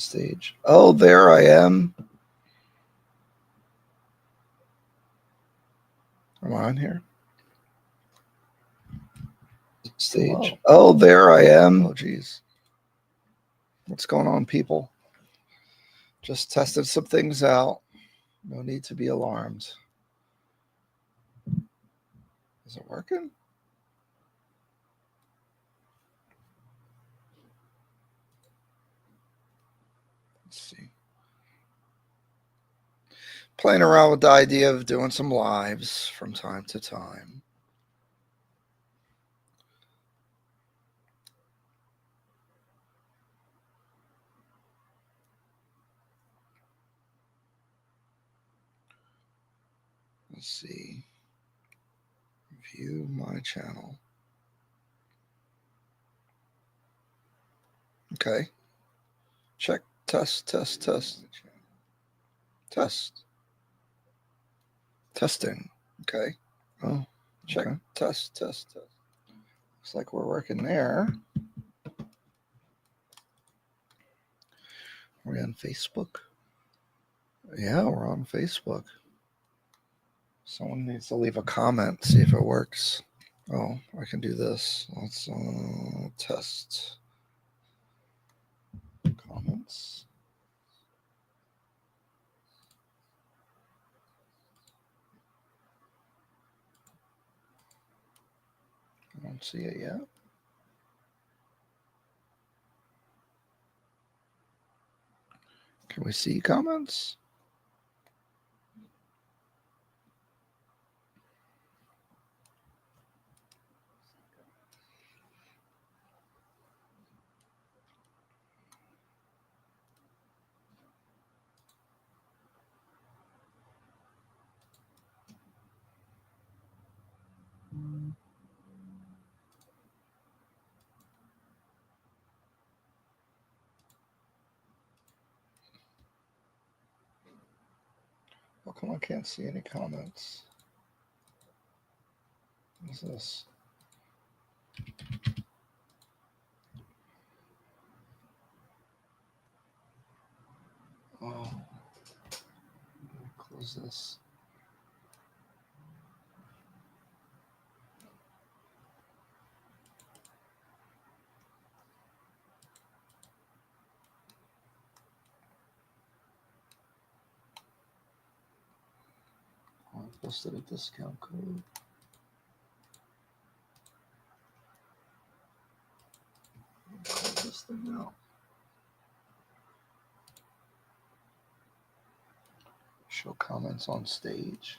Stage. Oh, there I am. Am I on here? Stage. Oh, there I am. Oh, geez. What's going on, people? Just tested some things out. No need to be alarmed. Is it working? Let's see. Playing around with the idea of doing some lives from time to time. Let's see. View my channel. Okay. Check. Test. Testing. Okay. Oh, check. Okay. Test. Looks like we're working there. Are we on Facebook? Yeah, we're on Facebook. Someone needs to leave a comment, see if it works. Oh, I can do this. Let's test comments. I don't see it yet. Can we see comments? How come I can't see any comments? What is this? Oh, close this. Oh, I posted a discount code. Close this thing out. Show comments on stage.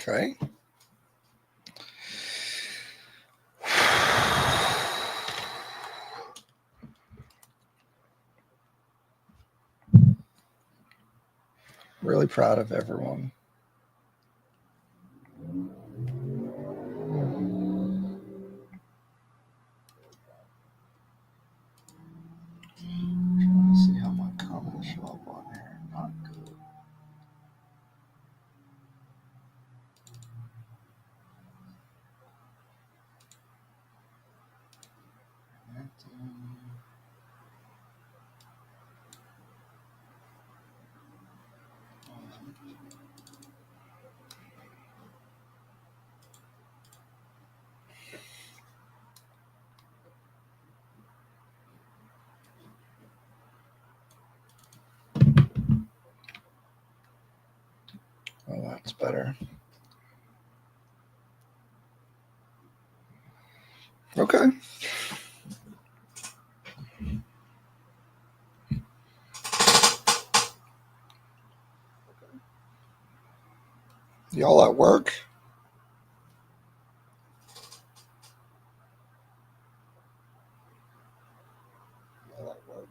Okay. Really proud of everyone. Trying to see how my comments show up on here. Not good. Oh, that's better. Okay. Y'all at work? Y'all at work?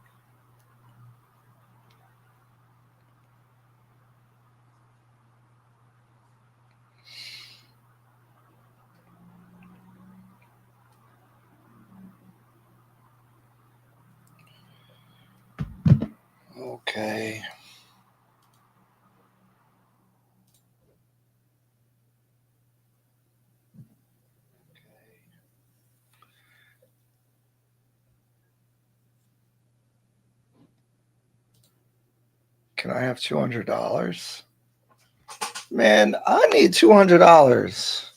Can I have $200? Man, I need $200.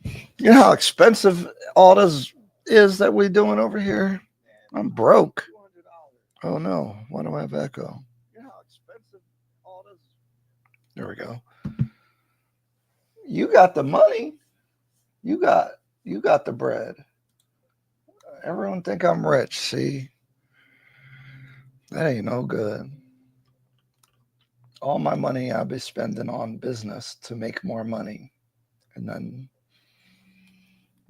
You know how expensive all this is that we're doing over here? I'm broke. Oh no, why do I have echo? You know how expensive all this. There we go. You got the money. You got the bread. Everyone think I'm rich. See, that ain't no good. All my money I'll be spending on business to make more money, and then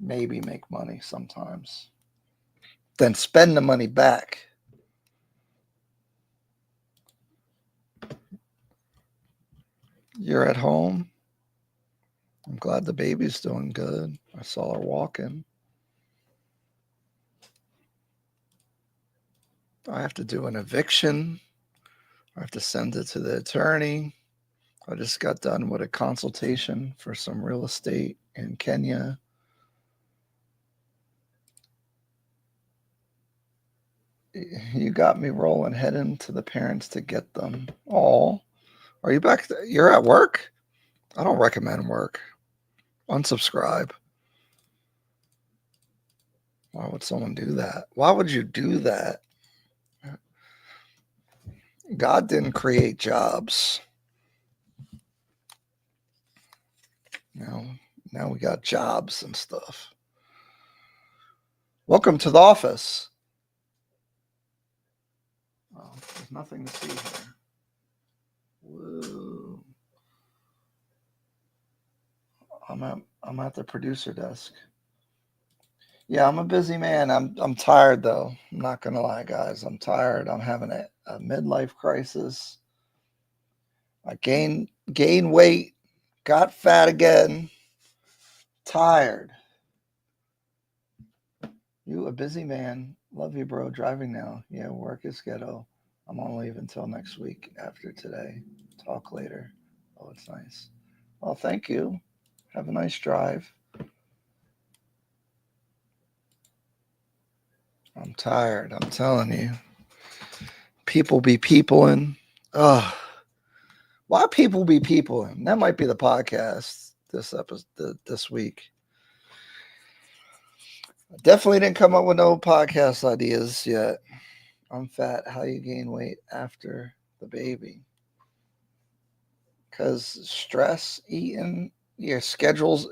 maybe make money sometimes. Then spend the money back. You're at home. I'm glad the baby's doing good. I saw her walking. I have to do an eviction. I have to send it to the attorney. I just got done with a consultation for some real estate in Kenya. You got me rolling, heading to the parents to get them. Oh, are you back? You're at work? I don't recommend work. Unsubscribe. Why would someone do that? Why would you do that? God didn't create jobs. Now we got jobs and stuff. Welcome to the office. Oh, there's nothing to see here. Whoa. I'm at the producer desk. Yeah, I'm a busy man. I'm tired though. I'm not gonna lie, guys. I'm tired. I'm having a midlife crisis. I gain weight, got fat again. Tired. You a busy man. Love you, bro. Driving now. Yeah, work is ghetto. I'm on leave until next week after today. Talk later. Oh, it's nice. Well, thank you. Have a nice drive. I'm tired. I'm telling you. People be peopling. Ugh. Why people be peopling? That might be the podcast this episode this week. I definitely didn't come up with no podcast ideas yet. I'm fat. How you gain weight after the baby? Because stress, eating, your schedules.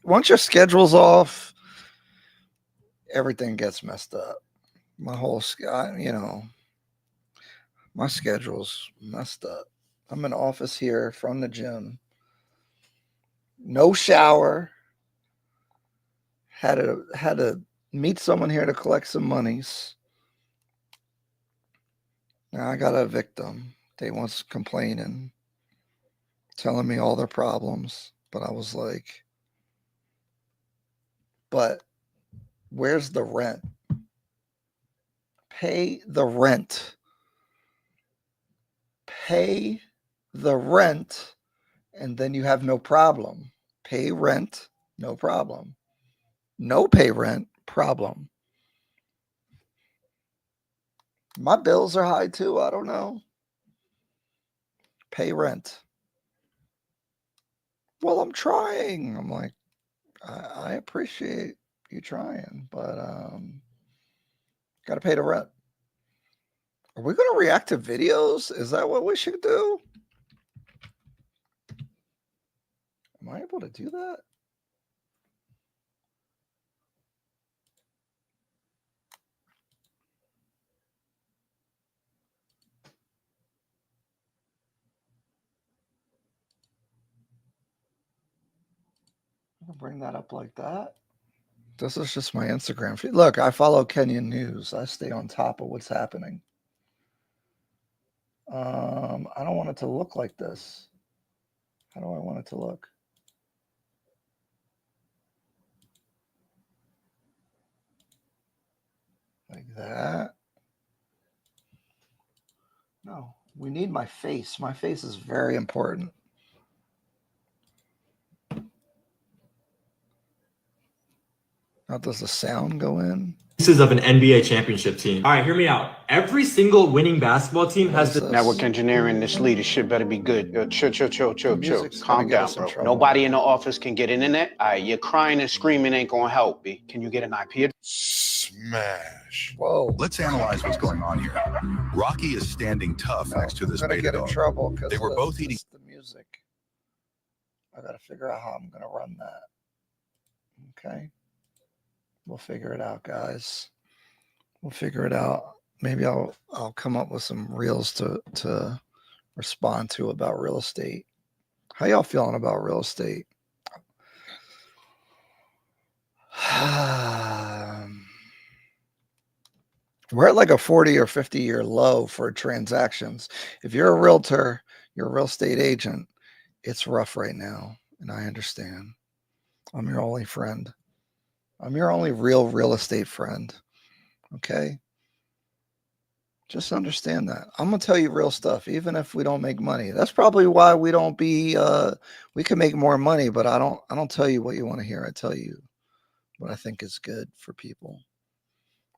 Once your schedule's off, everything gets messed up. My whole, my schedule's messed up. I'm in office here from the gym. No shower. Had to meet someone here to collect some monies. Now I got a victim. They once complaining, telling me all their problems, but I was like, but where's the rent? Pay the rent. Pay the rent, and then you have no problem. Pay rent, no problem. No pay rent, problem. My bills are high too. I don't know. Pay rent. Well, I'm trying. I'm like, I appreciate you trying, but got to pay the rent. Are we going to react to videos? Is that what we should do? Am I able to do that? I can bring that up like that. This is just my Instagram feed. Look, I follow Kenyan news. I stay on top of what's happening. I don't want it to look like this. How do I want it to look? Like that? No, we need my face. My face is very important. Now, does the sound go in? Pieces of an NBA championship team. All right, hear me out. Every single winning basketball team has the network engineering. This leadership better be good. Yo, chill. Calm down, bro. Nobody in the office can get internet. All right, your crying and screaming ain't gonna help, B. Can you get an IP? Smash. Whoa. Let's analyze what's going on here. Rocky is standing tough next to this beta dog. Trouble they were both eating the music. I gotta figure out how I'm gonna run that. Okay. We'll figure it out, guys. We'll figure it out. Maybe I'll come up with some reels to respond to about real estate. How y'all feeling about real estate? We're at like a 40 or 50-year low for transactions. If you're a realtor, you're a real estate agent, it's rough right now, and I understand. I'm your only friend. I'm your only real estate friend. Okay? Just understand that. I'm going to tell you real stuff, even if we don't make money. That's probably why we don't be, we can make more money, but I don't tell you what you want to hear. I tell you what I think is good for people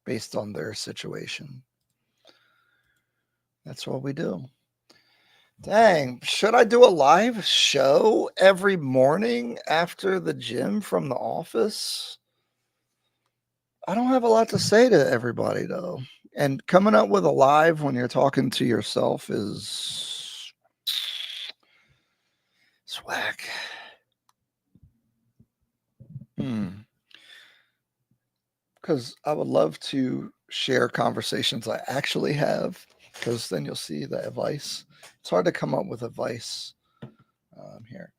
based on their situation. That's what we do. Dang, should I do a live show every morning after the gym from the office? I don't have a lot to say to everybody, though. And coming up with a live when you're talking to yourself is swag. Because I would love to share conversations I actually have, because then you'll see the advice. It's hard to come up with advice here.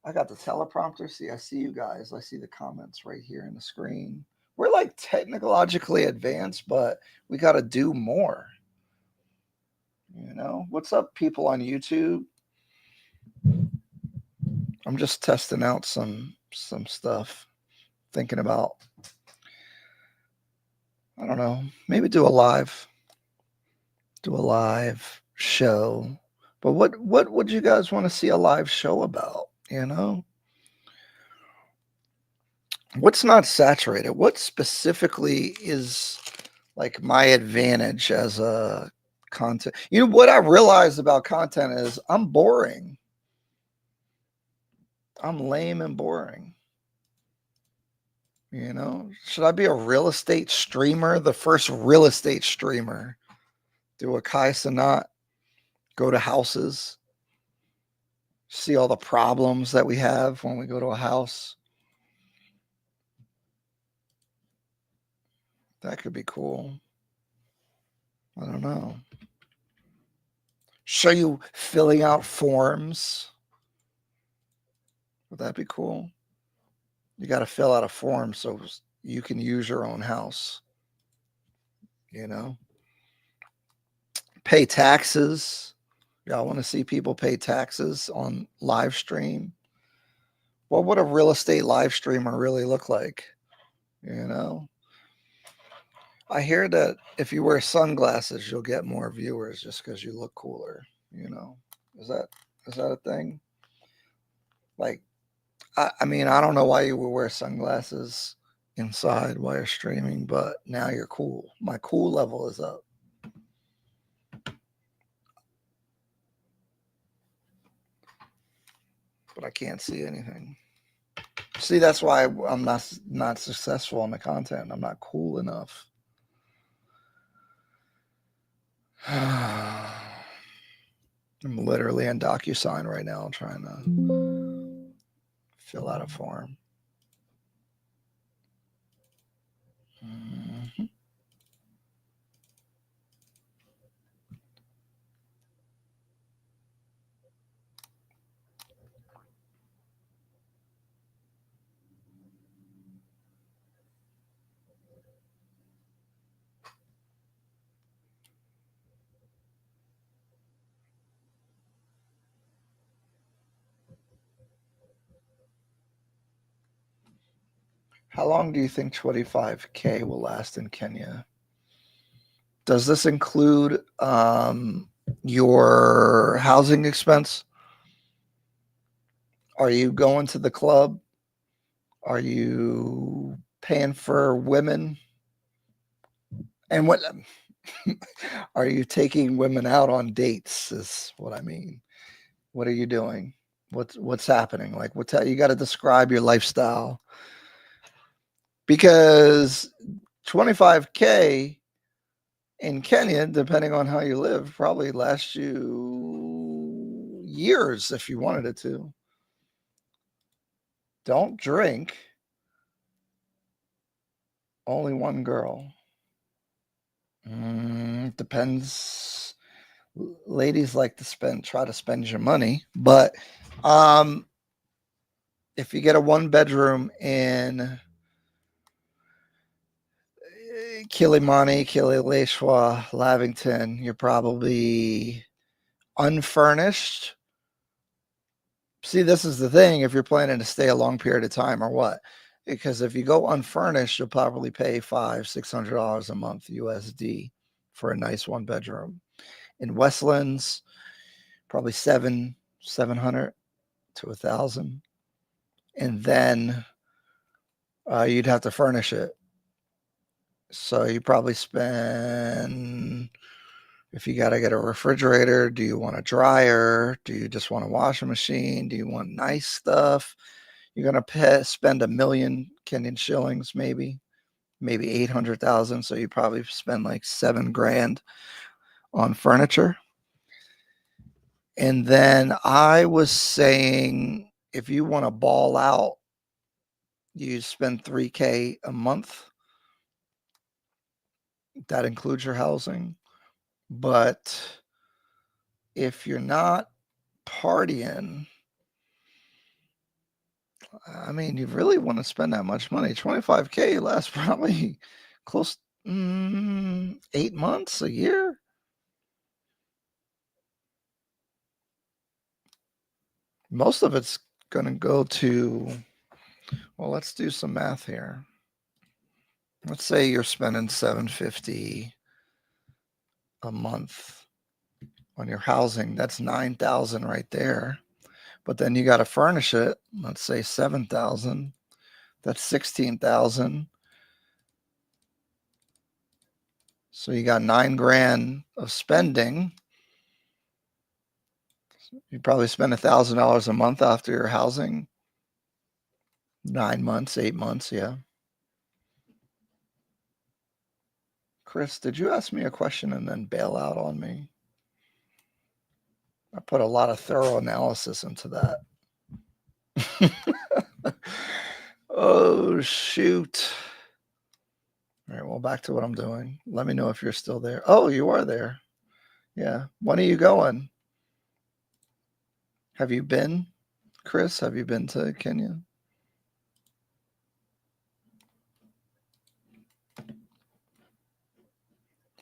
I got the teleprompter. See, I see you guys. I see the comments right here in the screen. We're like technologically advanced, but we got to do more. You know, what's up, people on YouTube? I'm just testing out some stuff, thinking about, I don't know, maybe do a live show. But what would you guys want to see a live show about? You know, what's not saturated? What specifically is like my advantage as a content? You know, what I realized about content is I'm boring. I'm lame and boring. You know, should I be a real estate streamer? The first real estate streamer. Do a Kai Cenat, go to houses, see all the problems that we have when we go to a house. That could be cool. I don't know. Show you filling out forms. Would that be cool? You got to fill out a form so you can use your own house. You know? Pay taxes. Y'all want to see people pay taxes on live stream? What would a real estate live streamer really look like? You know? I hear that if you wear sunglasses, you'll get more viewers just because you look cooler. You know? Is that a thing? Like, I mean, I don't know why you would wear sunglasses inside while you're streaming, but now you're cool. My cool level is up. But I can't see anything. See, that's why I'm not successful on the content. I'm not cool enough. I'm literally in DocuSign right now trying to fill out a form. Mm-hmm. How long do you think 25K will last in Kenya? Does this include your housing expense? Are you going to the club? Are you paying for women? And what are you taking women out on dates is what I mean. What are you doing? What's happening? Like you got to describe your lifestyle, because 25K in Kenya, depending on how you live, probably lasts you years if you wanted it to. Don't drink. Only one girl. Depends. Ladies like to try to spend your money, but if you get a 1-bedroom in Kilimani, Kileleshwa, Lavington, you're probably unfurnished. See, this is the thing. If you're planning to stay a long period of time or what, because if you go unfurnished, you'll probably pay $500-$600 a month USD for a nice 1-bedroom. In Westlands, probably $700 to $1,000, and then you'd have to furnish it. So you probably spend, if you got to get a refrigerator, do you want a dryer? Do you just want a washing machine? Do you want nice stuff? You're going to spend $1 million Kenyan shillings, maybe 800,000. So you probably spend like $7,000 on furniture. And then I was saying, if you want to ball out, you spend $3,000 a month. That includes your housing. But if you're not partying, I mean, you really want to spend that much money. 25K lasts probably close 8 months, a year. Most of it's going to go to, well, let's do some math here. Let's say you're spending $750 a month on your housing. That's $9,000 right there. But then you got to furnish it. Let's say $7,000. That's $16,000. So you got $9,000 of spending. You probably spend $1,000 a month after your housing. 9 months, 8 months, yeah. Chris, did you ask me a question and then bail out on me? I put a lot of thorough analysis into that. Oh, shoot. All right, well, back to what I'm doing. Let me know if you're still there. Oh, you are there. Yeah. When are you going? Have you been, Chris? Have you been to Kenya?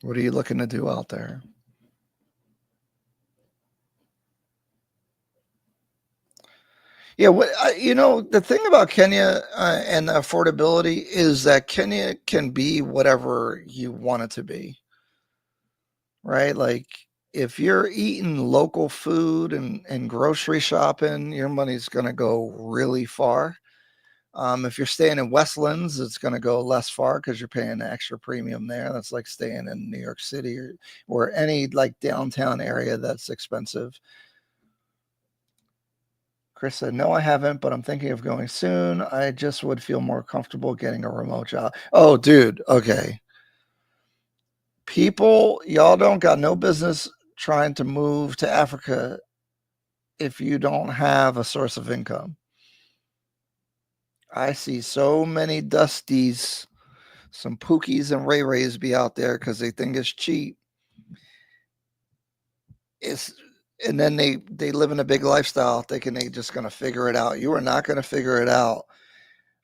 What are you looking to do out there? Yeah, the thing about Kenya and the affordability is that Kenya can be whatever you want it to be, right? Like if you're eating local food and grocery shopping, your money's going to go really far. If you're staying in Westlands, it's going to go less far because you're paying an extra premium there. That's like staying in New York City or any like downtown area that's expensive. Chris said, no, I haven't, but I'm thinking of going soon. I just would feel more comfortable getting a remote job. Oh, dude. Okay. People, y'all don't got no business trying to move to Africa if you don't have a source of income. I see so many dusties, some Pookies and Ray Rays be out there because they think it's cheap. And then they live in a big lifestyle thinking they just going to figure it out. You are not going to figure it out,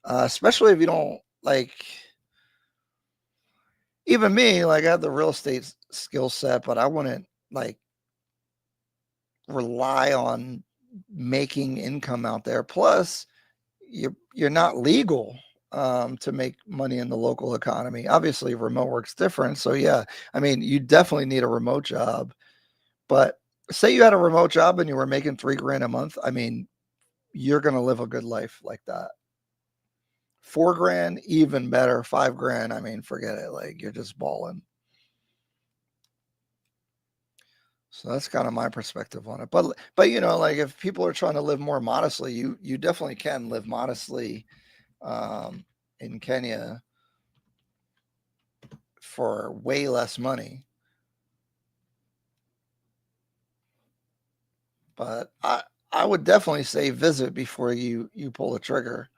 especially if you don't like. Even me, like I have the real estate skill set, but I wouldn't like rely on making income out there. Plus, you're not legal to make money in the local economy. Obviously, remote work's different. So yeah, I mean, you definitely need a remote job. But say you had a remote job and you were making $3,000 a month. I mean, you're going to live a good life like that 4 grand, even better. 5 grand, I mean, forget it. Like, you're just balling. So that's kind of my perspective on it. But you know, like if people are trying to live more modestly, you definitely can live modestly in Kenya for way less money. But I would definitely say visit before you pull the trigger,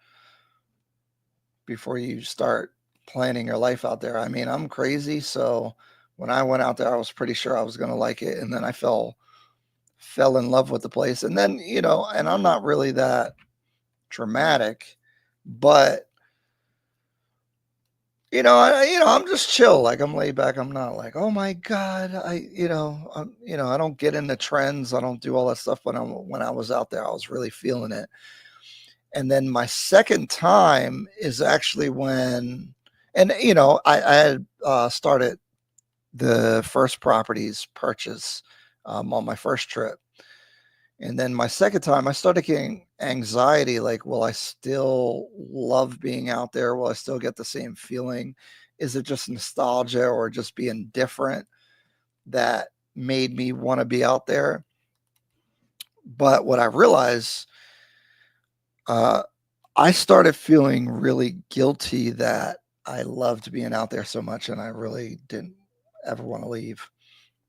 before you start planning your life out there. I mean, I'm crazy, so when I went out there, I was pretty sure I was going to like it, and then I fell in love with the place. And then, you know, and I'm not really that dramatic, but you know, I'm just chill. Like I'm laid back. I'm not like, oh my God, I don't get into trends. I don't do all that stuff. But when I was out there, I was really feeling it. And then my second time is actually when, and you know, I had started the first properties purchase on my first trip. And then my second time, I started getting anxiety. Like, will I still love being out there? Will I still get the same feeling? Is it just nostalgia or just being different that made me want to be out there? But what I realized, I started feeling really guilty that I loved being out there so much and I really didn't ever want to leave.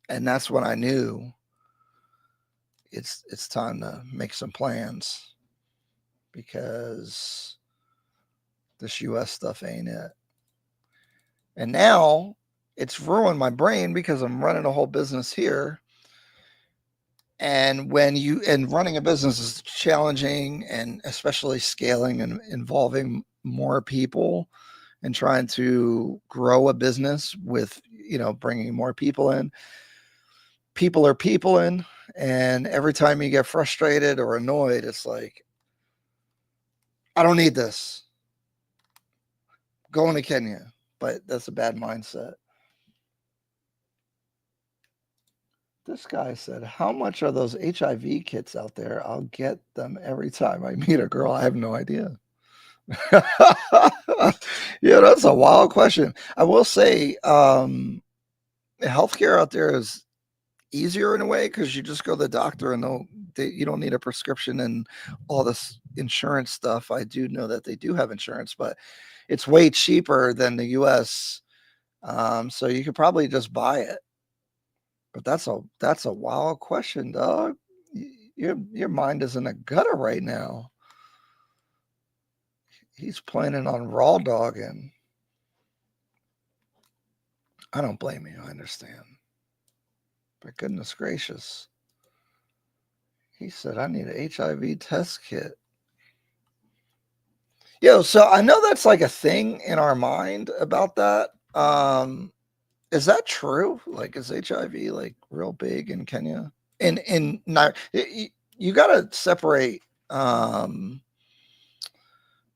And that's when I knew it's time to make some plans, because this US stuff ain't it. And now it's ruined my brain because I'm running a whole business here. And running a business is challenging, and especially scaling and involving more people and trying to grow a business with, you know, bringing more people in. People are people in, and every time you get frustrated or annoyed, it's like, I don't need this. Going to Kenya. But that's a bad mindset. This guy said, how much are those HIV kits out there? I'll get them every time I meet a girl. I have no idea. Yeah, that's a wild question. I will say healthcare out there is easier in a way because you just go to the doctor and you don't need a prescription and all this insurance stuff. I do know that they do have insurance, but it's way cheaper than the US. So you could probably just buy it. But that's a wild question, dog. Your mind is in a gutter right now. He's planning on raw dogging. I don't blame you. I understand. But goodness gracious. He said, I need an HIV test kit. Yo, so I know that's like a thing in our mind about that. Is that true? Like, is HIV like real big in Kenya? You got to separate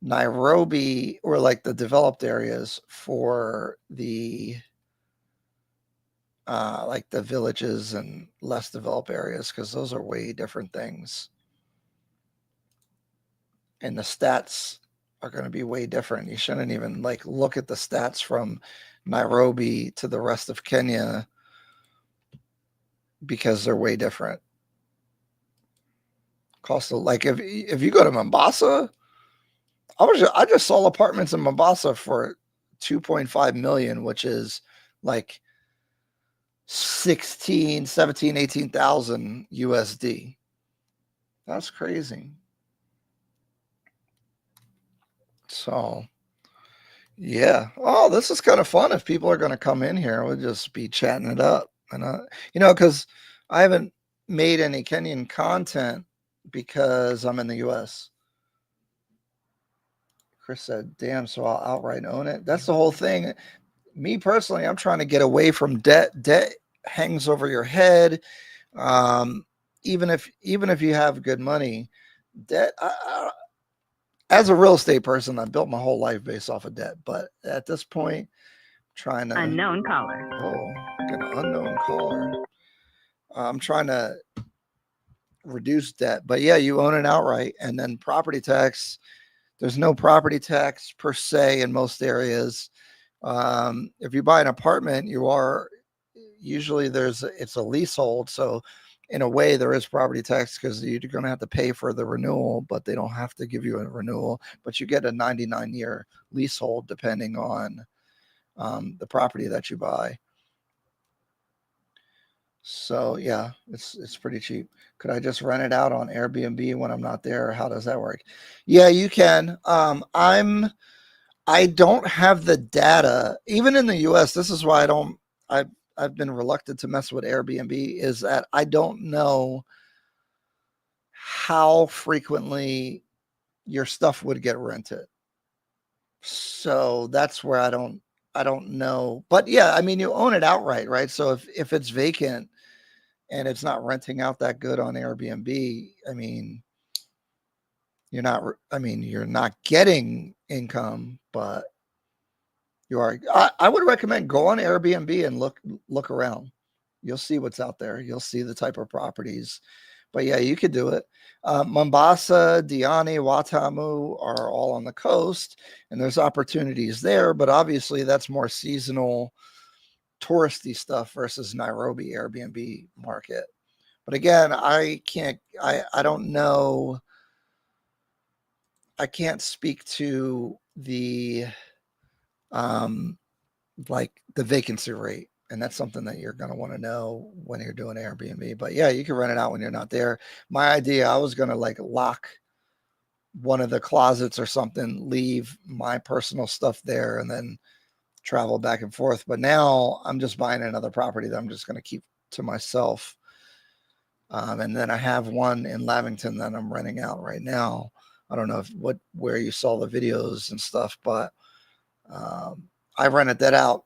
Nairobi, or like the developed areas, for the like the villages and less developed areas, because those are way different things. And the stats are going to be way different. You shouldn't even like look at the stats from Nairobi to the rest of Kenya, because they're way different. Cost of, like, if you go to Mombasa, I just saw apartments in Mombasa for 2.5 million, which is like 16, 17, 18,000 USD. That's crazy. So, yeah. Oh, this is kind of fun. If people are going to come in here, we'll just be chatting it up. And, you know, because I haven't made any Kenyan content because I'm in the US. Chris said, damn, so I'll outright own it. That's the whole thing. Me personally, I'm trying to get away from debt. Debt hangs over your head. Even if you have good money, debt, as a real estate person, I built my whole life based off of debt. But at this point, trying to unknown caller. Oh, an unknown caller. I'm trying to reduce debt. But yeah, you own it outright, and then property tax. There's no property tax per se in most areas. If you buy an apartment, you are usually it's a leasehold. So in a way there is property tax because you're going to have to pay for the renewal, but they don't have to give you a renewal, but you get a 99-year leasehold depending on the property that you buy. So yeah, it's pretty cheap. Could I just rent it out on Airbnb when I'm not there? How does that work? Yeah, you can. I don't have the data. Even in the US, this is why I've been reluctant to mess with Airbnb, is that I don't know how frequently your stuff would get rented. So that's where I don't know. But yeah, I mean, you own it outright, right? So if it's vacant and it's not renting out that good on Airbnb, I mean, you're not getting income, but you are. I would recommend go on Airbnb and look around. You'll see what's out there. You'll see the type of properties. But yeah, you could do it. Mombasa, Diani, Watamu are all on the coast, and there's opportunities there. But obviously, that's more seasonal, touristy stuff versus Nairobi Airbnb market. But again, I don't know. I can't speak to the like the vacancy rate. And that's something that you're going to want to know when you're doing Airbnb. But yeah, you can rent it out when you're not there. My idea, I was going to like lock one of the closets or something, leave my personal stuff there, and then travel back and forth. But now I'm just buying another property that I'm just going to keep to myself. And then I have one in Lavington that I'm renting out right now. I don't know where you saw the videos and stuff, but I rented that out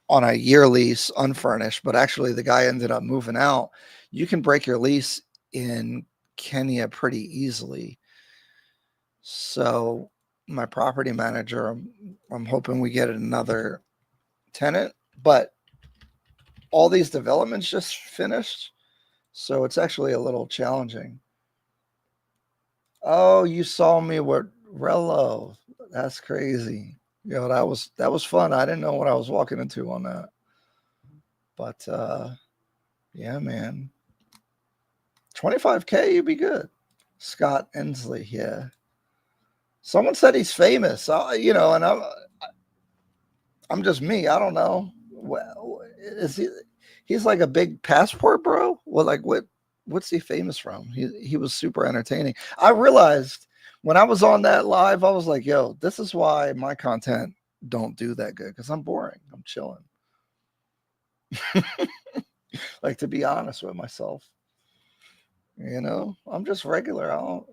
on a year lease, unfurnished, but actually the guy ended up moving out. You can break your lease in Kenya pretty easily. So my property manager, I'm hoping we get another tenant, but all these developments just finished. So it's actually a little challenging. Oh, you saw me with Rello. That's crazy. Yo, that was fun. I didn't know what I was walking into on that. But yeah, man. 25K, you'd be good. Scott Ensley, yeah. Someone said he's famous. And I'm just me. I don't know. Well, he's like a big passport bro? Well, like what's he famous from? He was super entertaining. I realized when I was on that live, I was like, yo, this is why my content don't do that good, because I'm boring. I'm chilling. Like, to be honest with myself, I'm just regular. I don't.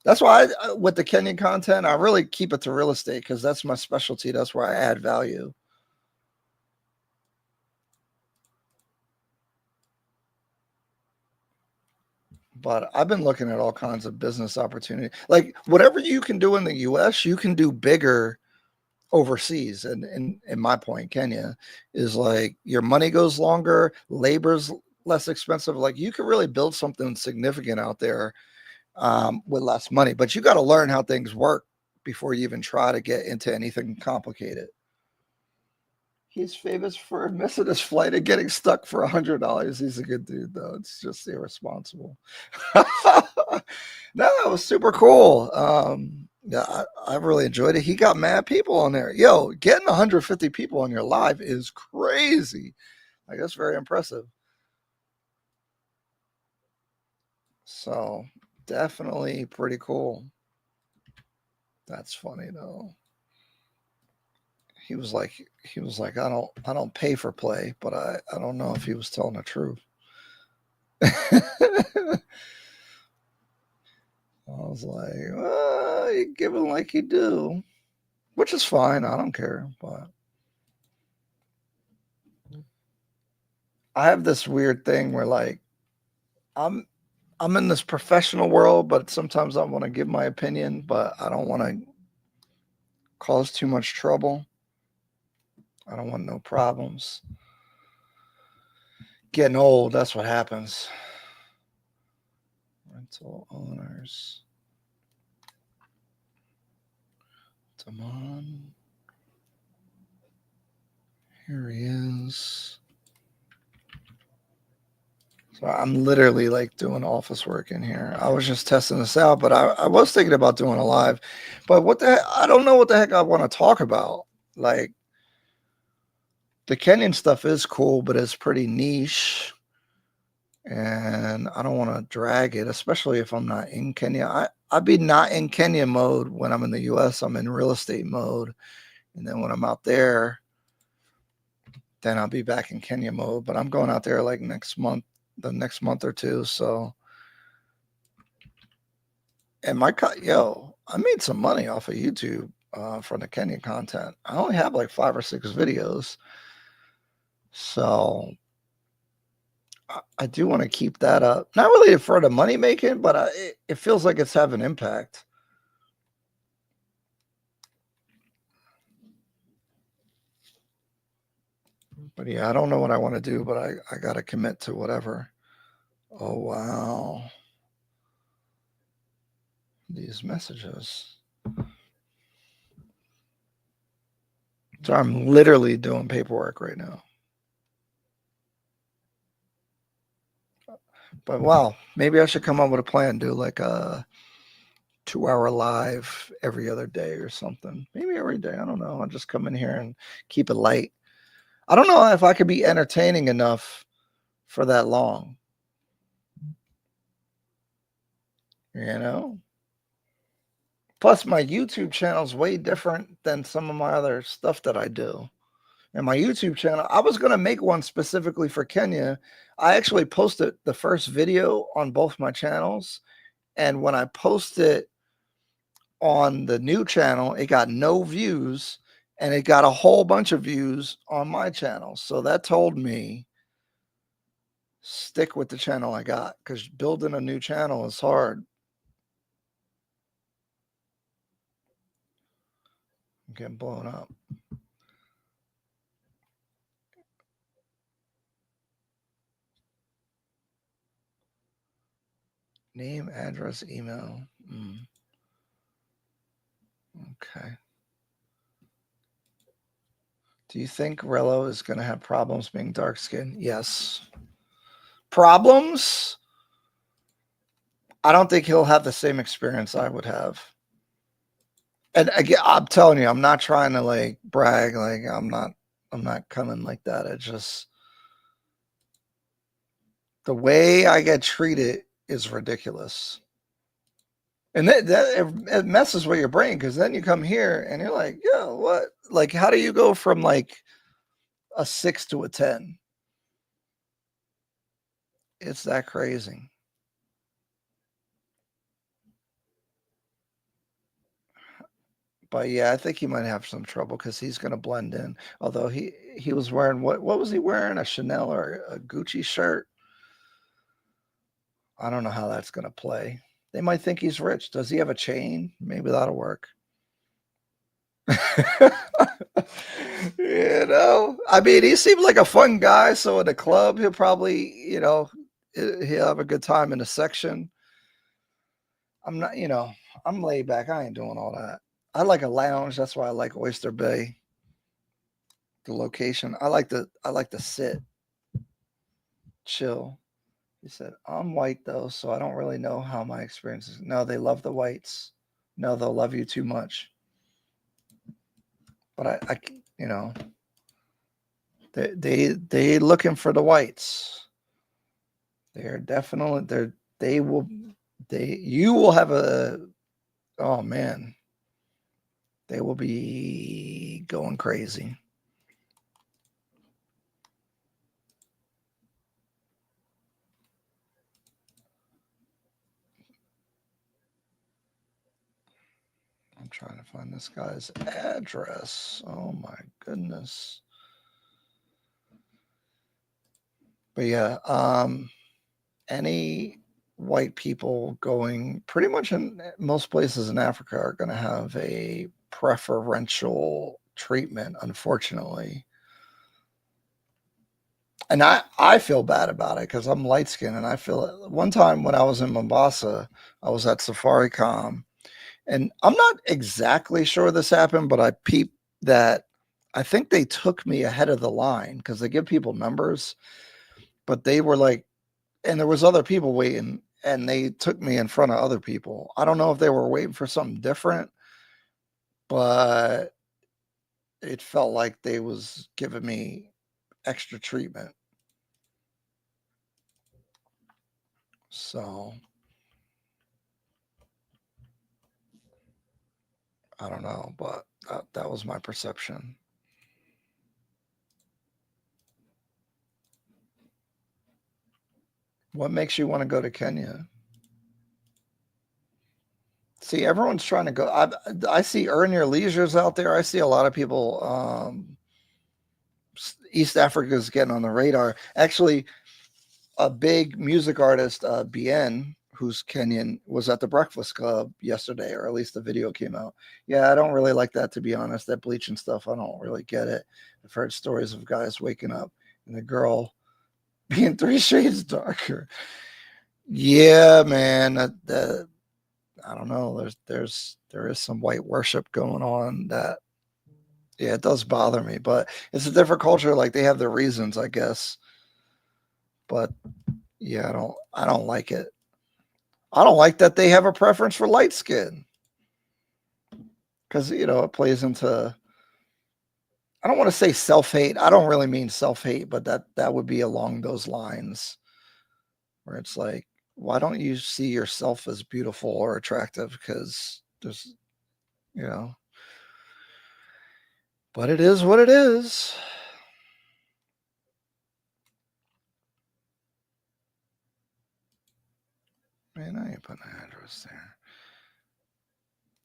That's why with the Kenyan content, I really keep it to real estate because that's my specialty. That's where I add value. But I've been looking at all kinds of business opportunity. Like whatever you can do in the US, you can do bigger overseas. And in my point, Kenya is like your money goes longer, labor's less expensive. Like you can really build something significant out there with less money. But you got to learn how things work before you even try to get into anything complicated. He's famous for missing his flight and getting stuck for $100. He's a good dude, though. It's just irresponsible. No, it was super cool. Yeah, I really enjoyed it. He got mad people on there. Yo, getting 150 people on your live is crazy. Like, that's very impressive. So, definitely pretty cool. That's funny, though. He was like, I don't pay for play, but I don't know if he was telling the truth. I was like, well, you give him like you do, which is fine. I don't care, but I have this weird thing where like I'm in this professional world, but sometimes I want to give my opinion, but I don't want to cause too much trouble. I don't want no problems. Getting old, that's what happens. Rental owners. Come on. Here he is. So I'm literally like doing office work in here. I was just testing this out, but I was thinking about doing a live. But what the heck? I don't know what the heck I want to talk about. Like, the Kenyan stuff is cool, but it's pretty niche. And I don't want to drag it, especially if I'm not in Kenya. I'd be not in Kenya mode when I'm in the US. I'm in real estate mode. And then when I'm out there, then I'll be back in Kenya mode. But I'm going out there like the next month or two. So, and I made some money off of YouTube for the Kenyan content. I only have like 5 or 6 videos. So I do want to keep that up. Not really for the money making, but it feels like it's having impact. But yeah, I don't know what I want to do, but I got to commit to whatever. Oh, wow. These messages. So I'm literally doing paperwork right now. But wow, maybe I should come up with a plan, do like a 2-hour live every other day or something. Maybe every day. I don't know. I'll just come in here and keep it light. I don't know if I could be entertaining enough for that long. You know? Plus, my YouTube channel is way different than some of my other stuff that I do. And my YouTube channel, I was going to make one specifically for Kenya. I actually posted the first video on both my channels. And when I posted on the new channel, it got no views. And it got a whole bunch of views on my channel. So that told me stick with the channel I got, because building a new channel is hard. I'm getting blown up. Name, address, email. Okay. Do you think Rello is going to have problems being dark skinned? Yes. Problems? I don't think he'll have the same experience I would have. And again, I'm telling you, I'm not trying to like brag. Like I'm not coming like that. It's just the way I get treated is ridiculous. And it messes with your brain, because then you come here and you're like, yo, what? Like, how do you go from like a 6 to a 10? It's that crazy. But yeah, I think he might have some trouble because he's going to blend in. Although he was wearing, what was he wearing? A Chanel or a Gucci shirt? I don't know how that's going to play. They might think he's rich. Does he have a chain? Maybe that'll work. You know, I mean, he seemed like a fun guy. So in the club, he'll probably, he'll have a good time in the section. I'm not, I'm laid back. I ain't doing all that. I like a lounge. That's why I like Oyster Bay. The location. I like to sit, chill. He said, I'm white though, so I don't really know how my experience is. No, they love the whites. No, they'll love you too much. But I they looking for the whites. They're definitely you will have oh man. They will be going crazy. I'm trying to find this guy's address. Oh my goodness. But yeah, any white people going pretty much in most places in Africa are going to have a preferential treatment, unfortunately. And I feel bad about it because I'm light skinned, and I feel it. One time when I was in Mombasa, I was at Safaricom, And I'm not exactly sure this happened, but I peeped that I think they took me ahead of the line because they give people numbers, but they were like, and there was other people waiting, and they took me in front of other people. I don't know if they were waiting for something different, but it felt like they was giving me extra treatment. So I don't know, but that was my perception. What makes you want to go to Kenya? See, everyone's trying to go. I see Earn Your Leisures out there. I see a lot of people. East Africa is getting on the radar. Actually, a big music artist, Bien, who's Kenyan, was at the Breakfast Club yesterday, or at least the video came out. Yeah, I don't really like that, to be honest. That bleaching stuff, I don't really get it. I've heard stories of guys waking up and the girl being 3 shades darker. Yeah, man. I don't know. There is some white worship going on that, yeah, it does bother me, but it's a different culture. Like, they have their reasons, I guess. But yeah, I don't like it. I don't like that they have a preference for light skin. Because, it plays into, I don't want to say self-hate. I don't really mean self-hate, but that would be along those lines where it's like, why don't you see yourself as beautiful or attractive? Because there's, but it is what it is. Man, I ain't putting an address there.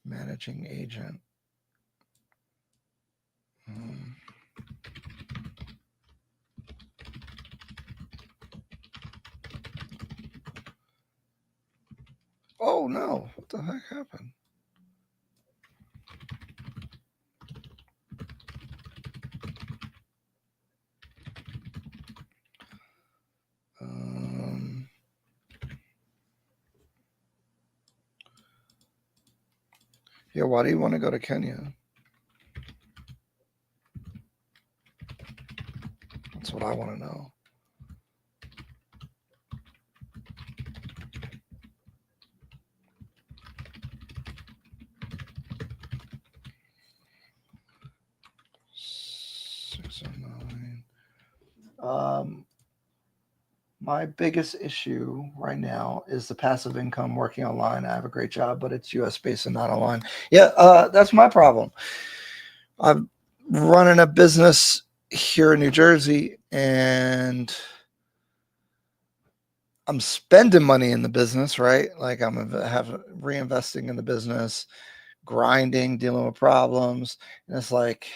Managing agent. Oh no, what the heck happened? Yeah, why do you want to go to Kenya? That's what I want to know. My biggest issue right now is the passive income working online. I have a great job, but it's US based and not online. Yeah, that's my problem. I'm running a business here in New Jersey, and I'm spending money in the business, right? Like, I'm reinvesting in the business, grinding, dealing with problems. And it's like,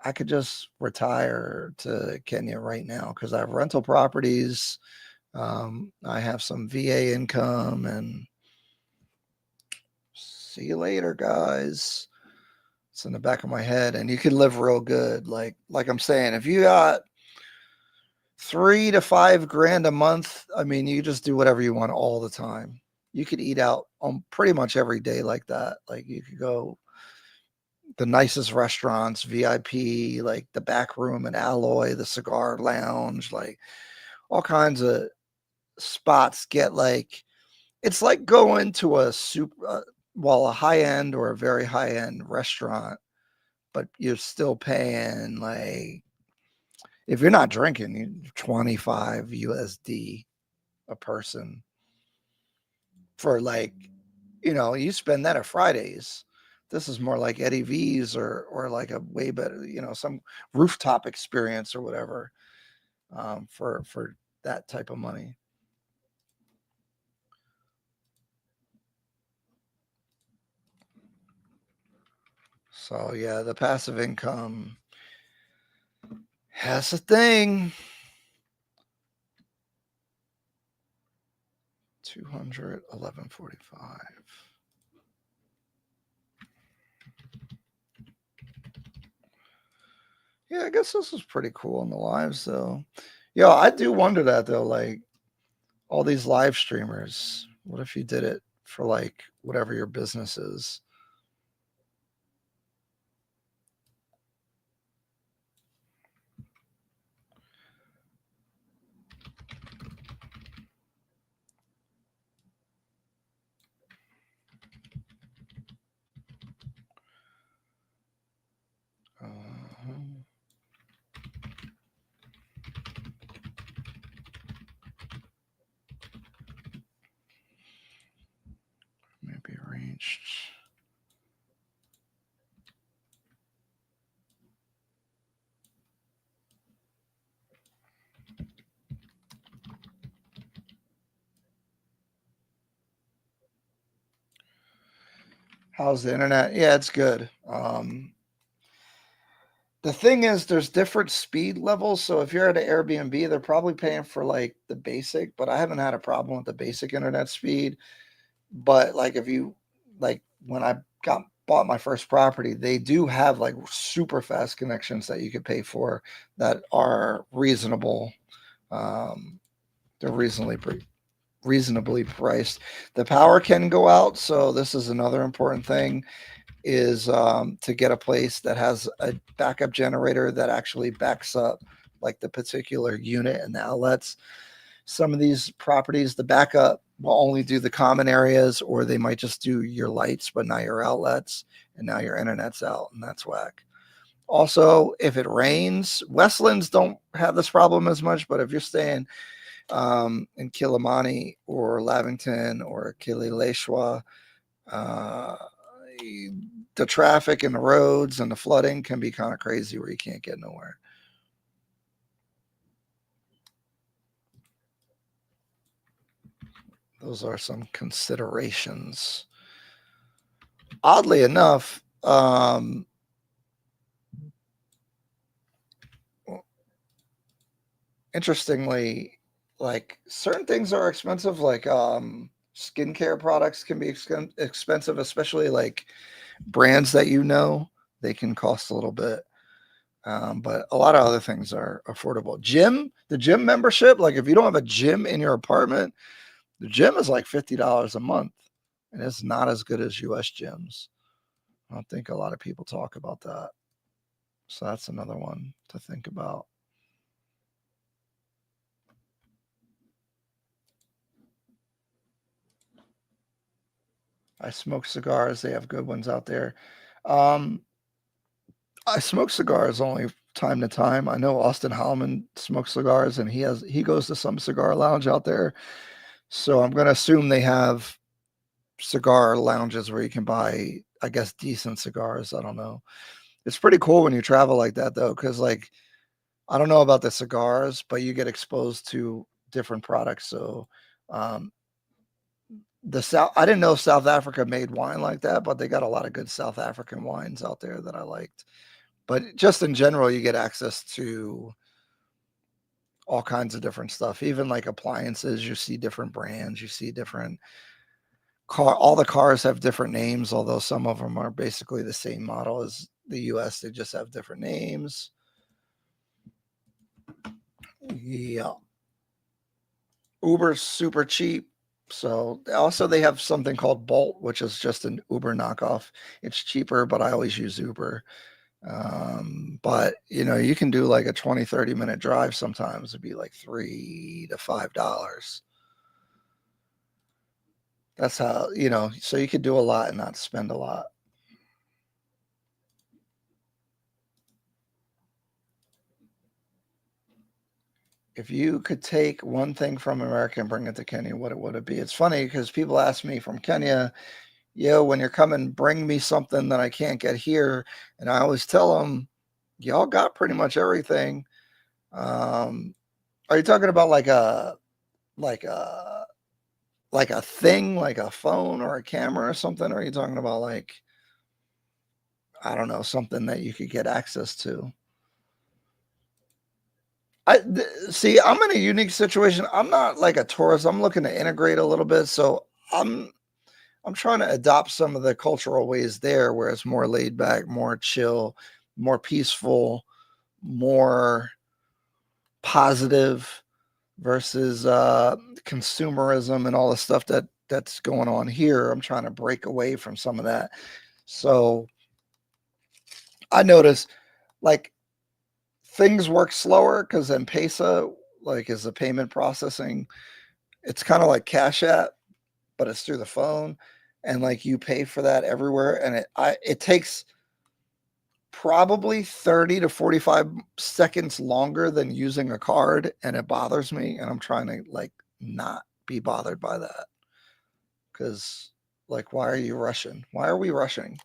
I could just retire to Kenya right now because I have rental properties. I have some VA income, and see you later, guys. It's in the back of my head, and you can live real good. Like I'm saying, if you got $3 to $5 grand a month, I mean, you just do whatever you want all the time. You could eat out on pretty much every day like that. Like, you could go the nicest restaurants, VIP, like the Back Room and Alloy, the Cigar Lounge, like all kinds of spots. Get like, it's like going to a a high end or a very high end restaurant, but you're still paying, like, if you're not drinking, 25 USD a person for, like, you spend that at Fridays. This is more like Eddie V's or like a way better, some rooftop experience or whatever, for that type of money. So yeah, the passive income has a thing. 200, 1145. Yeah, I guess this is pretty cool in the lives, though. Yo, I do wonder that, though, like, all these live streamers, what if you did it for like whatever your business is. Maybe arranged. How's the internet? Yeah, it's good. The thing is, there's different speed levels. So if you're at an Airbnb, they're probably paying for like the basic, but I haven't had a problem with the basic internet speed. But like if you like when I bought my first property, they do have like super fast connections that you could pay for that are reasonable. They're reasonably priced. The power can go out, so this is another important thing, is to get a place that has a backup generator that actually backs up like the particular unit and the outlets. Some of these properties, the backup will only do the common areas, or they might just do your lights but not your outlets, and now your internet's out, and that's whack. Also, if it rains, Westlands don't have this problem as much, but if you're staying in Kilimani or Lavington or Kilileshwa, the traffic and the roads and the flooding can be kind of crazy where you can't get nowhere. Those are some considerations. Oddly enough, interestingly, like certain things are expensive, like skincare products can be expensive, especially like brands that they can cost a little bit. But a lot of other things are affordable. The gym membership, like if you don't have a gym in your apartment, the gym is like $50 a month, and it's not as good as US gyms. I don't think a lot of people talk about that. So that's another one to think about. I smoke cigars. They have good ones out there. I smoke cigars only time to time. I know Austin Hallman smokes cigars, and he goes to some cigar lounge out there. So I'm going to assume they have cigar lounges where you can buy, I guess, decent cigars. I don't know. It's pretty cool when you travel like that, though, because like I don't know about the cigars, but you get exposed to different products. So I didn't know South Africa made wine like that, but they got a lot of good South African wines out there that I liked. But just in general, you get access to all kinds of different stuff, even like appliances. You see different brands, you see different all the cars have different names, although some of them are basically the same model as the US. They just have different names. Yeah. Uber's super cheap. So also they have something called Bolt, which is just an Uber knockoff. It's cheaper, but I always use Uber. But you can do like a 20-30 minute drive. Sometimes it'd be like $3 to $5. That's how, so you could do a lot and not spend a lot. If you could take one thing from America and bring it to Kenya, what would it be? It's funny because people ask me from Kenya, when you're coming, bring me something that I can't get here. And I always tell them, y'all got pretty much everything. Are you talking about like a thing, like a phone or a camera or something? Or are you talking about like, I don't know, something that you could get access to? See, I'm in a unique situation. I'm not like a tourist. I'm looking to integrate a little bit. So I'm trying to adopt some of the cultural ways there where it's more laid back, more chill, more peaceful, more positive versus consumerism and all the stuff that that's going on here. I'm trying to break away from some of that. So I notice like things work slower because M-Pesa like is the payment processing. It's kind of like Cash App, but it's through the phone, and like you pay for that everywhere, and it takes probably 30 to 45 seconds longer than using a card, and it bothers me, and I'm trying to like not be bothered by that. Because like, why are you rushing? Why are we rushing?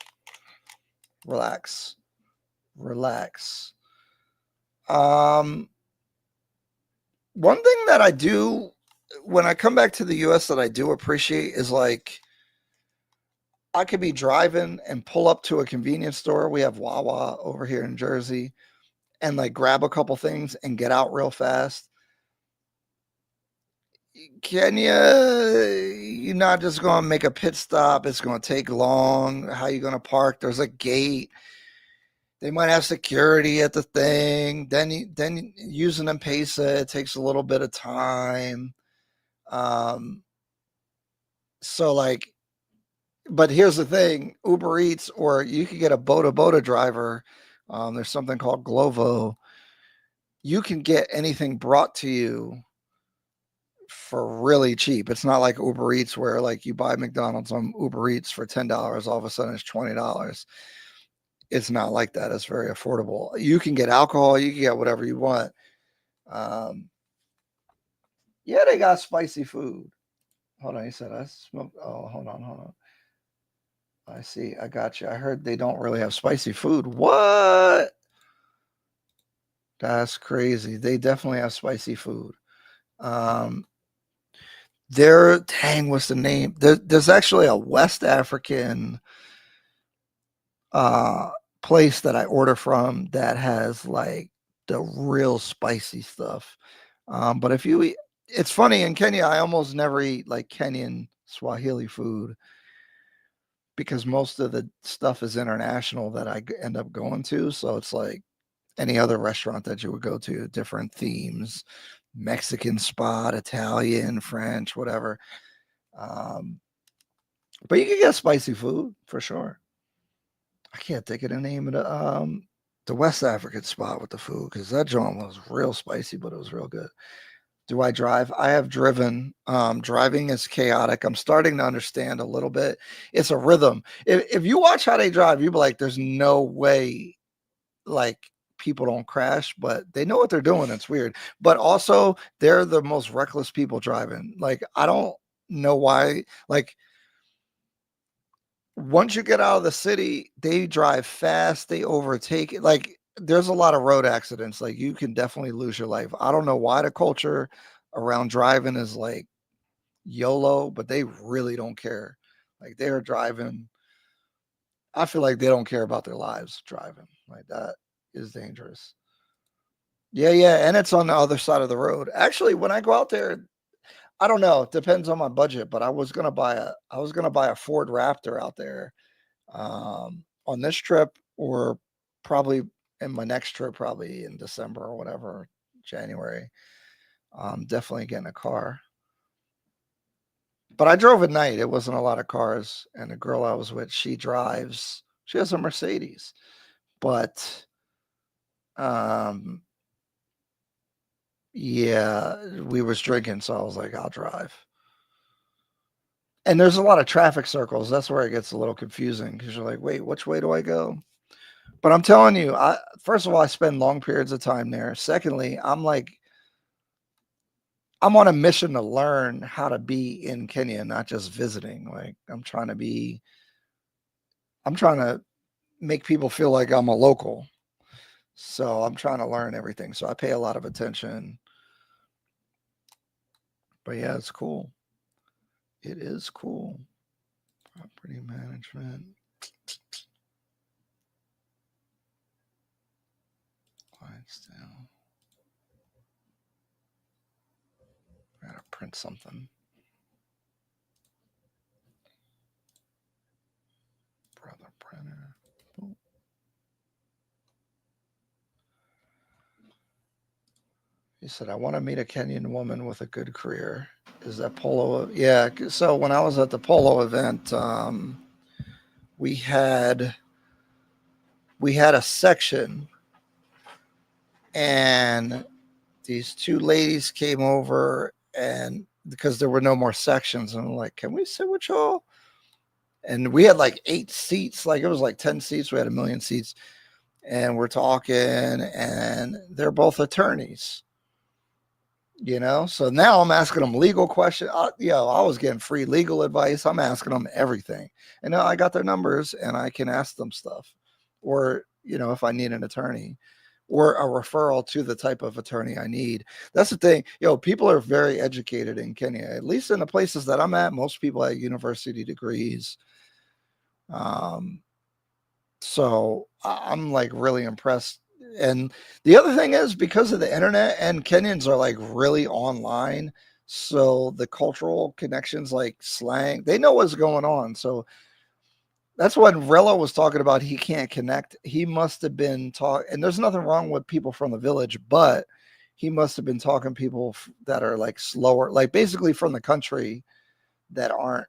Relax. One thing that I do when I come back to the US that I do appreciate is like I could be driving and pull up to a convenience store. We have Wawa over here in Jersey, and like grab a couple things and get out real fast. Kenya, you're not just going to make a pit stop. It's going to take long. How you going to park? There's a gate. They might have security at the thing. Then using M-Pesa, it takes a little bit of time. So like, but here's the thing: Uber Eats, or you could get a Boda driver. There's something called Glovo. You can get anything brought to you for really cheap. It's not like Uber Eats where like you buy McDonald's on Uber Eats for $10, all of a sudden it's $20. It's not like that. It's very affordable. You can get alcohol, you can get whatever you want. Yeah, they got spicy food. Hold on, you said I smoked. Oh, hold on. I see. I got you. I heard they don't really have spicy food. What? That's crazy. They definitely have spicy food. Dang, what's the name? There's actually a West African place that I order from that has like the real spicy stuff. But if you eat, it's funny in Kenya, I almost never eat like Kenyan Swahili food because most of the stuff is international that I end up going to. So it's like any other restaurant that you would go to, different themes, Mexican spot, Italian, French, whatever. But you can get spicy food for sure. I can't think of the name of the West African spot with the food because that joint was real spicy, but it was real good. Do I drive? I have driven. Driving is chaotic. I'm starting to understand a little bit. It's a rhythm. If you watch how they drive, you'll be like, there's no way like people don't crash, but they know what they're doing. It's weird. But also they're the most reckless people driving. Like, I don't know why. Like, once you get out of the city, they drive fast, they overtake it. Like, there's a lot of road accidents. Like, you can definitely lose your life. I don't know why the culture around driving is like YOLO, but they really don't care. Like, they're driving. I feel like they don't care about their lives driving. Like, that is dangerous. Yeah. And it's on the other side of the road. Actually, when I go out there, I don't know. It depends on my budget, but I was gonna buy a Ford Raptor out there on this trip, or probably in my next trip, probably in December or whatever, January. Definitely getting a car. But I drove at night. It wasn't a lot of cars, and the girl I was with, she drives. She has a Mercedes, but yeah, we was drinking, so I was like, I'll drive. And there's a lot of traffic circles. That's where it gets a little confusing because you're like, wait, which way do I go? But I'm telling you, first of all, I spend long periods of time there. Secondly, I'm on a mission to learn how to be in Kenya, not just visiting. Like, I'm trying to make people feel like I'm a local. So I'm trying to learn everything. So I pay a lot of attention. But yeah, it's cool. It is cool. Property management. Clydesdale. I gotta print something. Brother printer. Boom. He said, I want to meet a Kenyan woman with a good career. is that polo? Yeah. So when I was at the polo event, we had a section, and these two ladies came over, and because there were no more sections, and I'm like, can we sit with y'all? And we had like 8 seats, like it was like 10 seats. We had 1 million seats, and we're talking, and they're both attorneys. So now I'm asking them legal questions. I was getting free legal advice. I'm asking them everything. And now I got their numbers, and I can ask them stuff. Or, if I need an attorney or a referral to the type of attorney I need. That's the thing. People are very educated in Kenya, at least in the places that I'm at. Most people have university degrees. So I'm like really impressed. And the other thing is, because of the internet, and Kenyans are like really online, so the cultural connections, like slang, they know what's going on. So that's what Rello was talking about. He can't connect. He must have been talking, and there's nothing wrong with people from the village, but he must have been talking to people that are like slower, like basically from the country, that aren't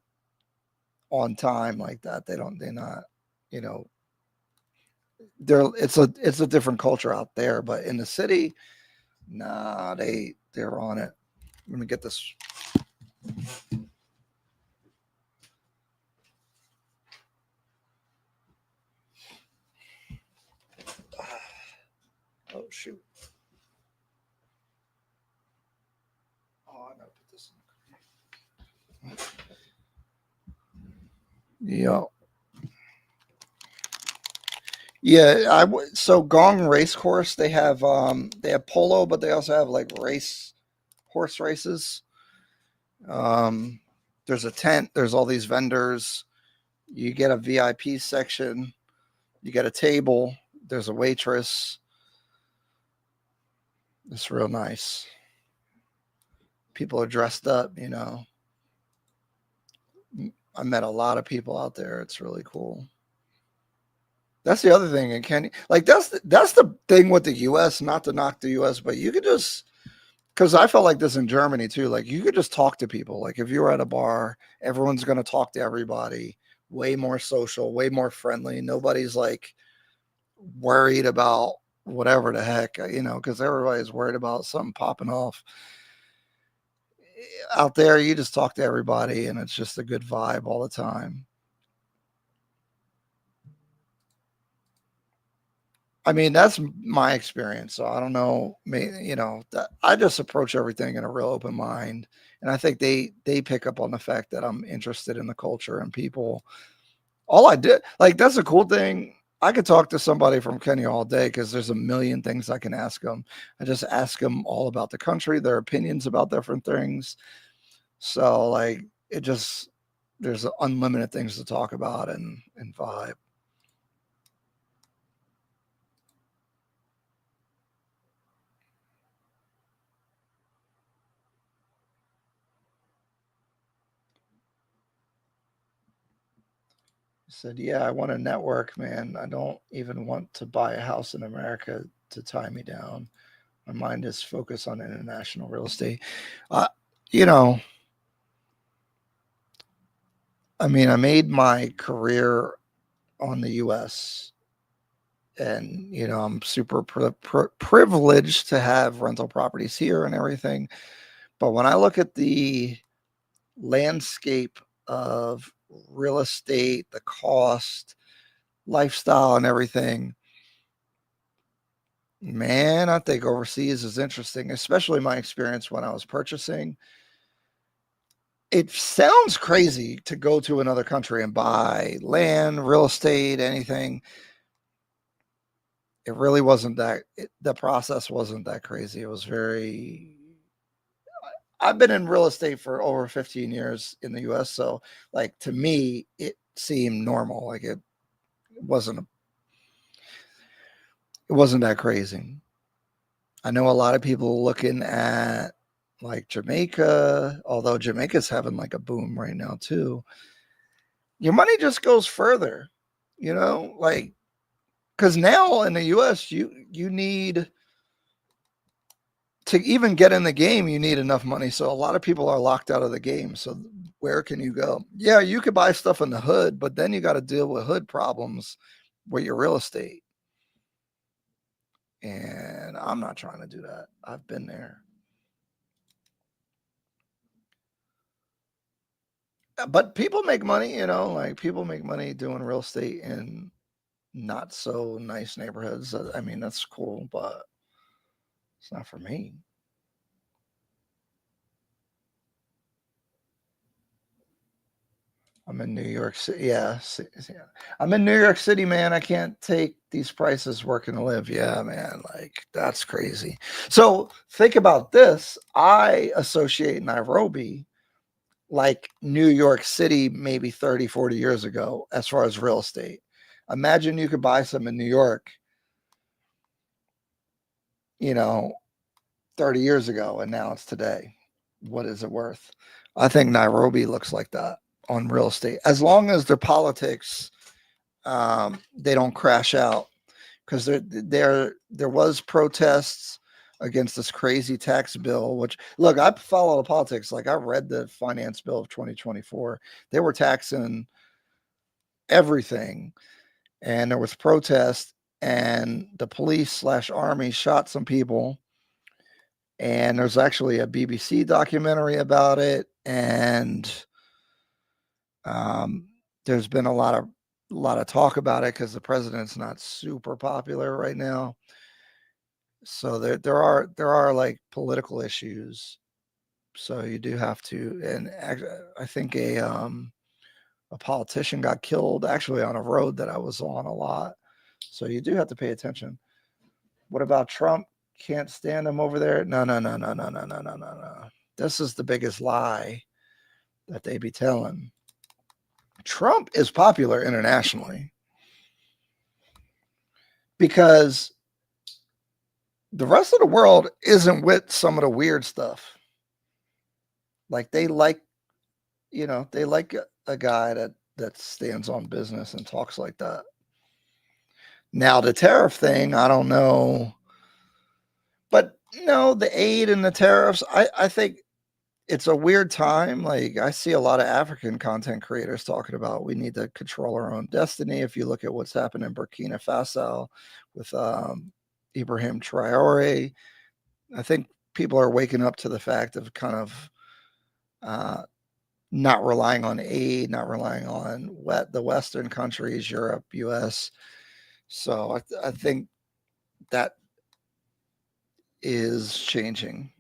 on time like that. They're not, it's a different culture out there, but in the city, nah, they're on it. Let me get this. Oh shoot. Oh, I gotta put this in. Yeah, so Gong Race Course, they have polo, but they also have like horse races. There's a tent, there's all these vendors. You get a VIP section, you get a table, there's a waitress. It's real nice. People are dressed up, I met a lot of people out there. It's really cool. That's the other thing in Kenya. Like that's the thing with the US, not to knock the US, but you could just, because I felt like this in Germany too. Like you could just talk to people. Like if you were at a bar, everyone's going to talk to everybody. Way more social, way more friendly. Nobody's like worried about whatever the heck, because everybody's worried about something popping off. Out there, you just talk to everybody, and it's just a good vibe all the time. I mean, that's my experience. So I don't know, I just approach everything in a real open mind. And I think they pick up on the fact that I'm interested in the culture and people. All I did, like, that's a cool thing. I could talk to somebody from Kenya all day because there's a million things I can ask them. I just ask them all about the country, their opinions about different things. So like, there's unlimited things to talk about and vibe. Said, yeah, I want to network, man. I don't even want to buy a house in America to tie me down. My mind is focused on international real estate. I mean, I made my career on the US, and, I'm super privileged to have rental properties here and everything. But when I look at the landscape of real estate, the cost, lifestyle, and everything, man, I think overseas is interesting, especially my experience when I was purchasing. It sounds crazy to go to another country and buy land, real estate, anything. It really wasn't the process wasn't that crazy. It was I've been in real estate for over 15 years in the US. So like, to me, it seemed normal. Like it wasn't that crazy. I know a lot of people looking at like Jamaica, although Jamaica's having like a boom right now too. Your money just goes further, like, because now in the US, you need to even get in the game, you need enough money. So a lot of people are locked out of the game. So where can you go? Yeah, you could buy stuff in the hood, but then you got to deal with hood problems with your real estate. And I'm not trying to do that. I've been there. But people make money, you know, like people make money doing real estate in not so nice neighborhoods. I mean, that's cool, but it's not for me. I'm in New York City. Yeah. I'm in New York City, man. I can't take these prices working to live. Yeah, man. Like, that's crazy. So think about this. I associate Nairobi like New York City, maybe 30, 40 years ago, as far as real estate. Imagine you could buy some in New York, you know, 30 years ago, and now it's today. What is it worth? I think Nairobi looks like that on real estate, as long as their politics, they don't crash out, because there was protests against this crazy tax bill. Which, look, I follow the politics. Like, I read the finance bill of 2024. They were taxing everything, and there was protest, and the police / army shot some people. And there's actually a BBC documentary about it, and there's been a lot of talk about it because the president's not super popular right now. So there are like political issues. So you do have to, and I think a politician got killed actually on a road that I was on a lot. So you do have to pay attention. What about Trump? Can't stand him over there. No. This is the biggest lie that they be telling. Trump is popular internationally because the rest of the world isn't with some of the weird stuff. Like, they like, you know, they like a guy that stands on business and talks like that. Now, the tariff thing, I don't know. But no, the aid and the tariffs, I think it's a weird time. Like, I see a lot of African content creators talking about we need to control our own destiny. If you look at what's happened in Burkina Faso with Ibrahim Traore, I think people are waking up to the fact of kind of not relying on aid, not relying on the Western countries, Europe, US. So I think that is changing.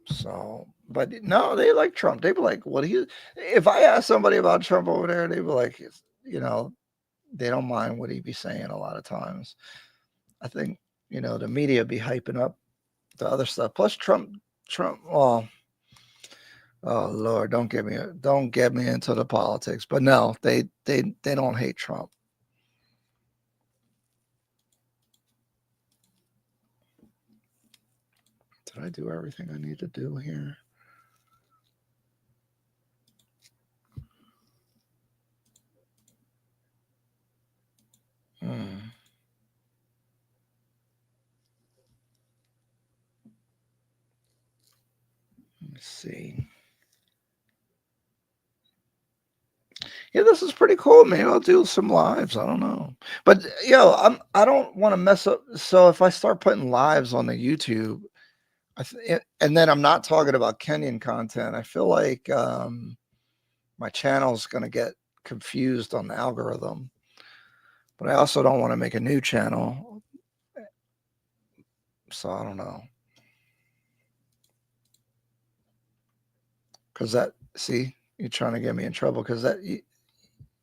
So, but no, they like Trump. They'd be like, what if I ask somebody about Trump over there, they'd be like, you know, they don't mind what he be saying a lot of times. I think, you know, the media be hyping up the other stuff. Plus Trump, oh Lord, don't get me into the politics. But no, they don't hate Trump. Did I do everything I need to do here? Let's see. Yeah, this is pretty cool. Maybe I'll do some lives. I don't know. But I don't want to mess up. So if I start putting lives on the YouTube, and then I'm not talking about Kenyan content, I feel like my channel's going to get confused on the algorithm. But I also don't want to make a new channel. So I don't know. Because see, you're trying to get me in trouble because they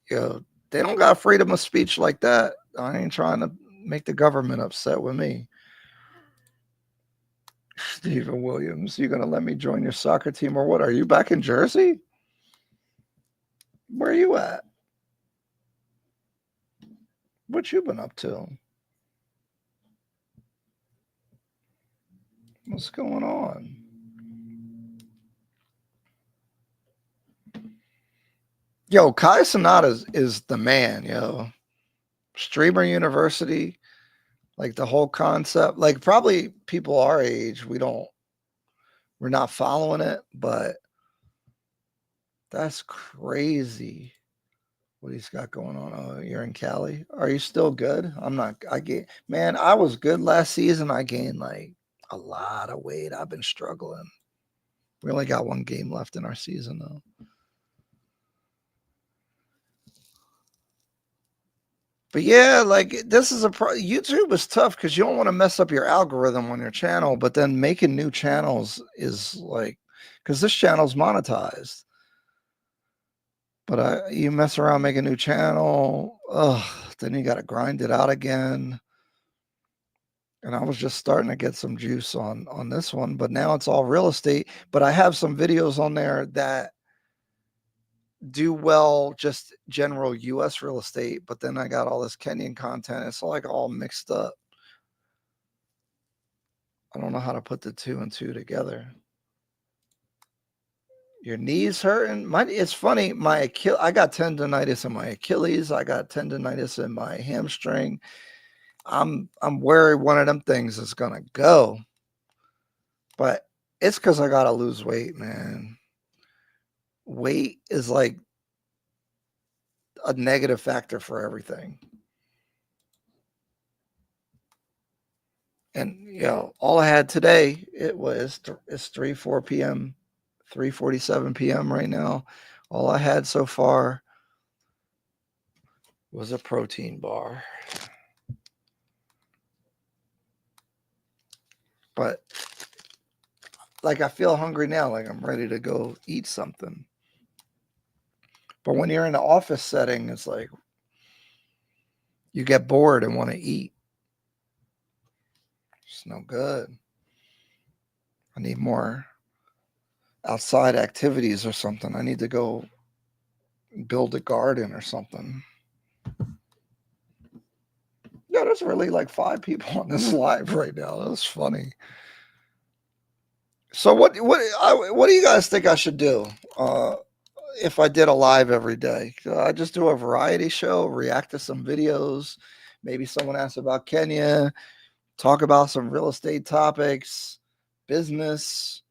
don't got freedom of speech like that. I ain't trying to make the government upset with me. Stephen Williams, you going to let me join your soccer team or what? Are you back in Jersey? Where are you at? What you been up to? What's going on? Yo, Kai Cenat is the man, yo. Streamer University. Like the whole concept, like probably people our age, we're not following it, but that's crazy what he's got going on. Oh, you're in Cali. Are you still good? I'm not. Man, I was good last season. I gained like a lot of weight. I've been struggling. We only got one game left in our season though. But yeah, like this is YouTube is tough because you don't want to mess up your algorithm on your channel, but then making new channels is like, because this channel's monetized. But you mess around, make a new channel, then you got to grind it out again. And I was just starting to get some juice on this one, but now it's all real estate. But I have some videos on there that do well, just general US real estate, but then I got all this Kenyan content. It's like all mixed up. I don't know how to put the 2 and 2 together. Your knees hurting? It's funny. I got tendonitis in my Achilles. I got tendonitis in my hamstring. I'm worried one of them things is gonna go, but it's because I gotta lose weight, man. Weight is like a negative factor for everything. And all I had today, it's 3:04 p.m., 3:47 p.m. right now. All I had so far was a protein bar. But like I feel hungry now, like I'm ready to go eat something. But when you're in the office setting, it's like you get bored and want to eat. It's no good. I need more outside activities or something. I need to go build a garden or something. Yeah, there's really like 5 people on this live right now. That's funny. So what do you guys think I should do if I did a live every day? I just do a variety show, react to some videos. Maybe someone asks about Kenya, talk about some real estate topics, business.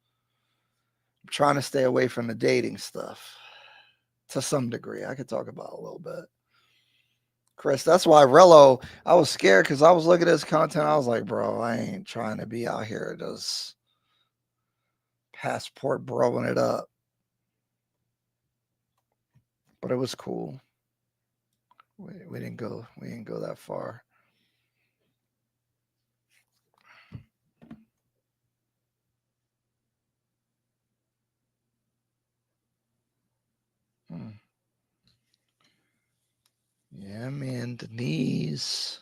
I'm trying to stay away from the dating stuff to some degree. I could talk about a little bit. Chris, that's why Rello, I was scared because I was looking at his content. I was like, bro, I ain't trying to be out here just passport broing it up. But it was cool. We didn't go that far. Yeah, man, the knees.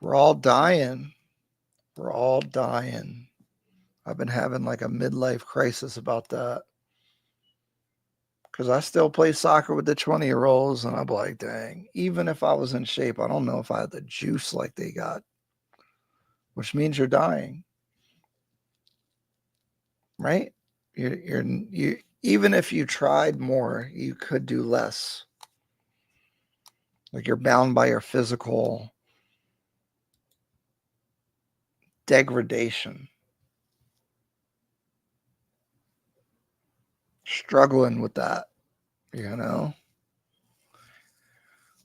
We're all dying. We're all dying. I've been having like a midlife crisis about that. Because I still play soccer with the 20-year-olds, and I'm like, dang, even if I was in shape, I don't know if I had the juice like they got, which means you're dying. Right? You even if you tried more, you could do less. Like you're bound by your physical degradation. Struggling with that,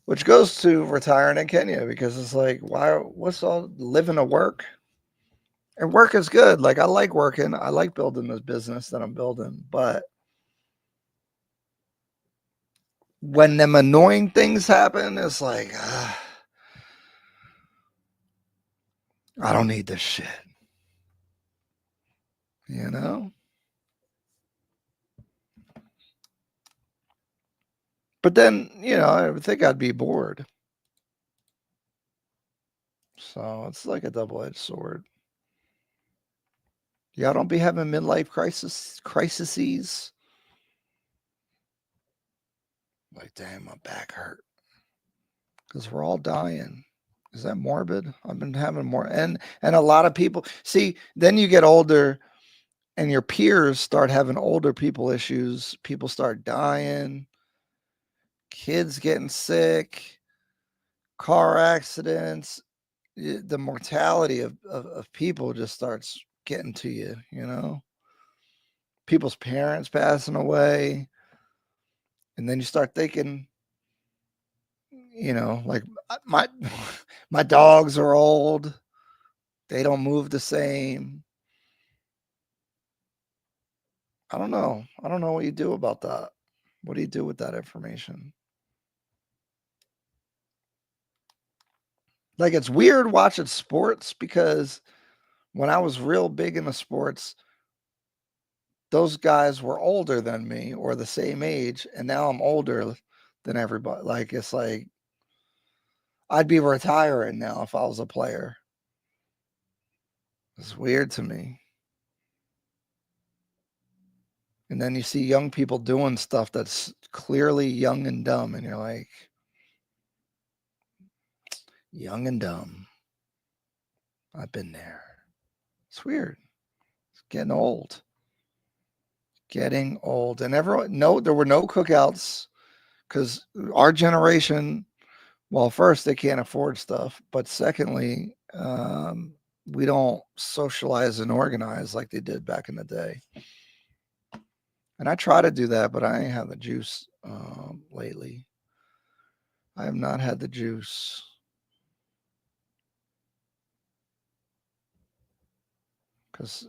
which goes to retiring in Kenya, because it's like, what's all living to work? And work is good. Like I like working. I like building this business that I'm building, but when them annoying things happen, it's like, I don't need this shit. But then, I would think I'd be bored. So it's like a double-edged sword. Y'all don't be having midlife crises. Like, damn, my back hurt. Because we're all dying. Is that morbid? I've been having more. And a lot of people, see, then you get older and your peers start having older people issues. People start dying. Kids getting sick. Car accidents. the mortality of people just starts getting to you, people's parents passing away. And then you start thinking, like my my dogs are old. They don't move the same. I don't know. I don't know what you do about that. What do you do with that information? Like, it's weird watching sports because when I was real big into sports, those guys were older than me or the same age, and now I'm older than everybody. Like, it's like I'd be retiring now if I was a player. It's weird to me. And then you see young people doing stuff that's clearly young and dumb, and you're like, young and dumb. I've been there. It's weird. It's getting old. Getting old. And everyone, no, there were no cookouts because our generation, well, first, they can't afford stuff. But secondly, we don't socialize and organize like they did back in the day. And I try to do that, but I ain't had the juice lately. I have not had the juice. Because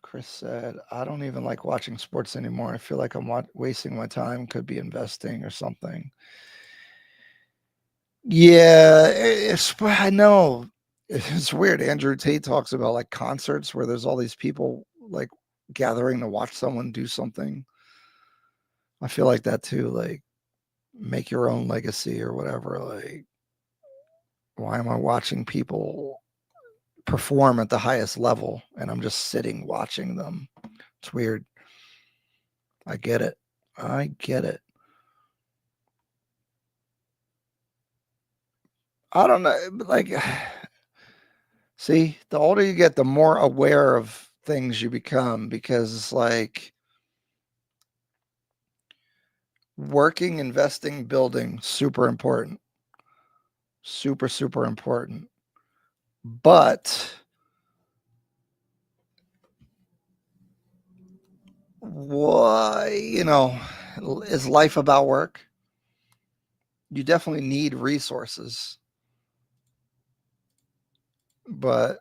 Chris said, I don't even like watching sports anymore. I feel like I'm wasting my time. Could be investing or something. Yeah, I know. It's weird. Andrew Tate talks about like concerts where there's all these people like gathering to watch someone do something. I feel like that too. Like, make your own legacy or whatever. Like, why am I watching people perform at the highest level and I'm just sitting watching them? It's weird. I get it. I get it. I don't know. Like, see, the older you get, the more aware of things you become, because it's like working, investing, building, super important. Super, super important. But why, is life about work? You definitely need resources. But,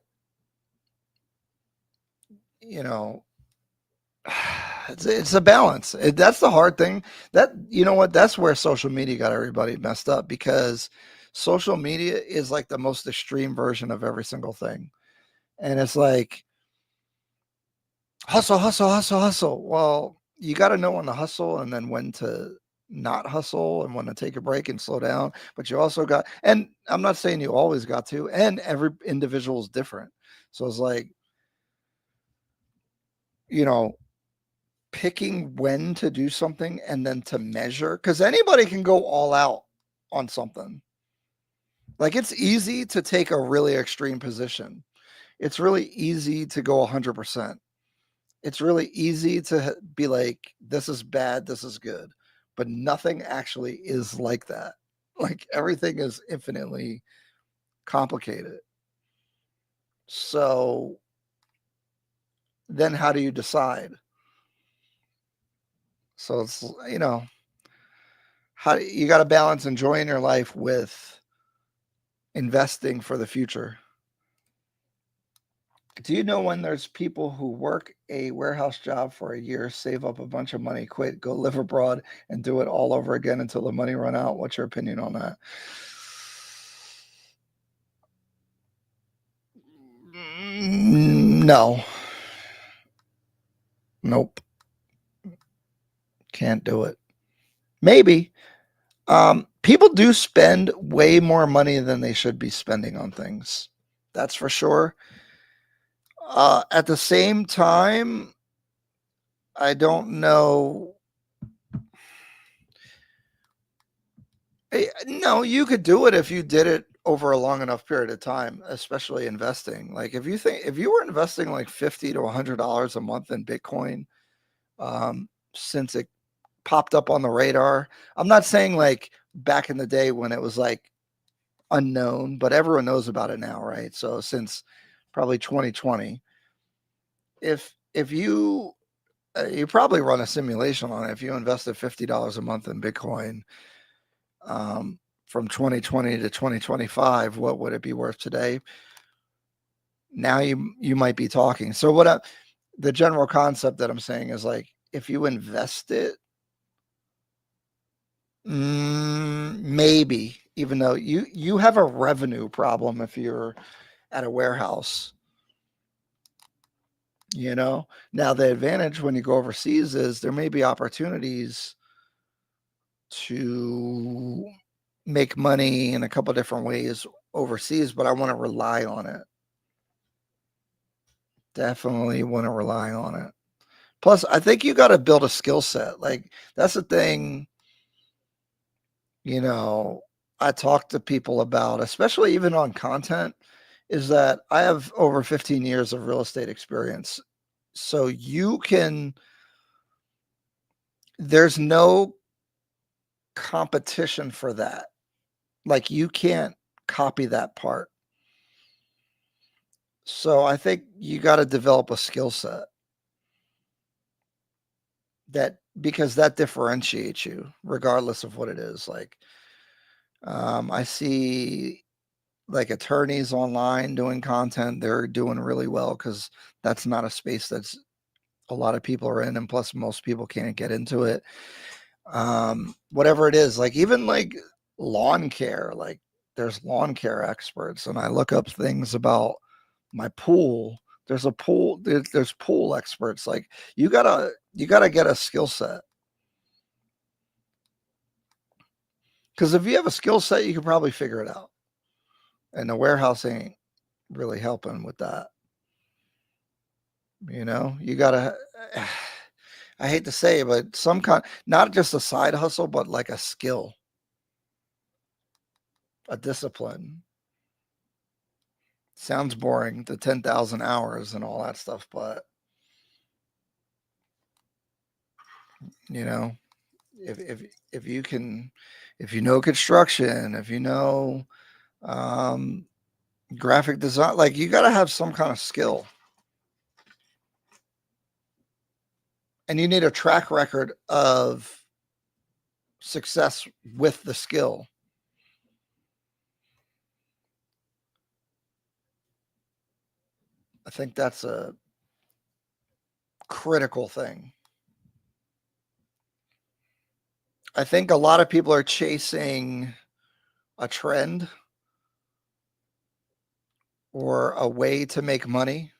it's a balance. That's the hard thing. That's where social media got everybody messed up, because social media is like the most extreme version of every single thing. And it's like, hustle, hustle, hustle, hustle. Well, you got to know when to hustle and then when to not hustle and when to take a break and slow down. But you also got, and I'm not saying you always got to, and every individual is different. So it's like, picking when to do something and then to measure, because anybody can go all out on something. Like, it's easy to take a really extreme position. It's really easy to go 100%. It's really easy to be like, this is bad, this is good. But nothing actually is like that. Like, everything is infinitely complicated. So then how do you decide? So it's, how you got to balance enjoying your life with investing for the future. Do you know when there's people who work a warehouse job for a year, save up a bunch of money, quit, go live abroad, and do it all over again until the money run out? What's your opinion on that? No. Nope. Can't do it. Maybe. People do spend way more money than they should be spending on things. That's for sure. At the same time, I don't know. No, you could do it if you did it over a long enough period of time, especially investing. Like, if you were investing like $50 to $100 a month in Bitcoin, since it popped up on the radar. I'm not saying like back in the day when it was like unknown, but everyone knows about it now, right? So since probably 2020, if you you probably run a simulation on it. If you invested $50 a month in Bitcoin from 2020 to 2025, what would it be worth today? Now you might be talking. So the general concept that I'm saying is like, if you invest it, maybe, even though you have a revenue problem if you're at a warehouse, now the advantage when you go overseas is there may be opportunities to make money in a couple different ways overseas, but I want to rely on it. Definitely want to rely on it. Plus, I think you got to build a skill set. Like, that's the thing, I talk to people about, especially even on content, is that I have over 15 years of real estate experience. So there's no competition for that. Like, you can't copy that part. So I think you got to develop a skill set because that differentiates you regardless of what it is. Like, I see like attorneys online doing content. They're doing really well because that's not a space that's a lot of people are in, and plus most people can't get into it. Whatever it is, like even like lawn care, like there's lawn care experts, and I look up things about my pool. There's pool experts. Like you gotta get a skill set, because if you have a skill set, you can probably figure it out. And the warehouse ain't really helping with that. You gotta. I hate to say it, but some kind, not just a side hustle, but like a skill, a discipline. Sounds boring, the 10,000 hours and all that stuff, but if you know construction, if you know graphic design, like you got to have some kind of skill, and you need a track record of success with the skill. I think that's a critical thing. I think a lot of people are chasing a trend or a way to make money,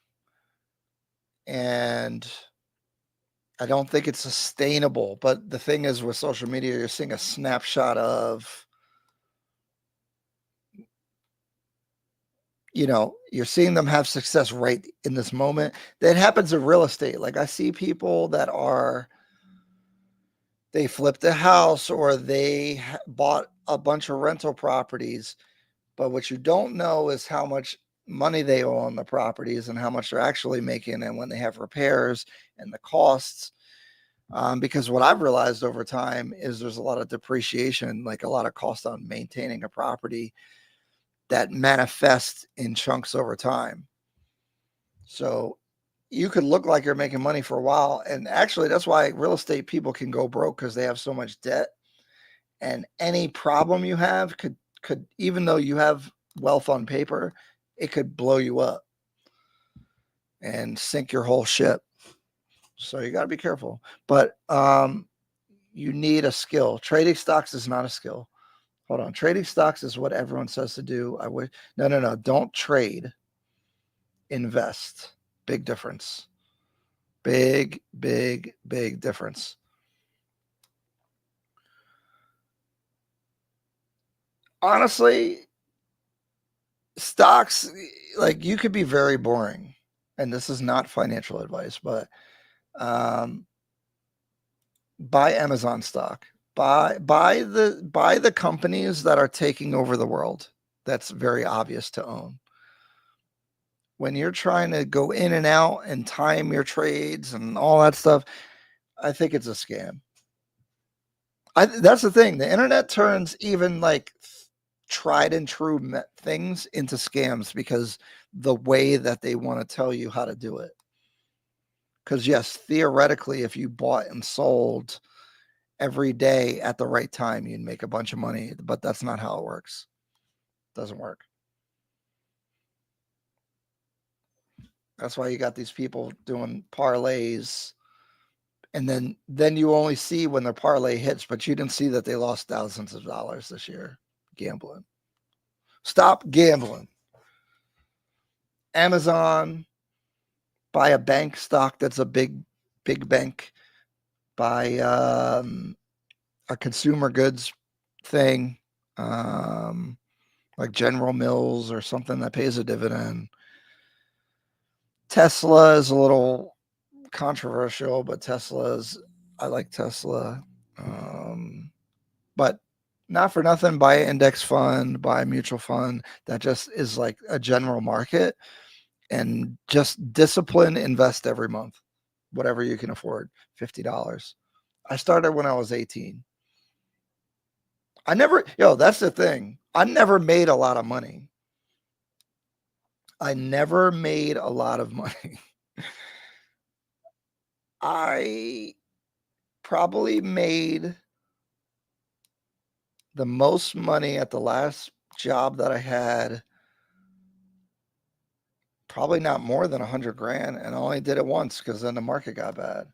and I don't think it's sustainable. But the thing is, with social media, you're seeing a snapshot of, you're seeing them have success right in this moment. That happens in real estate. Like I see people that they flipped a house or they bought a bunch of rental properties, but what you don't know is how much money they owe on the properties and how much they're actually making, and when they have repairs and the costs. Because what I've realized over time is there's a lot of depreciation, like a lot of cost on maintaining a property that manifests in chunks over time. So you could look like you're making money for a while. And actually, that's why real estate people can go broke, because they have so much debt. And any problem you have could, even though you have wealth on paper, it could blow you up and sink your whole ship. So you got to be careful. But you need a skill. Trading stocks is not a skill. Hold on. Trading stocks is what everyone says to do. No. Don't trade. Invest. Big difference. Big difference. Honestly, stocks, like, you could be very boring. And this is not financial advice, but buy Amazon stock. Buy the companies that are taking over the world. That's very obvious to own. When you're trying to go in and out and time your trades and all that stuff, I think it's a scam. That's the thing. The internet turns even like tried and true things into scams because the way that they want to tell you how to do it. Because yes, theoretically, if you bought and sold every day at the right time, you'd make a bunch of money, but that's not how it works. It doesn't work. That's why you got these people doing parlays, and then you only see when their parlay hits, but you didn't see that they lost thousands of dollars this year gambling. Stop gambling. Amazon, buy a bank stock that's a big bank. Buy a consumer goods thing, like General Mills or something that pays a dividend. Tesla is a little controversial, but I like Tesla. But not for nothing, buy an index fund, buy a mutual fund that just is like a general market, and just discipline, invest every month, whatever you can afford, $50. I started when I was 18. That's the thing. I never made a lot of money. I probably made the most money at the last job that I had, probably not more than 100 grand, and I only did it once because then the market got bad.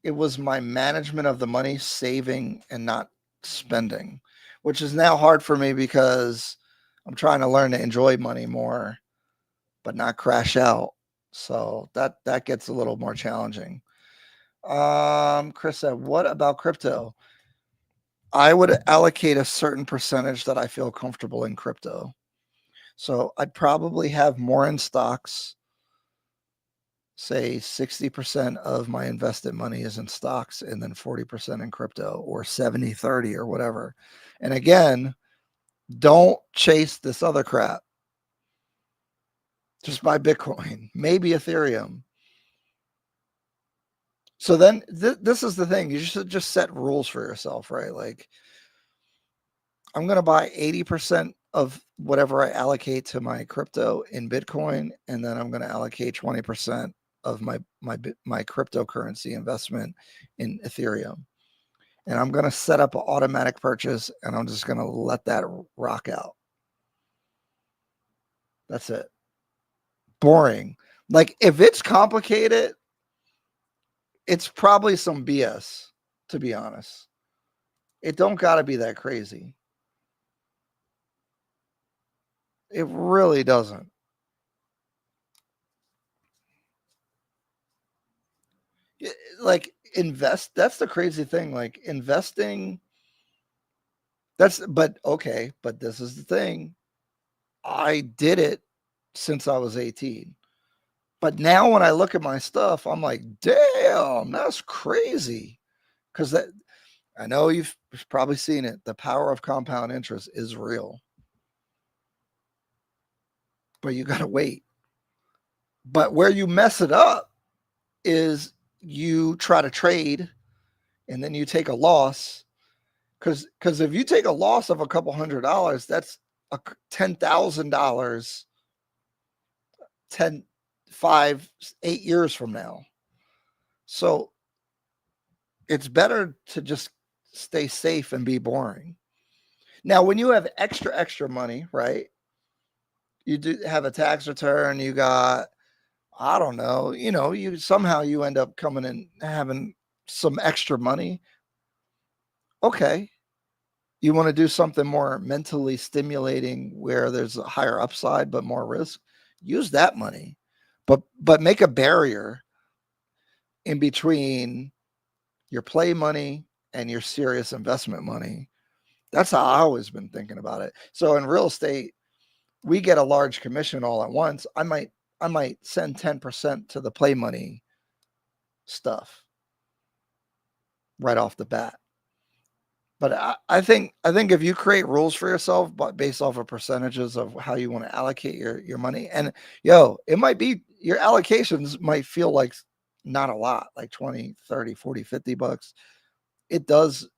It was my management of the money, saving and not spending, which is now hard for me because I'm trying to learn to enjoy money more, but not crash out. So that gets a little more challenging. Chris said, what about crypto? I would allocate a certain percentage that I feel comfortable in crypto. So I'd probably have more in stocks. Say 60% of my invested money is in stocks and then 40% in crypto, or 70-30 or whatever. And again, don't chase this other crap. Just buy Bitcoin, maybe Ethereum. So then this is the thing. You should just set rules for yourself, right? Like, I'm going to buy 80% of whatever I allocate to my crypto in Bitcoin, and then I'm going to allocate 20% of my cryptocurrency investment in Ethereum. And I'm going to set up an automatic purchase, and I'm just going to let that rock out. That's it. Boring. Like, if it's complicated, it's probably some BS, to be honest. It don't got to be that crazy. It really doesn't. Like, invest. That's the crazy thing. Like, investing. But this is the thing. I did it since I was 18. But now when I look at my stuff, I'm like, damn, that's crazy. Because I know you've probably seen it. The power of compound interest is real. But you got to wait. But where you mess it up is you try to trade and then you take a loss. Because if you take a loss of a couple $100, that's $10,000 5, 8 years from now. So it's better to just stay safe and be boring. Now, when you have extra money, right? You do have a tax return, you got, I don't know, you somehow you end up coming in having some extra money. Okay. You want to do something more mentally stimulating where there's a higher upside but more risk, use that money. But make a barrier in between your play money and your serious investment money. That's how I always been thinking about it. So in real estate, we get a large commission all at once. I might send 10% to the play money stuff right off the bat. But I think if you create rules for yourself, but based off of percentages of how you want to allocate your money, and it might be your allocations might feel like not a lot, like 20, 30, 40, $50.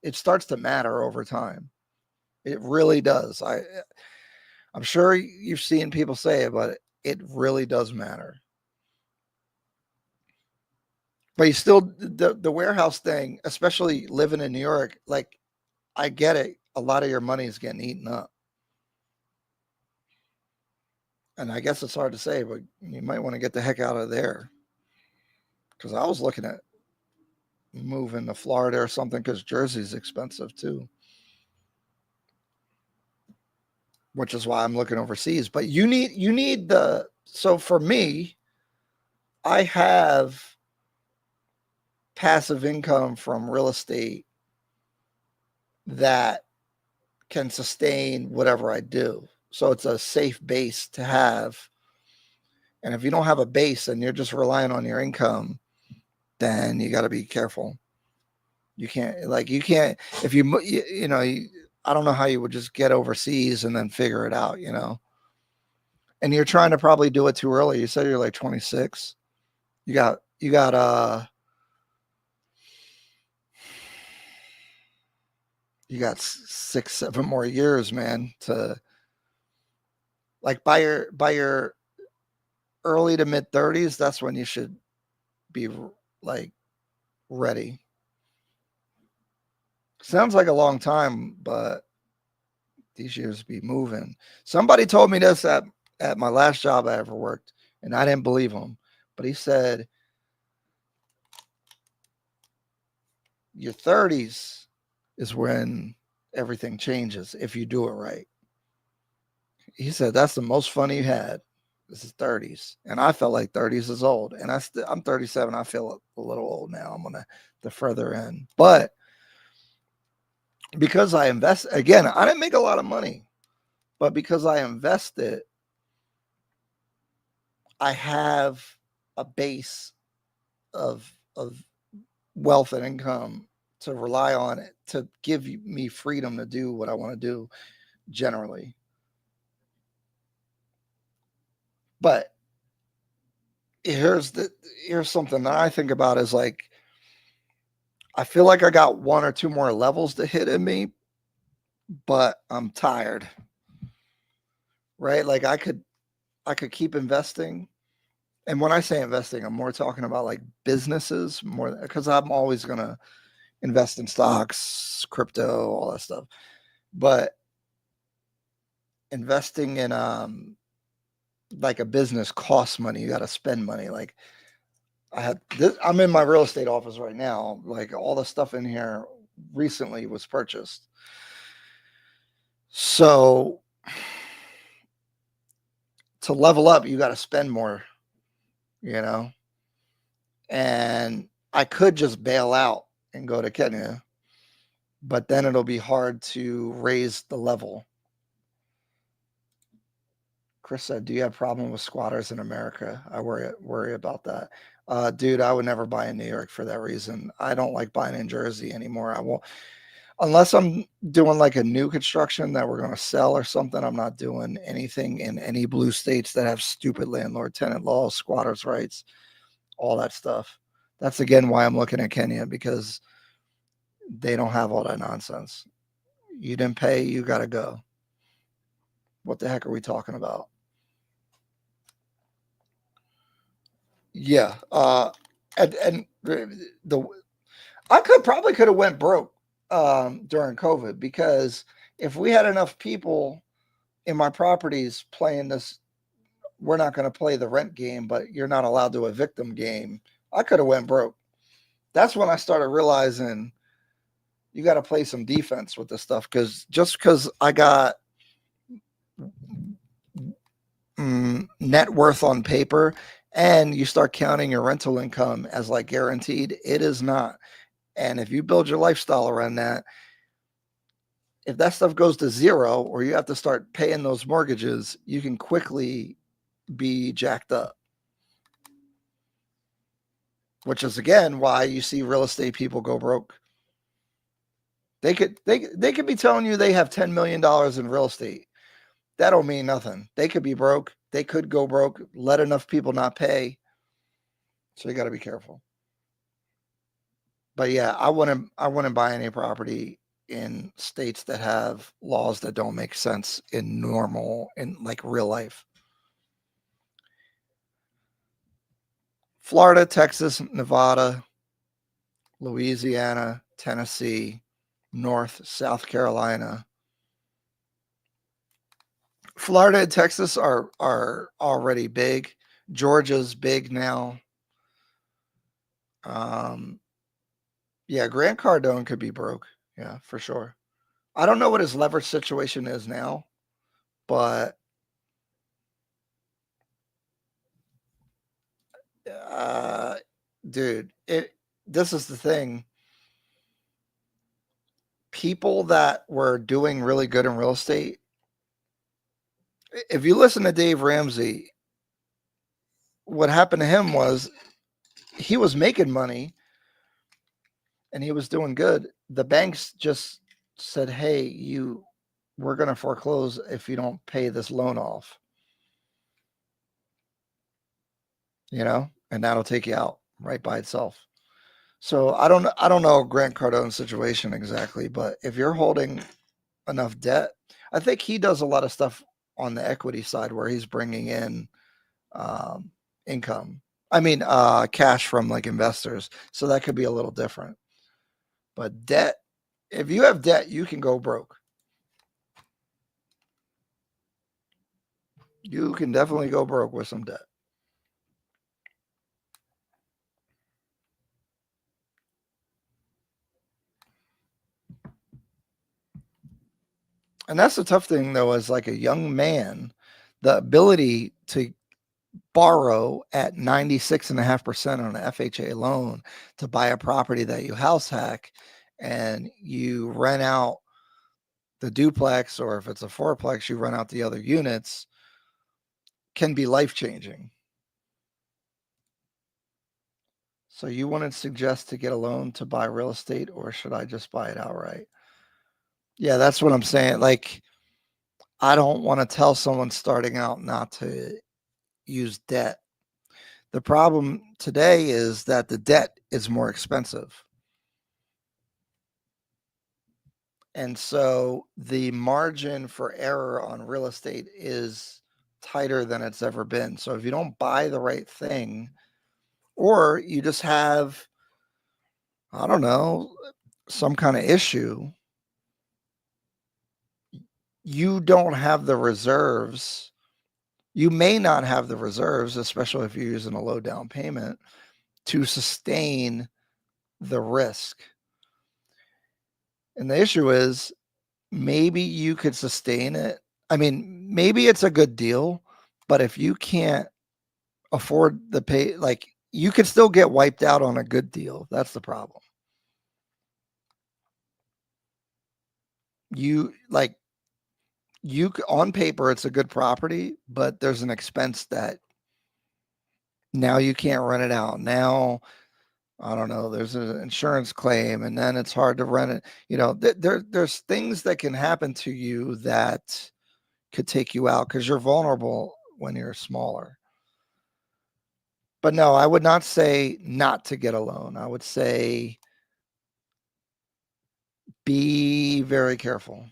It starts to matter over time. It really does. I'm sure you've seen people say it, but it really does matter. But you still, the warehouse thing, especially living in New York, like, I get it. A lot of your money is getting eaten up. And I guess it's hard to say, but you might want to get the heck out of there. Because I was looking at moving to Florida or something, because Jersey's expensive too. Which is why I'm looking overseas. But you need so for me, I have passive income from real estate that can sustain whatever I do. So it's a safe base to have. And if you don't have a base and you're just relying on your income, then you got to be careful. You can't, if I don't know how you would just get overseas and then figure it out, and you're trying to probably do it too early. You said you're like 26. You got 6-7 more years, man, to like by your early to mid 30s. That's when you should be like ready. Sounds like a long time, but these years be moving. Somebody told me this at my last job I ever worked, and I didn't believe him, but he said, your 30s is when everything changes if you do it right. He said that's the most fun you had. This is 30s, and I felt like 30s is old, and I'm 37. I feel a little old now. I'm on the further end, but because I invest, again, I didn't make a lot of money, but because I invested, I have a base of wealth and income to rely on it to give me freedom to do what I want to do generally. But here's something that I think about is like, I feel like I got 1 or 2 more levels to hit in me, but I'm tired. Right? Like I could keep investing. And when I say investing, I'm more talking about like businesses more, because I'm always going to invest in stocks, crypto, all that stuff. But investing in like a business costs money. You got to spend money. Like I'm in my real estate office right now. Like all the stuff in here recently was purchased. So to level up, you got to spend more, and I could just bail out and go to Kenya, but then it'll be hard to raise the level. Chris said, do you have a problem with squatters in America? I worry about that. Dude, I would never buy in New York for that reason. I don't like buying in Jersey anymore. I won't, unless I'm doing like a new construction that we're going to sell or something. I'm not doing anything in any blue states that have stupid landlord tenant laws, squatters' rights, all that stuff. That's again why I'm looking at Kenya, because they don't have all that nonsense. You didn't pay, you got to go. What the heck are we talking about? Yeah. And I probably could have went broke during COVID, because if we had enough people in my properties playing this, we're not going to play the rent game, but you're not allowed to evict them game, I could have went broke. That's when I started realizing you got to play some defense with this stuff, because just because I got net worth on paper and you start counting your rental income as like guaranteed, it is not. And if you build your lifestyle around that, if that stuff goes to zero or you have to start paying those mortgages, you can quickly be jacked up. Which is again why you see real estate people go broke. They could be telling you they have $10 million in real estate. That don't mean nothing. They could be broke. They could go broke, let enough people not pay. So you got to be careful. But yeah, I wouldn't buy any property in states that have laws that don't make sense in like real life. Florida, Texas, Nevada, Louisiana, Tennessee, South Carolina. Florida and Texas are already big. Georgia's big now. Yeah, Grant Cardone could be broke. Yeah, for sure. I don't know what his leverage situation is now, but dude, this is the thing. People that were doing really good in real estate, if you listen to Dave Ramsey, what happened to him was he was making money and he was doing good. The banks just said, hey, we're going to foreclose if you don't pay this loan off. And that'll take you out right by itself. So I don't know Grant Cardone's situation exactly, but if you're holding enough debt, I think he does a lot of stuff on the equity side where he's bringing in income. I mean, cash from like investors. So that could be a little different. But debt, if you have debt, you can go broke. You can definitely go broke with some debt. And that's the tough thing, though, as like a young man, the ability to borrow at 96.5% on an FHA loan to buy a property that you house hack and you rent out the duplex, or if it's a fourplex, you rent out the other units, can be life-changing. So you wouldn't suggest to get a loan to buy real estate, or should I just buy it outright? Yeah, that's what I'm saying. Like, I don't want to tell someone starting out not to use debt. The problem today is that the debt is more expensive. And so the margin for error on real estate is tighter than it's ever been. So if you don't buy the right thing, or you just have, I don't know, some kind of issue, you don't have the reserves. You may not have the reserves, especially if you're using a low down payment, to sustain the risk. And the issue is, maybe you could sustain it. I mean, maybe it's a good deal, but if you can't afford the pay, like, you could still get wiped out on a good deal. That's the problem. On paper, it's a good property, but there's an expense that now you can't rent it out. Now, I don't know, there's an insurance claim, and then it's hard to rent it. There's things that can happen to you that could take you out because you're vulnerable when you're smaller. But no, I would not say not to get a loan. I would say be very careful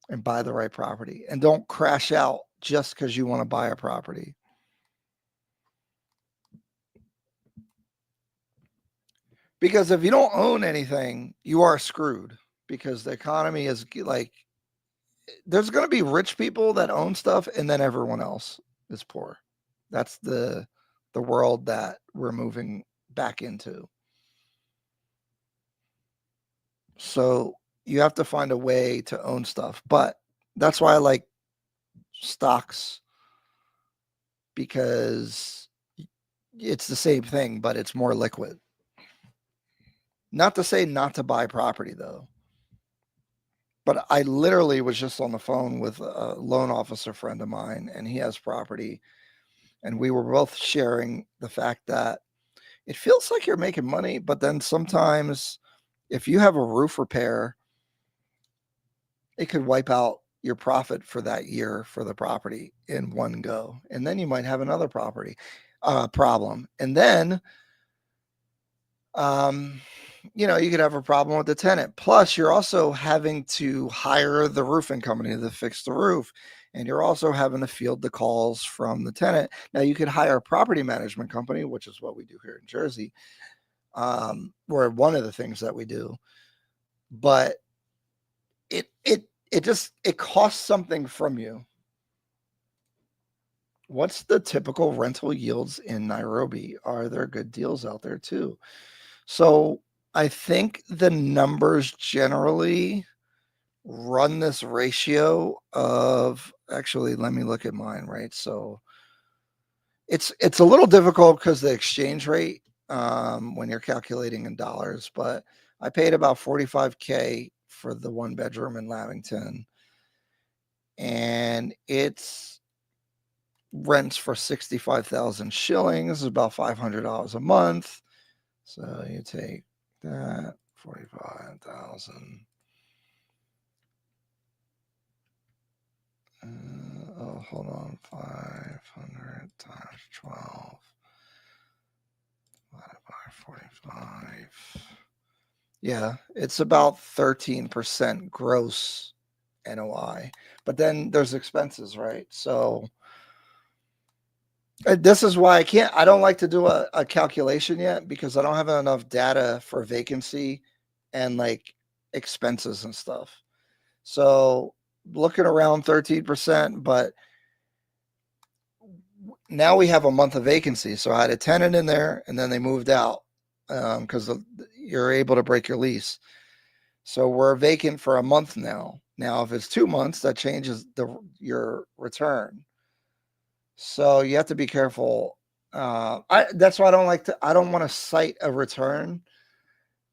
and buy the right property, and don't crash out just because you want to buy a property. Because if you don't own anything, you are screwed, because the economy is like, there's going to be rich people that own stuff and then everyone else is poor. That's the world that we're moving back into. So you have to find a way to own stuff. But that's why I like stocks, because it's the same thing, but it's more liquid. Not to say not to buy property, though. But I literally was just on the phone with a loan officer friend of mine, and he has property. And we were both sharing the fact that it feels like you're making money, but then sometimes if you have a roof repair, it could wipe out your profit for that year for the property in one go. And then you might have another property problem. And then you could have a problem with the tenant. Plus, you're also having to hire the roofing company to fix the roof. And you're also having to field the calls from the tenant. Now, you could hire a property management company, which is what we do here in Jersey, or one of the things that we do. But it costs something from you. What's the typical rental yields in Nairobi? Are there good deals out there too? So I think the numbers generally run this ratio of, actually, let me look at mine, right? So it's a little difficult because the exchange rate when you're calculating in dollars, but I paid about $45K for the 1-bedroom in Lavington, and it's rents for 65,000 shillings, about $500 a month. So you take that 45,000. Hold on. 500 times 12 divided by 45. Yeah, it's about 13% gross NOI. But then there's expenses, right? So this is why I don't like to do a calculation yet, because I don't have enough data for vacancy and like expenses and stuff. So looking around 13%, but now we have a month of vacancy. So I had a tenant in there and then they moved out because you're able to break your lease. So we're vacant for a month now. Now, if it's 2 months, that changes your return. So you have to be careful. That's why I don't want to cite a return,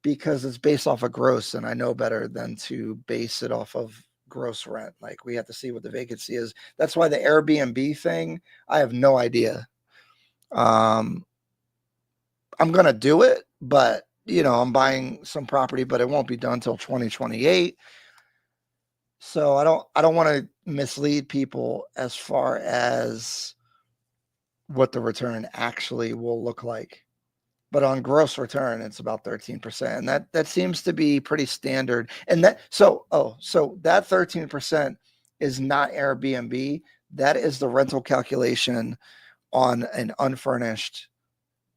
because it's based off of gross, and I know better than to base it off of gross rent. Like, we have to see what the vacancy is. That's why the Airbnb thing, I have no idea. I'm going to do it, but I'm buying some property, but it won't be done till 2028. So I don't want to mislead people as far as what the return actually will look like. But on gross return, it's about 13%. And that seems to be pretty standard. And so that 13% is not Airbnb. That is the rental calculation on an unfurnished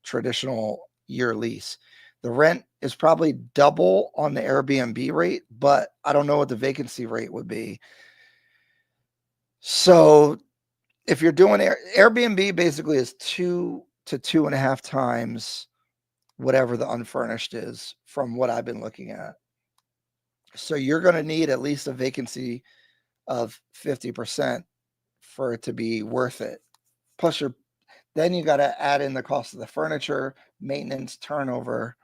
traditional year lease. The rent is probably double on the Airbnb rate, but I don't know what the vacancy rate would be. So if you're doing Airbnb, basically is 2 to 2.5 times whatever the unfurnished is, from what I've been looking at. So you're going to need at least a vacancy of 50% for it to be worth it. Plus then you got to add in the cost of the furniture, maintenance, turnover.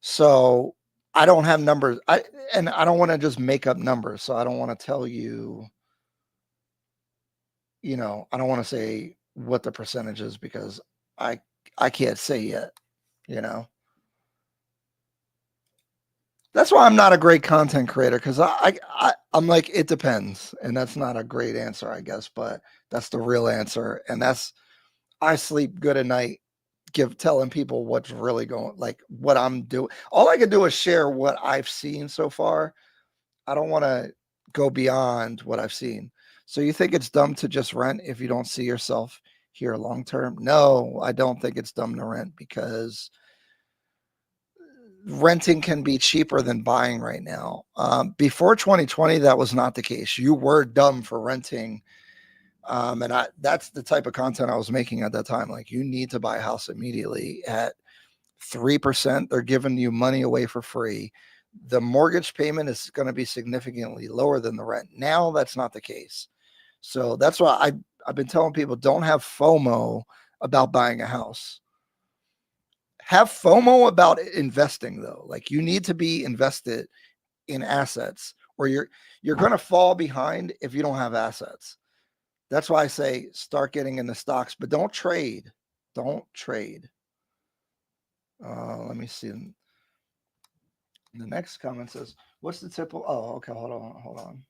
So I don't have numbers. I don't want to just make up numbers. So I don't want to tell you, I don't want to say what the percentage is, because I can't say yet, That's why I'm not a great content creator, because I'm like, it depends. And that's not a great answer, I guess, but that's the real answer. And I sleep good at night telling people what's really going, like what I'm doing. All I can do is share what I've seen so far. I don't want to go beyond what I've seen. So you think it's dumb to just rent if you don't see yourself here long term? No, I don't think it's dumb to rent, because renting can be cheaper than buying right now. Before 2020, that was not the case. You were dumb for renting. And that's the type of content I was making at that time. Like, you need to buy a house immediately at 3%. They're giving you money away for free. The mortgage payment is going to be significantly lower than the rent. Now that's not the case. So that's why I've been telling people, don't have FOMO about buying a house. Have FOMO about investing, though. Like, you need to be invested in assets, or you're going to fall behind if you don't have assets. That's why I say start getting into stocks, but don't trade. Don't trade. Let me see. The next comment says, what's the typical? Oh, okay. Hold on.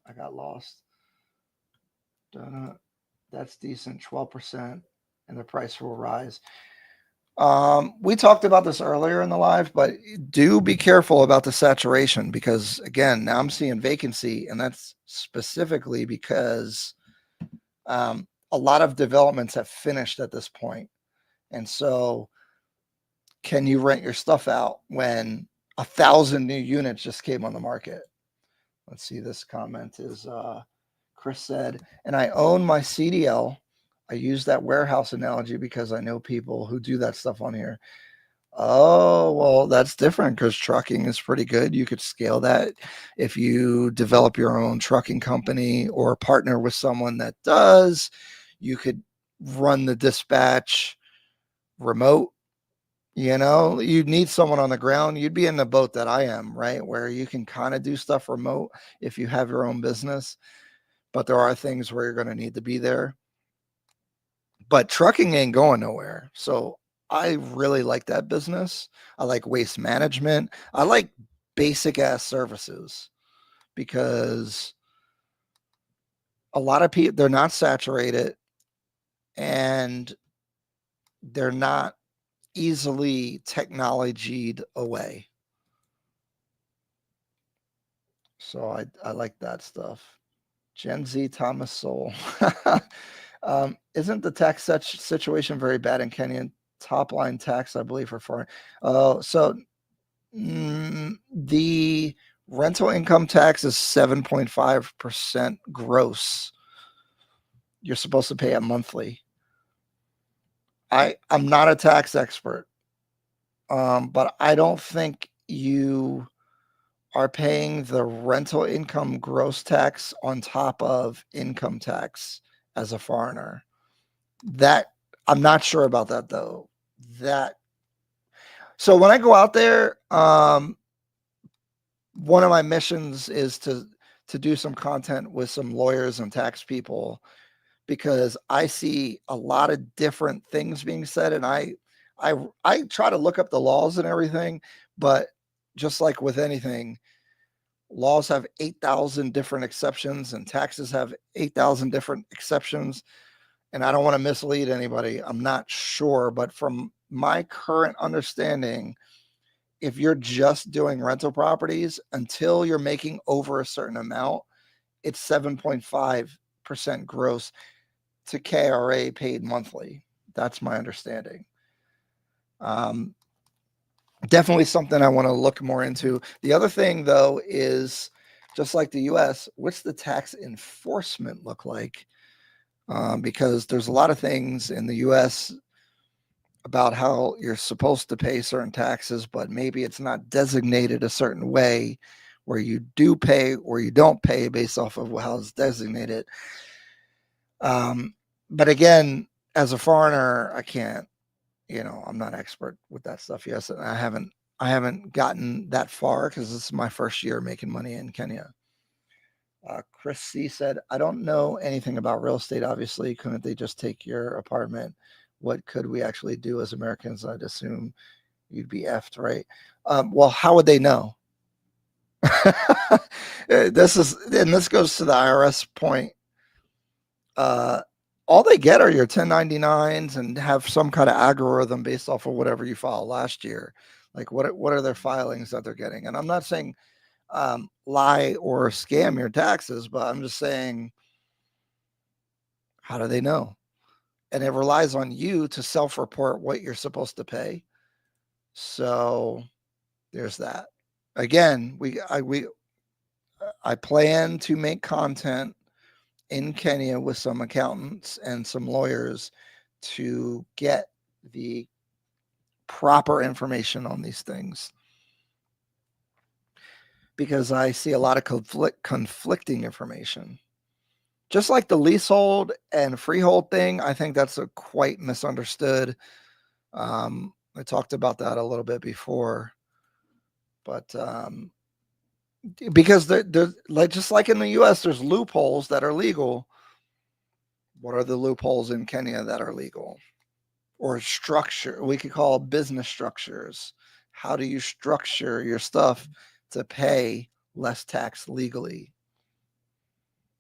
I got lost. That's decent. 12%, and the price will rise. We talked about this earlier in the live, but do be careful about the saturation because again, now I'm seeing vacancy, and that's specifically because a lot of developments have finished at this point. And so can you rent your stuff out when 1,000 new units just came on the market? Let's see, this comment is Chris said, and I own my CDL. I use that warehouse analogy because I know people who do that stuff on here. Oh, well, that's different because trucking is pretty good. You could scale that if you develop your own trucking company or partner with someone that does. You could run the dispatch remote. You'd need someone on the ground. You'd be in the boat that I am, right? Where you can kind of do stuff remote if you have your own business. But there are things where you're going to need to be there. But trucking ain't going nowhere. So I really like that business. I like waste management. I like basic ass services because a lot of people, they're not saturated and they're not easily technologied away. So I like that stuff. Gen Z Thomas Sowell. Isn't the tax situation very bad in Kenya? Top line tax, I believe, for foreign. So the rental income tax is 7.5% gross. You're supposed to pay it monthly. I'm not a tax expert, but I don't think you are paying the rental income gross tax on top of income tax as a foreigner. That I'm not sure about that though. So when I go out there, one of my missions is to do some content with some lawyers and tax people because I see a lot of different things being said, and I try to look up the laws and everything, but just like with anything, laws have 8,000 different exceptions and taxes have 8,000 different exceptions. And I don't want to mislead anybody. I'm not sure, but from my current understanding, if you're just doing rental properties until you're making over a certain amount, it's 7.5% gross to KRA paid monthly. That's my understanding. Definitely something I want to look more into. The other thing, though, is just like the US, what's the tax enforcement look like? Because there's a lot of things in the US about how you're supposed to pay certain taxes, but maybe it's not designated a certain way where you do pay or you don't pay based off of how it's designated. But again, as a foreigner, I can't, I'm not expert with that stuff. Yes. And I haven't gotten that far because this is my first year making money in Kenya. Chris C said, I don't know anything about real estate. Obviously, couldn't they just take your apartment? What could we actually do as Americans? I'd assume you'd be effed, right? Well, how would they know? This goes to the IRS point. All they get are your 1099s and have some kind of algorithm based off of whatever you filed last year. Like what are their filings that they're getting? And I'm not saying lie or scam your taxes, but I'm just saying, how do they know? And it relies on you to self-report what you're supposed to pay. So there's that. Again, I plan to make content in Kenya with some accountants and some lawyers to get the proper information on these things. Because I see a lot of conflicting information. Just like the leasehold and freehold thing, I think that's quite misunderstood. I talked about that a little bit before, but because they're like just like in the U.S., there's loopholes that are legal. What are the loopholes in Kenya that are legal? Or structure? We could call business structures. How do you structure your stuff to pay less tax legally?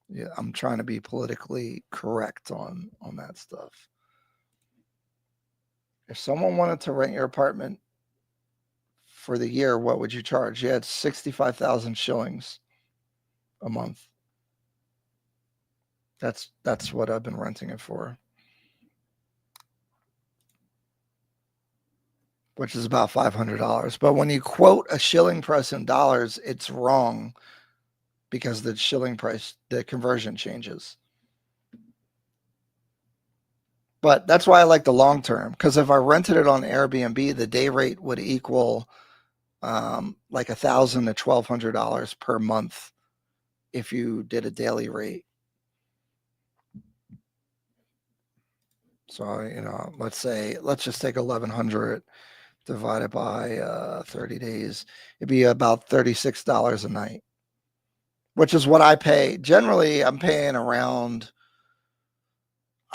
Yeah, I'm trying to be politically correct on that stuff. If someone wanted to rent your apartment for the year, what would you charge? You had 65,000 shillings a month. That's what I've been renting it for. Which is about $500. But when you quote a shilling price in dollars, it's wrong because the shilling price, the conversion changes. But that's why I like the long term, because if I rented it on Airbnb, the day rate would equal like $1,000 to $1,200 per month if you did a daily rate. So, you know, let's just take 1,100 divided by 30 days. It'd be about $36 a night, which is what I pay. Generally, I'm paying around,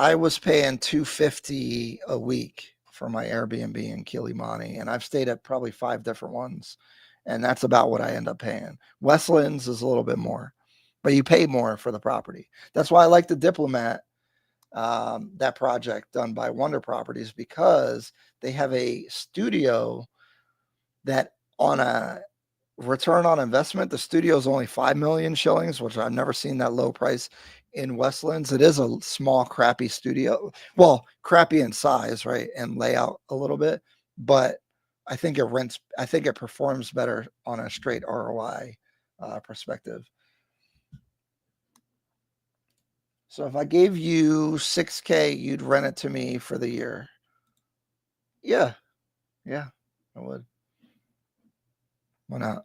I was paying $250 a week for my Airbnb in Kilimani, and I've stayed at probably 5 different ones, and that's about what I end up paying. Westlands is a little bit more, but you pay more for the property. That's why I like the Diplomat, that project done by Wonder Properties, because they have a studio that on a return on investment, the studio is only 5 million shillings, which I've never seen that low price in Westlands. It is a small, crappy studio. Well, crappy in size, right? And layout a little bit, but I think it performs better on a straight ROI perspective. So if I gave you 6K, you'd rent it to me for the year. Yeah. Yeah, I would. Why not?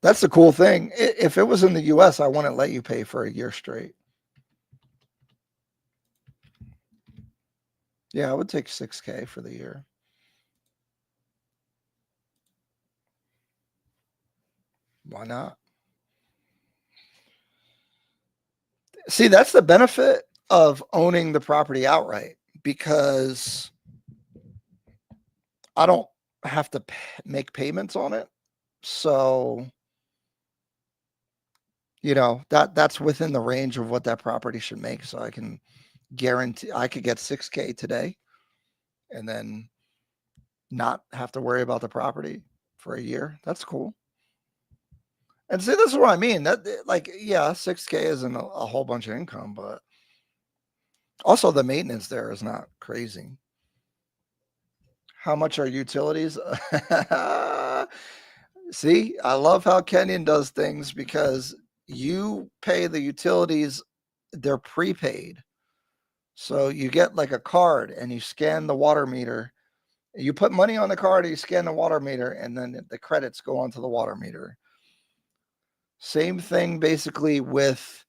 That's the cool thing. If it was in the US, I wouldn't let you pay for a year straight. Yeah, I would take 6K for the year. Why not? See, that's the benefit of owning the property outright, because I don't have to make payments on it. So, you know, that's within the range of what that property should make. So I can guarantee I could get 6K today and then not have to worry about the property for a year. That's cool. And see, this is what I mean. That, like, yeah, 6K isn't a whole bunch of income, but also the maintenance there is not crazy. How much are utilities? See, I love how Kenyon does things, because you pay the utilities, they're prepaid. So you get like a card and you scan the water meter. You put money on the card, you scan the water meter, and then the credits go onto the water meter. Same thing basically with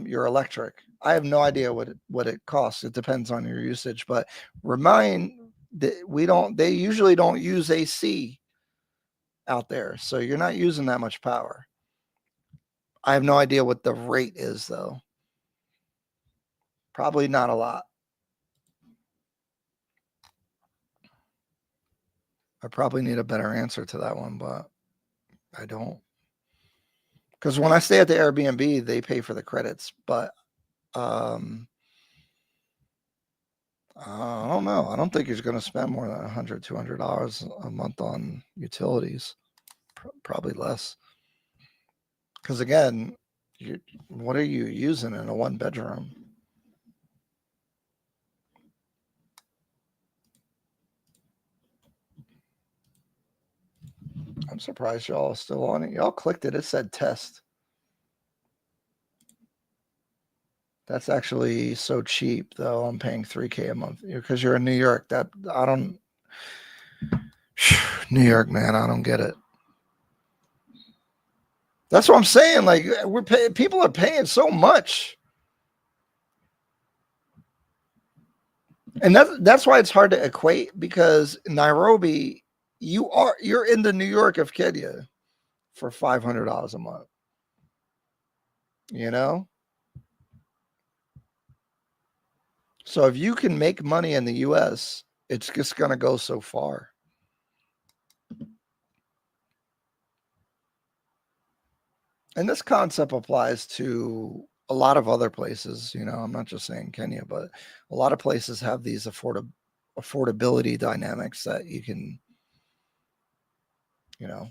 your electric. I have no idea what it costs. It depends on your usage, but remind that they usually don't use AC out there. So you're not using that much power. I have no idea what the rate is though. Probably not a lot. I probably need a better answer to that one, but I don't. Because when I stay at the Airbnb, they pay for the credits, but I don't know. I don't think he's going to spend more than $100, $200 a month on utilities. Probably less. Because again, what are you using in a 1-bedroom? I'm surprised y'all are still on it. Y'all clicked it. It said test. That's actually so cheap, though. I'm paying $3K a month because you're in New York. New York, man, I don't get it. That's what I'm saying. Like, people are paying so much. And that's why it's hard to equate, because Nairobi, you're in the New York of Kenya for $500 a month. You know? So if you can make money in the US, it's just going to go so far. And this concept applies to a lot of other places, you know, I'm not just saying Kenya, but a lot of places have these affordability dynamics that you can, you know,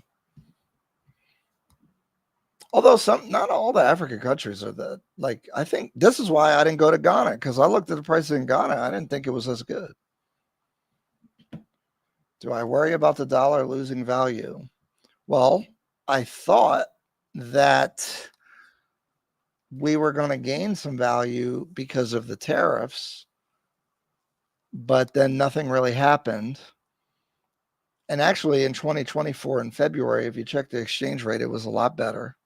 although not all the African countries are that, like, I think this is why I didn't go to Ghana, because I looked at the price in Ghana. I didn't think it was as good. Do I worry about the dollar losing value? Well, I thought that we were going to gain some value because of the tariffs, but then nothing really happened. And actually in 2024 in February, if you check the exchange rate, it was a lot better.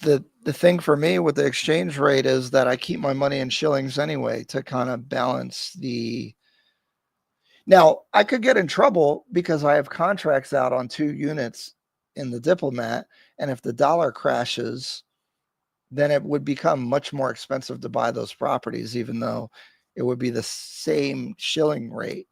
The thing for me with the exchange rate is that I keep my money in shillings anyway to kind of balance the. Now, I could get in trouble because I have contracts out on 2 units in the Diplomat, and if the dollar crashes, then it would become much more expensive to buy those properties, even though it would be the same shilling rate.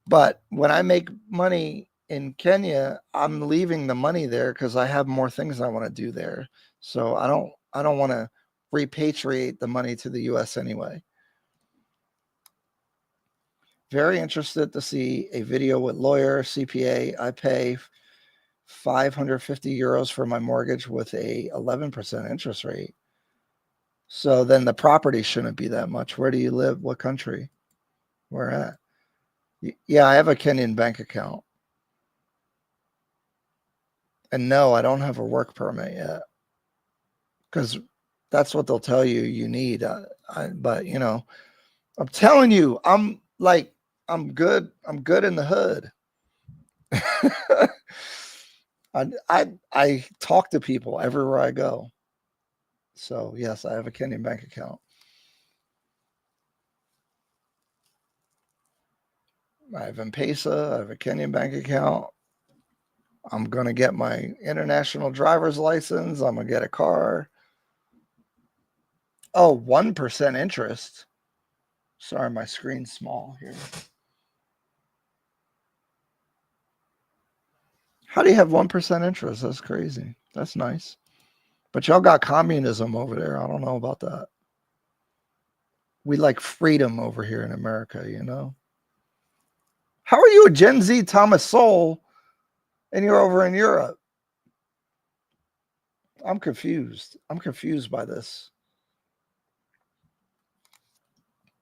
But when I make money in Kenya, I'm leaving the money there because I have more things I want to do there. So I don't want to repatriate the money to the US anyway. Very interested to see a video with lawyer, CPA. I pay 550 euros for my mortgage with a 11% interest rate. So then the property shouldn't be that much. Where do you live? What country? Where at? Yeah, I have a Kenyan bank account. And no, I don't have a work permit yet. Because that's what they'll tell you you need. But, you know, I'm telling you, I'm good. I'm good in the hood. I talk to people everywhere I go. So yes, I have a Kenyan bank account. I have M-Pesa. I have a Kenyan bank account. I'm going to get my international driver's license. I'm going to get a car. Oh, 1% interest. Sorry, my screen's small here. How do you have 1% interest? That's crazy. That's nice. But y'all got communism over there. I don't know about that. We like freedom over here in America, you know? How are you a Gen Z Thomas Sowell and you're over in Europe? I'm confused. I'm confused by this.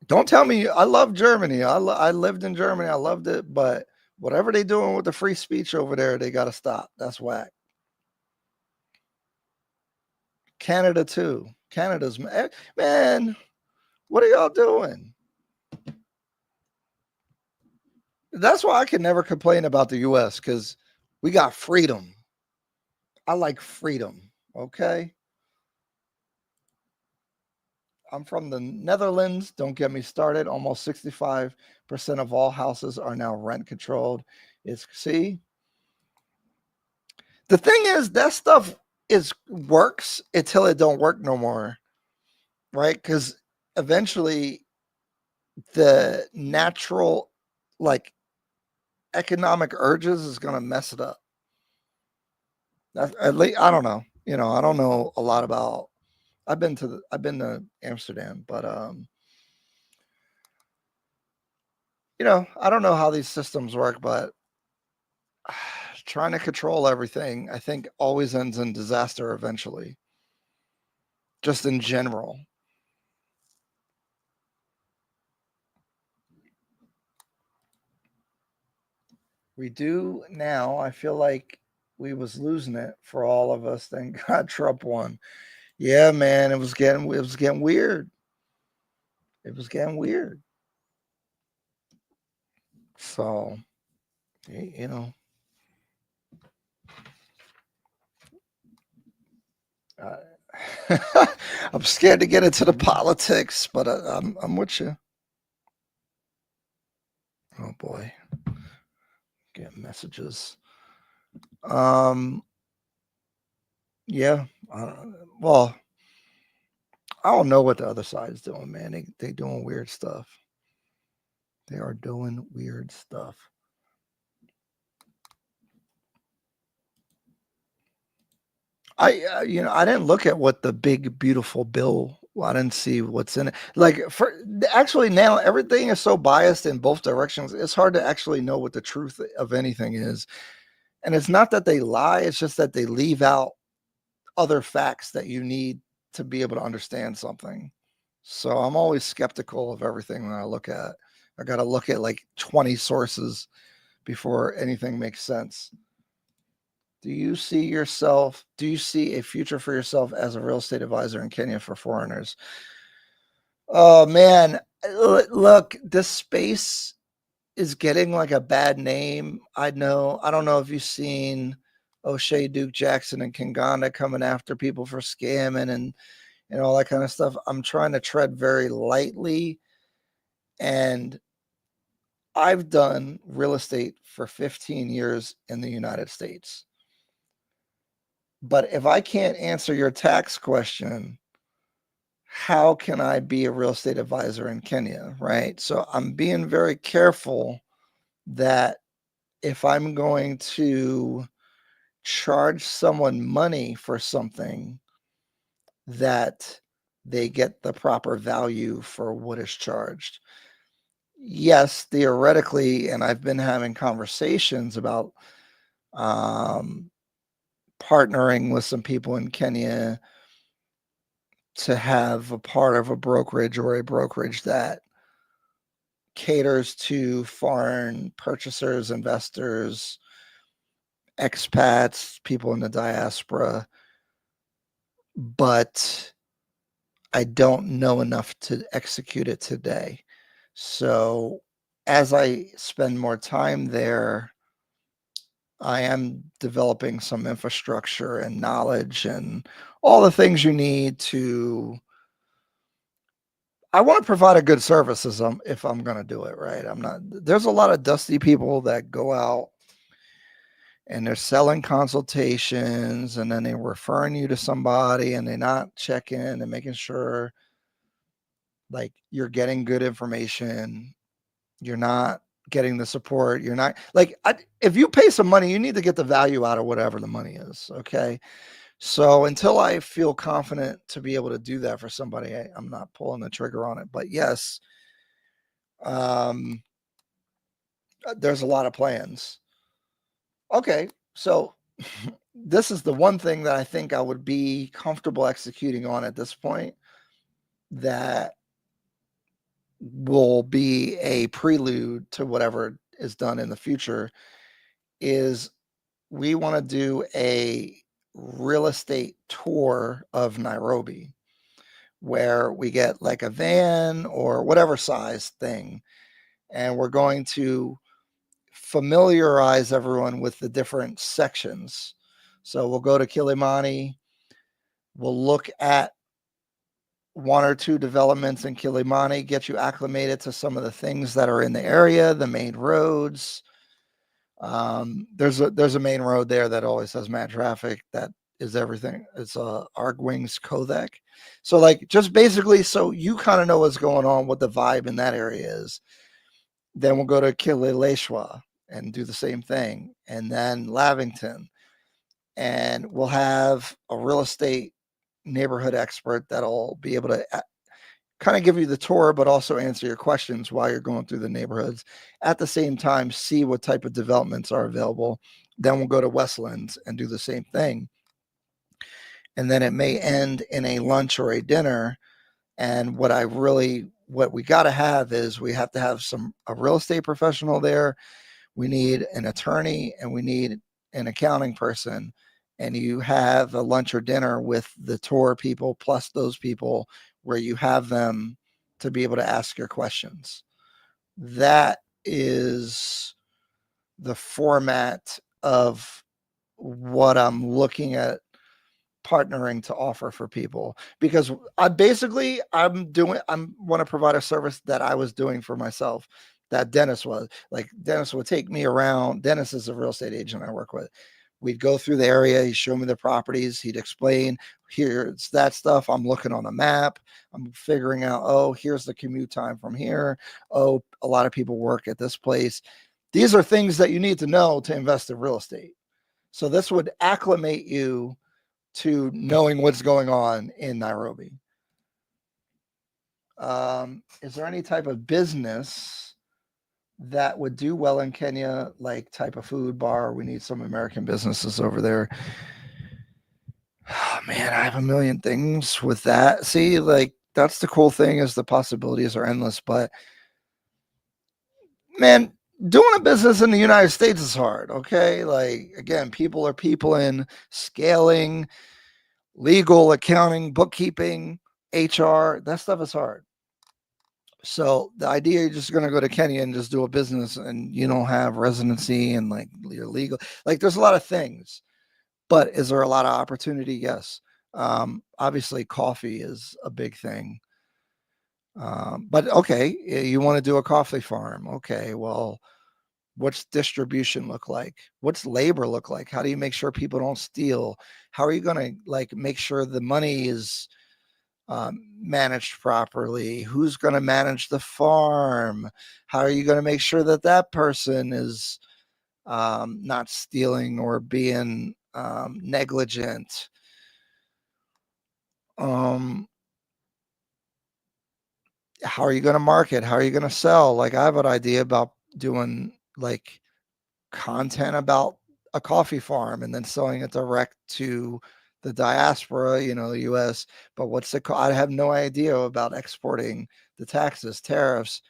Don't tell me. I love Germany. I lived in Germany. I loved it. But whatever they're doing with the free speech over there, they got to stop. That's whack. Canada too. Canada's, man, what are y'all doing? That's why I can never complain about the U.S. because we got freedom. I like freedom. Okay. I'm from the Netherlands. Don't get me started. Almost 65% of all houses are now rent controlled. See, the thing is that stuff works until it don't work no more, right? Because eventually the natural, like, economic urges is going to mess it up. At least I don't know. You know, I don't know a lot about. I've been to Amsterdam, but you know, I don't know how these systems work, but trying to control everything, I think, always ends in disaster eventually. Just in general. We do now. I feel like we was losing it for all of us. Thank God Trump won. Yeah, man, it was getting weird. It was getting weird. So, you know, I'm scared to get into the politics, but I'm with you. Oh boy, get messages. Yeah. Well, I don't know what the other side is doing, man. They doing weird stuff. They are doing weird stuff. I didn't look at what the big beautiful bill. I didn't see what's in it. Like actually now everything is so biased in both directions. It's hard to actually know what the truth of anything is. And it's not that they lie, it's just that they leave out other facts that you need to be able to understand something. So I'm always skeptical of everything that I look at. I got to look at like 20 sources before anything makes sense. Do you see a future for yourself as a real estate advisor in Kenya for foreigners? Oh man, look, this space is getting like a bad name. I don't know if you've seen O'Shea, Duke Jackson, and Kinganda coming after people for scamming and all that kind of stuff. I'm trying to tread very lightly. And I've done real estate for 15 years in the United States. But if I can't answer your tax question, how can I be a real estate advisor in Kenya, right? So I'm being very careful that if I'm going to charge someone money for something, that they get the proper value for what is charged. Yes, theoretically, and I've been having conversations about partnering with some people in Kenya to have a part of a brokerage or a brokerage that caters to foreign purchasers, investors, expats, people in the diaspora. But I don't know enough to execute it today. So as I spend more time there, I am developing some infrastructure and knowledge and all the things you need to. I want to provide a good service if I'm going to do it, right? There's a lot of dusty people that go out and they're selling consultations and then they're referring you to somebody and they're not checking and making sure like you're getting good information. You're not getting the support. You're not like, if you pay some money, you need to get the value out of whatever the money is. Okay. So until I feel confident to be able to do that for somebody, I'm not pulling the trigger on it. But yes, there's a lot of plans. Okay. So this is the one thing that I think I would be comfortable executing on at this point that will be a prelude to whatever is done in the future is we want to do a real estate tour of Nairobi where we get like a van or whatever size thing. And we're going to familiarize everyone with the different sections. So we'll go to Kilimani. We'll look at one or two developments in Kilimani, get you acclimated to some of the things that are in the area, the main roads. There's a main road there that always has mad traffic. That is everything. It's Arguings Kodak. So like just basically so you kind of know what's going on, what the vibe in that area is. Then we'll go to Kileleshwa and do the same thing. And then Lavington. And we'll have a real estate neighborhood expert that'll be able to kind of give you the tour, but also answer your questions while you're going through the neighborhoods. At the same time, see what type of developments are available. Then we'll go to Westlands and do the same thing. And then it may end in a lunch or a dinner. And what we got to have is we have to have a real estate professional there. We need an attorney and we need an accounting person. And you have a lunch or dinner with the tour people plus those people where you have them to be able to ask your questions. That is the format of what I'm looking at partnering to offer for people, because I want to provide a service that I was doing for myself, that Dennis was. Like Dennis would take me around. Dennis is a real estate agent I work with. We'd go through the area. He'd show me the properties. He'd explain, here's that stuff. I'm looking on a map. I'm figuring out, oh, here's the commute time from here. Oh, a lot of people work at this place. These are things that you need to know to invest in real estate. So this would acclimate you to knowing what's going on in Nairobi. Is there any type of business that would do well in Kenya, like type of food bar? We need some American businesses over there. Oh, man, I have a million things with that. See, like, that's the cool thing, is the possibilities are endless. But man, doing a business in the United States is hard. Okay, like, again, people are people in scaling, legal, accounting, bookkeeping, HR. That stuff is hard. So the idea you're just going to go to Kenya and just do a business and you don't have residency and like you're legal, like there's a lot of things, but is there a lot of opportunity? Yes. Obviously coffee is a big thing. But okay, you want to do a coffee farm. Okay. Well, what's distribution look like? What's labor look like? How do you make sure people don't steal? How are you going to like make sure the money is managed properly? Who's going to manage the farm? How are you going to make sure that that person is not stealing or being negligent? How are you going to market? How are you going to sell? Like, I have an idea about doing like content about a coffee farm and then selling it direct to the diaspora, you know, the US. But what's the I have no idea about exporting, the taxes, tariffs,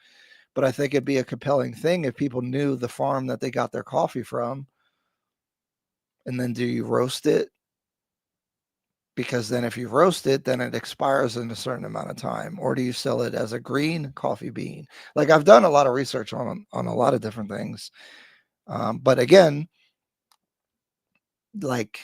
but I think it'd be a compelling thing if people knew the farm that they got their coffee from. And then do you roast it? Because then if you roast it, then it expires in a certain amount of time. Or do you sell it as a green coffee bean? Like, I've done a lot of research on a lot of different things. But again, like,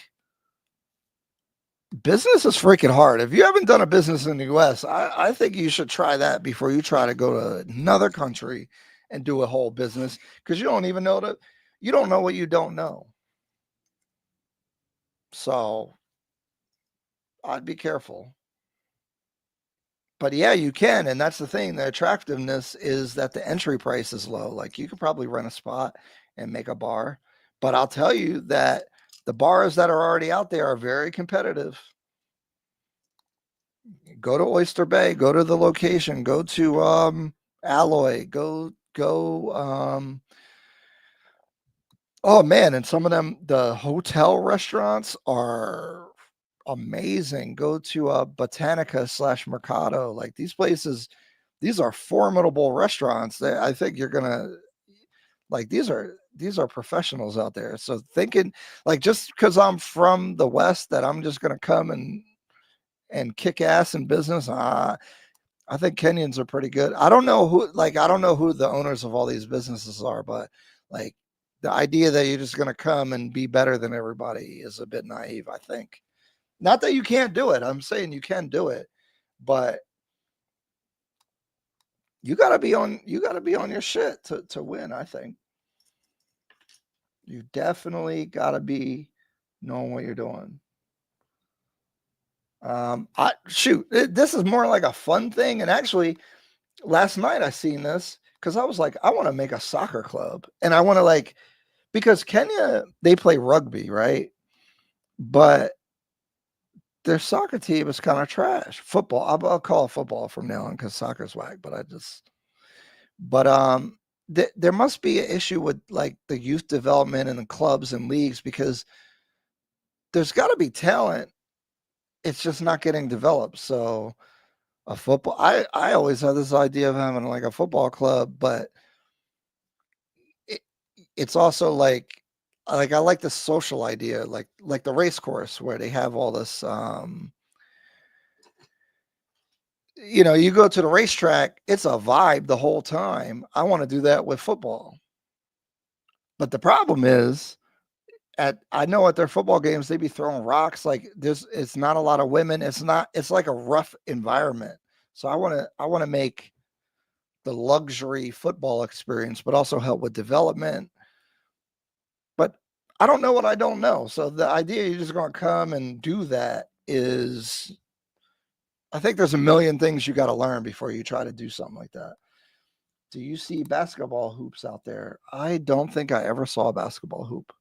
business is freaking hard. If you haven't done a business in the US, I think you should try that before you try to go to another country and do a whole business, because you don't even know that you don't know what you don't know. So I'd be careful. But yeah, you can. And that's the thing. The attractiveness is that the entry price is low. Like, you could probably rent a spot and make a bar. But I'll tell you that the bars that are already out there are very competitive. Go to Oyster Bay, go to the location, go to Alloy, go oh man, and some of them, the hotel restaurants are amazing. Go to Botanica / Mercado. Like, these places, these are formidable restaurants. I think you're gonna like, these are professionals out there. So thinking like, just because I'm from the West, that I'm just gonna come and kick ass in business. I think Kenyans are pretty good. I don't know who the owners of all these businesses are, but like, the idea that you're just going to come and be better than everybody is a bit naive, I think. Not that you can't do it. I'm saying you can do it, but you got to be on your shit to win, I think. You definitely got to be knowing what you're doing. This is more like a fun thing. And actually, last night I seen this because I was like, I want to make a soccer club, and I want to, like, because Kenya, they play rugby, right? But their soccer team is kind of trash. Football, I'll call it football from now on because soccer's whack. There must be an issue with like the youth development and the clubs and leagues, because there's got to be talent. It's just not getting developed. So a football, I always had this idea of having like a football club, but it's also like I like the social idea, like the race course where they have all this, you go to the racetrack, it's a vibe the whole time. I want to do that with football. But the problem is, I know at their football games, they be throwing rocks. Like, it's not a lot of women. It's like a rough environment. So I want to make the luxury football experience, but also help with development. But I don't know what I don't know. So the idea you're just going to come and do that is, I think there's a million things you got to learn before you try to do something like that. Do you see basketball hoops out there? I don't think I ever saw a basketball hoop.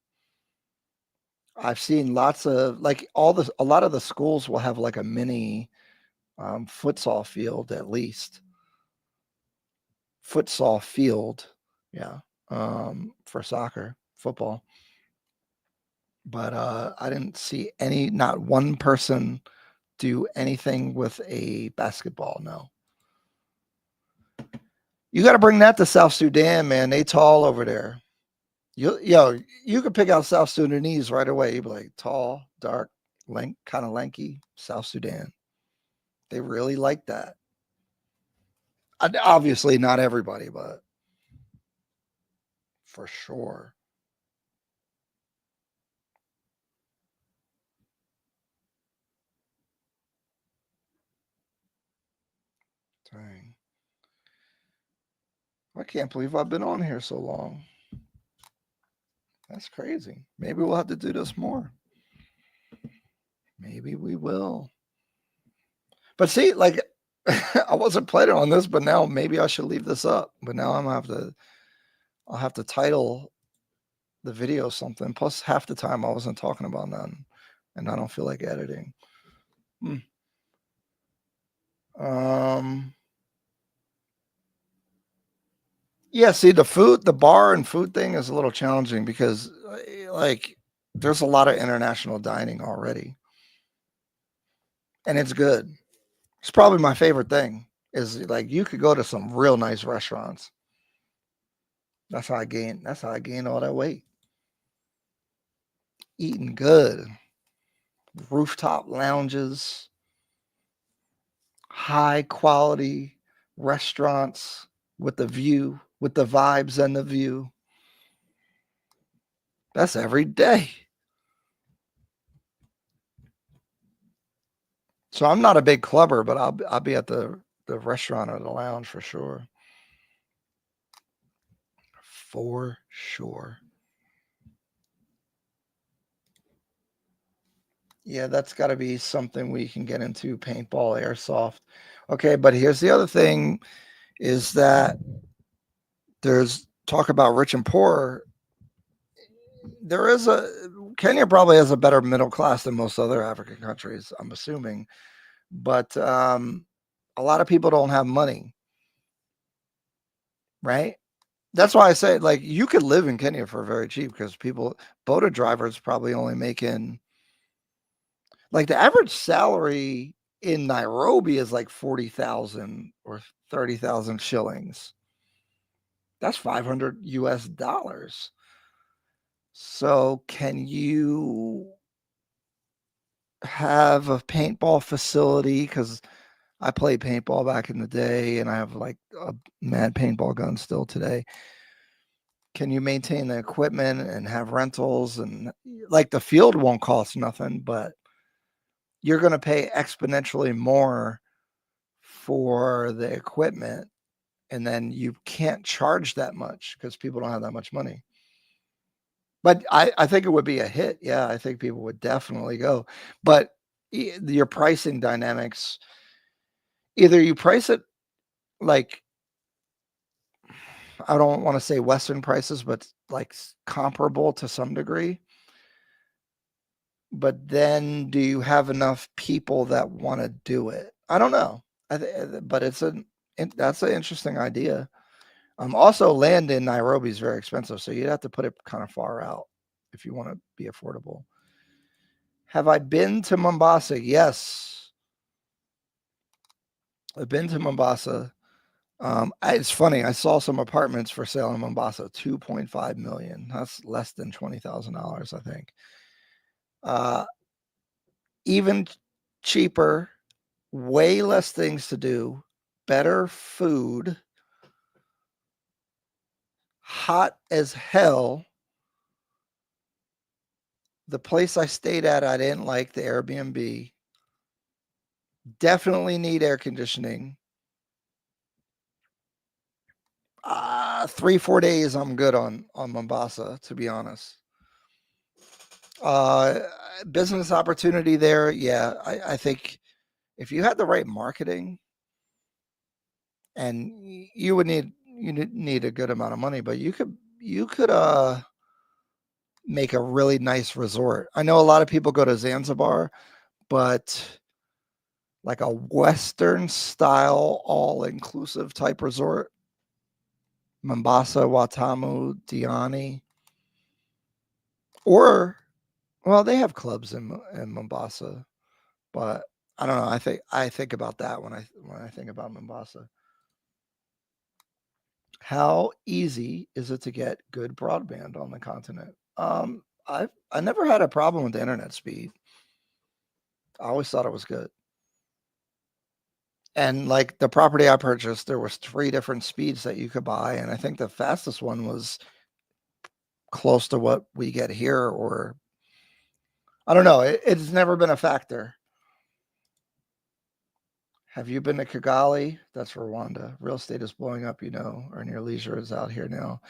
I've seen lots of like a lot of the schools will have like a mini futsal field at least. Futsal field, yeah, for soccer, football. But I didn't see not one person do anything with a basketball. No. You got to bring that to South Sudan, man. They tall over there. You could pick out South Sudanese right away. You'd be like tall, dark, kind of lanky, South Sudan. They really like that. Obviously, not everybody, but for sure. Dang. I can't believe I've been on here so long. That's crazy. Maybe we'll have to do this more. Maybe we will. But see, like, I wasn't planning on this, but now maybe I should leave this up. But now I'll have to title the video something. Plus, half the time I wasn't talking about nothing, and I don't feel like editing. Yeah, see, the bar and food thing is a little challenging because, like, there's a lot of international dining already, and it's good. It's probably my favorite thing. Is like you could go to some real nice restaurants. That's how I gain all that weight. Eating good. Rooftop lounges, high quality restaurants with the view, with the vibes and the view. That's every day. So I'm not a big clubber, but I'll be at the restaurant or the lounge for sure. For sure. Yeah, that's got to be something we can get into, paintball, airsoft. Okay, but here's the other thing is that there's talk about rich and poor. Kenya probably has a better middle class than most other African countries, I'm assuming. But a lot of people don't have money, right? That's why I say, like, you could live in Kenya for very cheap because boda drivers probably only making, like, the average salary in Nairobi is like 40,000 or 30,000 shillings. That's $500 US. So can you have a paintball facility? Because I played paintball back in the day and I have like a mad paintball gun still today. Can you maintain the equipment and have rentals? And like the field won't cost nothing, but you're going to pay exponentially more for the equipment. And then you can't charge that much because people don't have that much money. But I think it would be a hit. Yeah, I think people would definitely go. But your pricing dynamics, either you price it like, I don't want to say Western prices, but like comparable to some degree. But then do you have enough people that want to do it? I don't know. But that's an interesting idea. Also, land in Nairobi is very expensive, so you'd have to put it kind of far out if you want to be affordable. Have I been to Mombasa? Yes. I've been to Mombasa. It's funny. I saw some apartments for sale in Mombasa, 2.5 million. That's less than $20,000, I think. Even cheaper, way less things to do, better food, hot as hell. The place I stayed at, I didn't like the Airbnb. Definitely need air conditioning. 3-4 days, I'm good on Mombasa, to be honest. Business opportunity there, yeah. I think if you had the right marketing, and you need a good amount of money, but you could make a really nice resort. I know a lot of people go to Zanzibar, but like a Western style, all inclusive type resort, Mombasa, Watamu, Diani, or well, they have clubs in Mombasa, but I don't know. I think about that when I think about Mombasa. How easy is it to get good broadband on the continent? I never had a problem with the internet speed. I always thought it was good. And like the property I purchased, there was 3 different speeds that you could buy, and I think the fastest one was close to what we get here, or I don't know. It's never been a factor. Have you been to Kigali? That's Rwanda. Real estate is blowing up, Earn Your Leisure is out here now.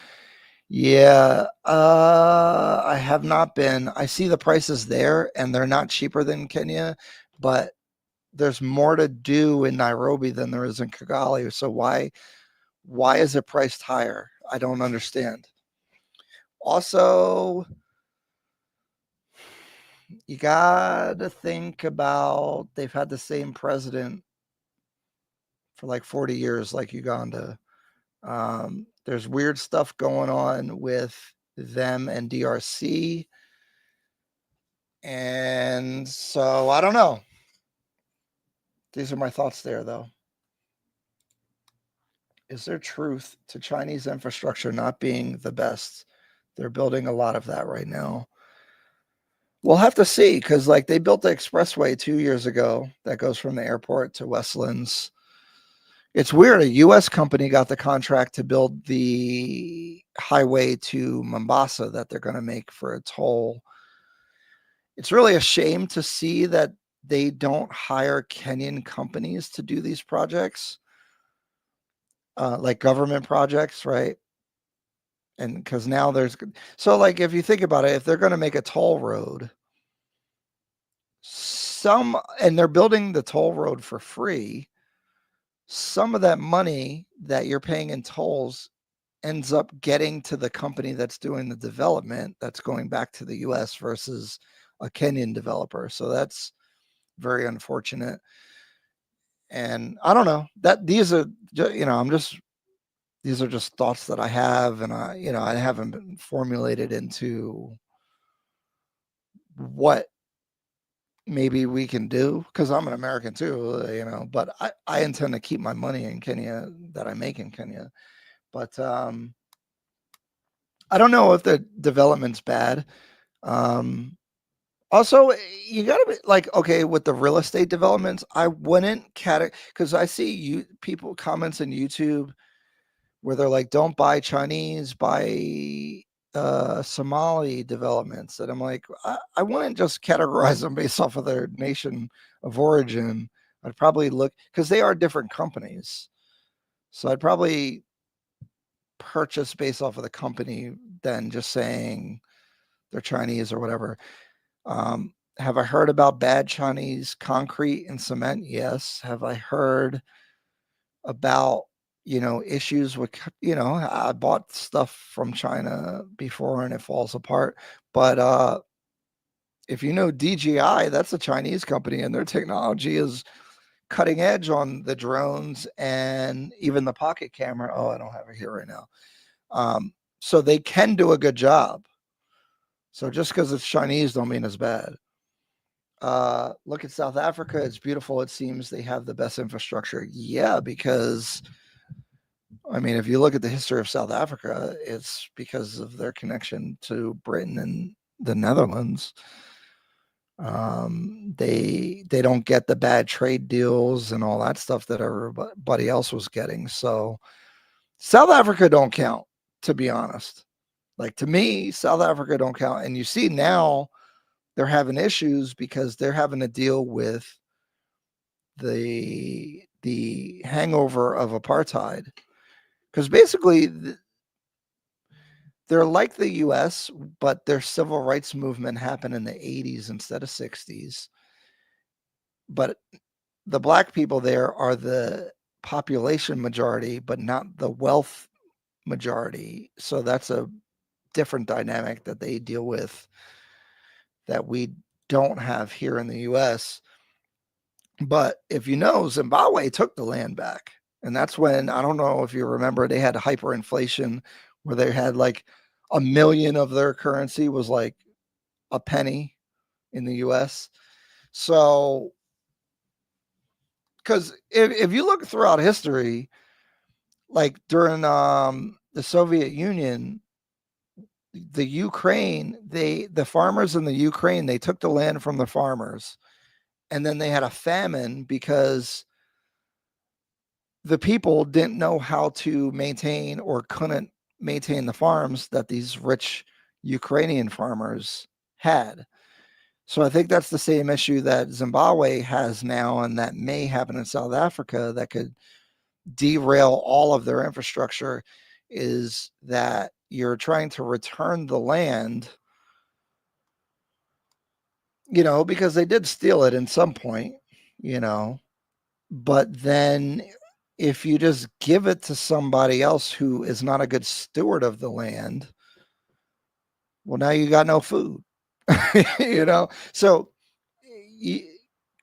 Yeah, I have not been. I see the prices there, and they're not cheaper than Kenya, but there's more to do in Nairobi than there is in Kigali. So why is it priced higher? I don't understand. Also, you got to think about they've had the same president for like 40 years, like Uganda. There's weird stuff going on with them and DRC. And so I don't know. These are my thoughts there, though. Is there truth to Chinese infrastructure not being the best? They're building a lot of that right now. We'll have to see, because like they built the expressway 2 years ago that goes from the airport to Westlands. It's weird. A U.S. company got the contract to build the highway to Mombasa that they're going to make for a toll. It's really a shame to see that they don't hire Kenyan companies to do these projects, like government projects, right? And because now so like if you think about it, if they're going to make a toll road, and they're building the toll road for free, some of that money that you're paying in tolls ends up getting to the company that's doing the development, that's going back to the US versus a Kenyan developer. So that's very unfortunate. And I don't know that these are, these are just thoughts that I have, and I haven't been formulated into what maybe we can do, because I'm an American too, but I intend to keep my money in Kenya that I make in Kenya. But I don't know if the development's bad. Also, you got to be like, okay, with the real estate developments, I wouldn't because I see people comments on YouTube where they're like, don't buy Chinese, buy Somali developments. And I'm like, I wouldn't just categorize them based off of their nation of origin. I'd probably look, because they are different companies. So I'd probably purchase based off of the company than just saying they're Chinese or whatever. Have I heard about bad Chinese concrete and cement? Yes. Have I heard about, issues with, I bought stuff from China before and it falls apart. But if you know DJI, that's a Chinese company, and their technology is cutting edge on the drones and even the pocket camera. Oh, I don't have it here right now. So they can do a good job. So just because it's Chinese don't mean it's bad. Look at South Africa. It's beautiful. It seems they have the best infrastructure. Yeah, because I mean, if you look at the history of South Africa, it's because of their connection to Britain and the Netherlands. They don't get the bad trade deals and all that stuff that everybody else was getting. So South Africa don't count, to be honest. Like, to me, South Africa don't count. And you see now they're having issues because they're having to deal with the hangover of apartheid. Because basically, they're like the U.S., but their civil rights movement happened in the 80s instead of 60s. But the black people there are the population majority, but not the wealth majority. So that's a different dynamic that they deal with that we don't have here in the US. But if you know, Zimbabwe took the land back. And that's when, I don't know if you remember, they had hyperinflation where they had like 1 million of their currency was like a penny in the US. So, because if you look throughout history, like during the Soviet Union, the Ukraine, the farmers in the Ukraine, they took the land from the farmers, and then they had a famine because the people didn't know how to maintain or couldn't maintain the farms that these rich Ukrainian farmers had. So I think that's the same issue that Zimbabwe has now, and that may happen in South Africa that could derail all of their infrastructure, is that you're trying to return the land, you know, because they did steal it in some point, you know, but then if you just give it to somebody else who is not a good steward of the land, well, now you got no food, you know? So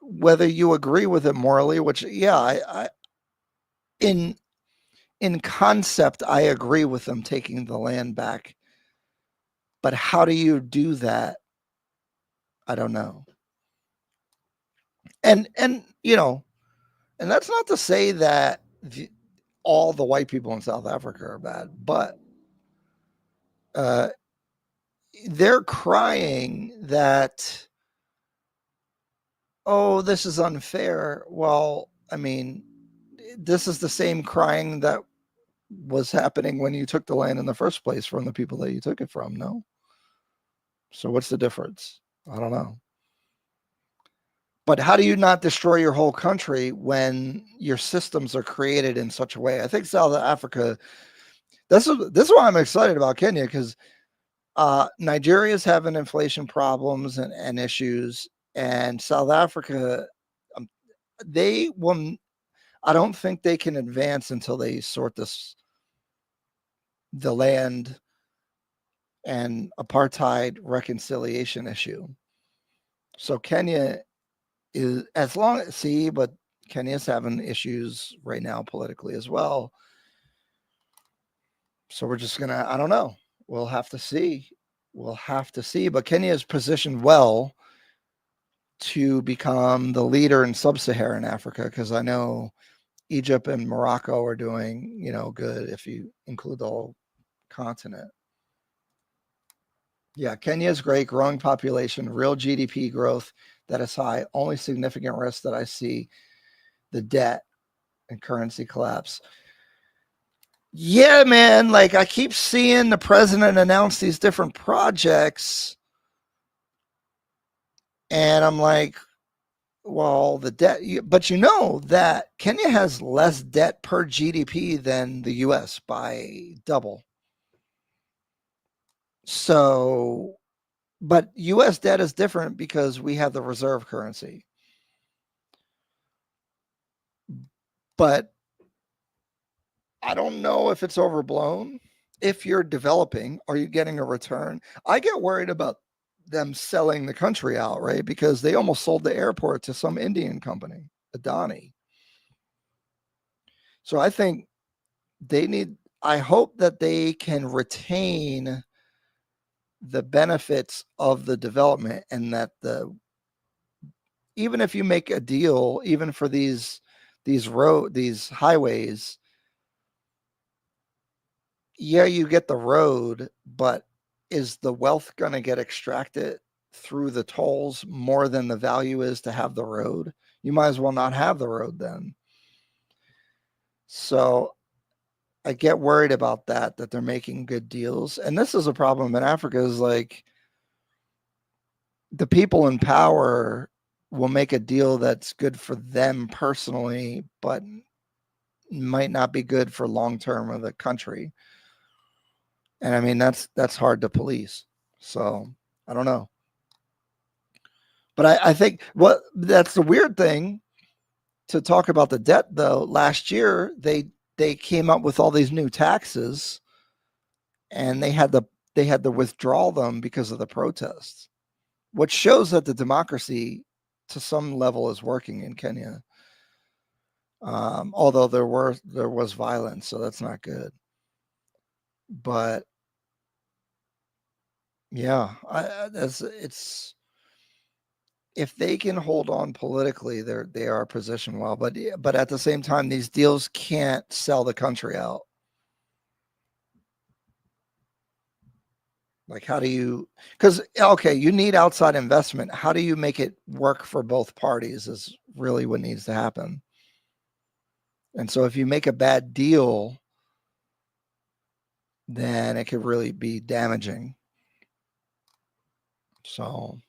whether you agree with it morally, which, yeah, I in concept, I agree with them taking the land back. But how do you do that? I don't know. And you know, and that's not to say that all the white people in South Africa are bad, but they're crying that, oh, this is unfair. Well, I mean, this is the same crying that was happening when you took the land in the first place from the people that you took it from, no? So what's the difference? I don't know. But how do you not destroy your whole country when your systems are created in such a way? I think South Africa, this is why I'm excited about Kenya, because Nigeria's having inflation problems and issues, and South Africa, they will, I don't think they can advance until they sort the land and apartheid reconciliation issue. So Kenya is, as long as, but Kenya's having issues right now politically as well. So we're just gonna, I don't know. We'll have to see. We'll have to see. But Kenya is positioned well to become the leader in sub-Saharan Africa, because I know Egypt and Morocco are doing, you know, good if you include the whole continent. Yeah, Kenya is great, growing population, real GDP growth that is high. Only significant risk that I see, the debt and currency collapse. Yeah, man, like I keep seeing the president announce these different projects, and I'm like, well, the debt, but you know that Kenya has less debt per GDP than the US by double. So, but US debt is different because we have the reserve currency. But I don't know if it's overblown. If you're developing, are you getting a return? I get worried about them selling the country out, right? Because they almost sold the airport to some Indian company, Adani. So I think they need, I hope that they can retain the benefits of the development, and that even if you make a deal, even for these highways, yeah, you get the road, but is the wealth going to get extracted through the tolls more than the value is to have the road? You might as well not have the road then. So I get worried about that they're making good deals. And this is a problem in Africa, is like the people in power will make a deal that's good for them personally, but might not be good for long-term of the country. And I mean, that's hard to police. So I don't know. But I think that's the weird thing to talk about the debt, though. Last year, they came up with all these new taxes, and they had they had to withdraw them because of the protests, which shows that the democracy to some level is working in Kenya. Although there was violence, so that's not good. But yeah, it's if they can hold on politically, they are positioned well. But at the same time, these deals can't sell the country out. Like, how do you? Because okay, you need outside investment. How do you make it work for both parties? Is really what needs to happen. And so, if you make a bad deal, then it could really be damaging. So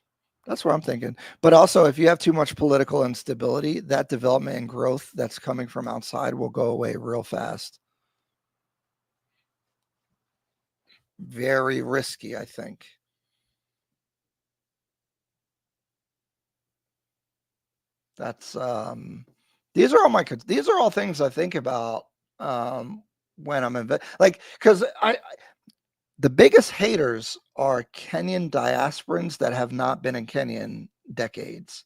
that's what I'm thinking. But also, if you have too much political instability, that development and growth that's coming from outside will go away real fast. Very risky, I think. That's these are all things I think about when I'm because the biggest haters are Kenyan diasporans that have not been in Kenya in decades.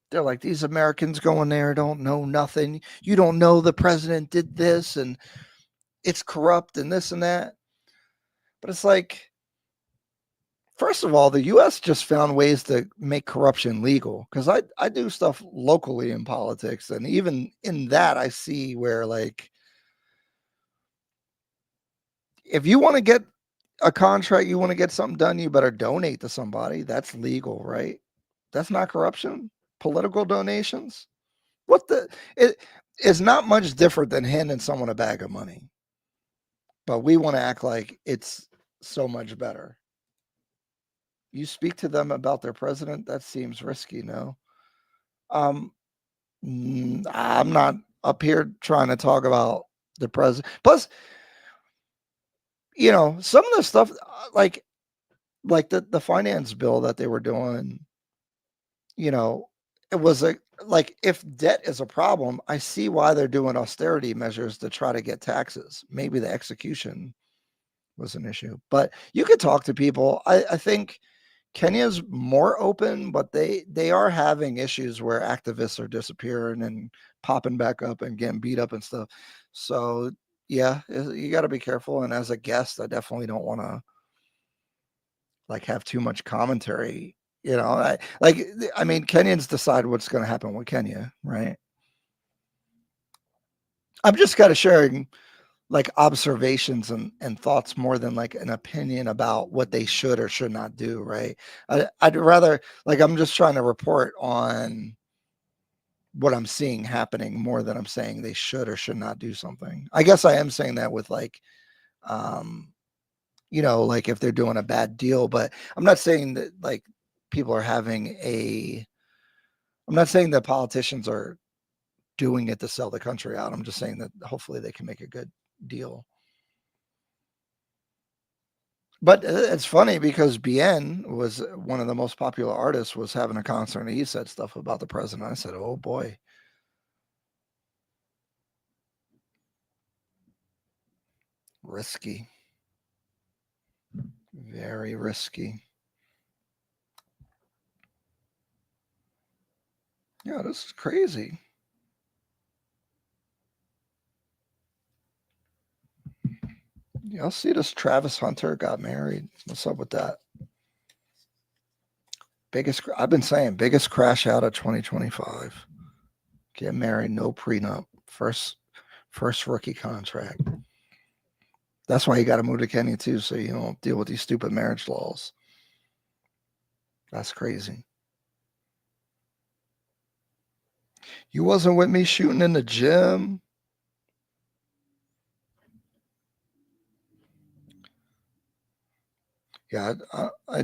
They're like, these Americans going there don't know nothing. You don't know the president did this and it's corrupt and this and that. But it's like, first of all, the U.S. just found ways to make corruption legal, because I do stuff locally in politics. And even in that, I see where, like, if you want to get a contract, you want to get something done, you better donate to somebody. That's legal, right? That's not corruption. Political donations. It is not much different than handing someone a bag of money. But we want to act like it's so much better. You speak to them about their president, that seems risky, no? I'm not up here trying to talk about the president. Plus, some of the stuff, like the finance bill that they were doing, it was like, if debt is a problem, I see why they're doing austerity measures to try to get taxes. Maybe the execution was an issue, but you could talk to people. I think Kenya's more open, but they are having issues where activists are disappearing and popping back up and getting beat up and stuff. So yeah, you got to be careful. And as a guest, I definitely don't want to have too much commentary. Kenyans decide what's going to happen with Kenya, right? I'm just kind of sharing observations and thoughts more than an opinion about what they should or should not do, right? I'd rather, I'm just trying to report on what I'm seeing happening more than I'm saying they should or should not do something. I guess I am saying that with if they're doing a bad deal, but I'm not saying that people are I'm not saying that politicians are doing it to sell the country out. I'm just saying that hopefully they can make a good deal. But it's funny because Bien was one of the most popular artists, was having a concert, and he said stuff about the president. I said, oh boy. Risky. Very risky. Yeah, this is crazy. Y'all see this? Travis Hunter got married. What's up with that? I've been saying, biggest crash out of 2025. Get married, no prenup. First rookie contract. That's why you got to move to Kenya too, so you don't deal with these stupid marriage laws. That's crazy. You wasn't with me shooting in the gym. Yeah, I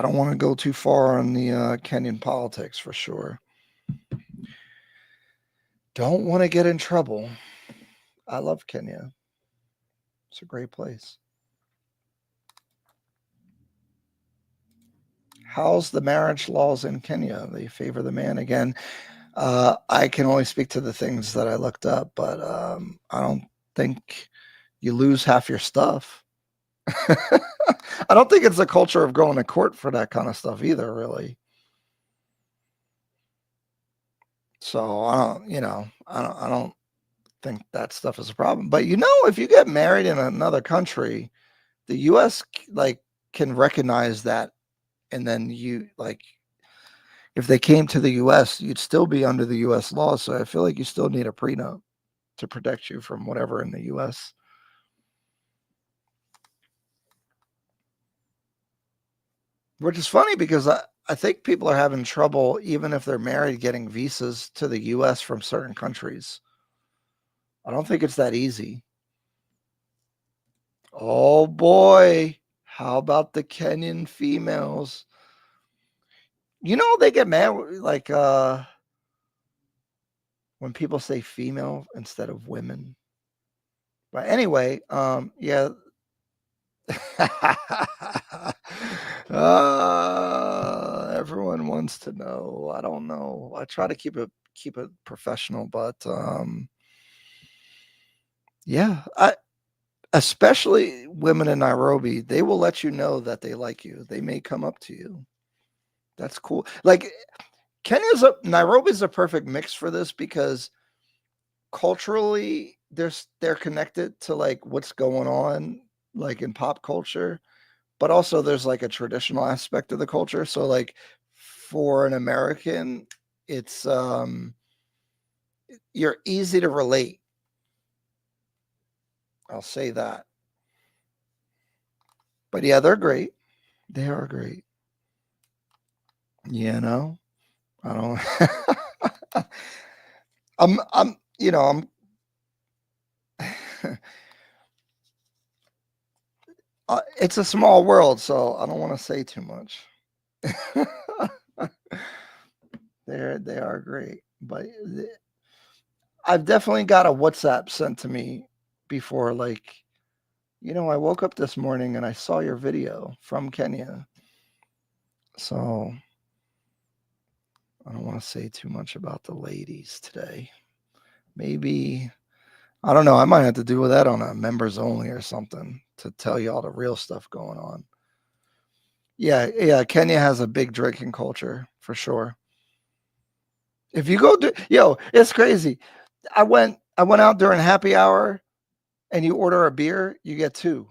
don't want to go too far on the Kenyan politics for sure. Don't want to get in trouble. I love Kenya. It's a great place. How's the marriage laws in Kenya? They favor the man again. I can only speak to the things that I looked up, but I don't think you lose half your stuff. I don't think it's a culture of going to court for that kind of stuff either, really. So I don't think that stuff is a problem. But if you get married in another country, the US can recognize that, and then if they came to the US, you'd still be under the US law. So I feel like you still need a prenup to protect you from whatever in the US. Which is funny because I think people are having trouble, even if they're married, getting visas to the US from certain countries. I don't think it's that easy. Oh boy. How about the Kenyan females? They get mad when people say female instead of women. But anyway, yeah. Everyone wants to know. I don't know. I try to keep it professional, but yeah, especially women in Nairobi, they will let you know that they like you. They may come up to you. That's cool. Like Nairobi's a perfect mix for this because culturally they're connected to what's going on in pop culture, but also there's a traditional aspect of the culture. So for an American, it's you're easy to relate. I'll say that. But yeah, they're great. They are great. I don't I'm it's a small world, so I don't want to say too much. They are great, but I've definitely got a WhatsApp sent to me before, I woke up this morning and I saw your video from Kenya. So I don't want to say too much about the ladies today. Maybe, I don't know, I might have to do that on a members only or something to tell you all the real stuff going on. Yeah, Kenya has a big drinking culture for sure. If you go to, it's crazy. I went out during happy hour and you order a beer, you get 2.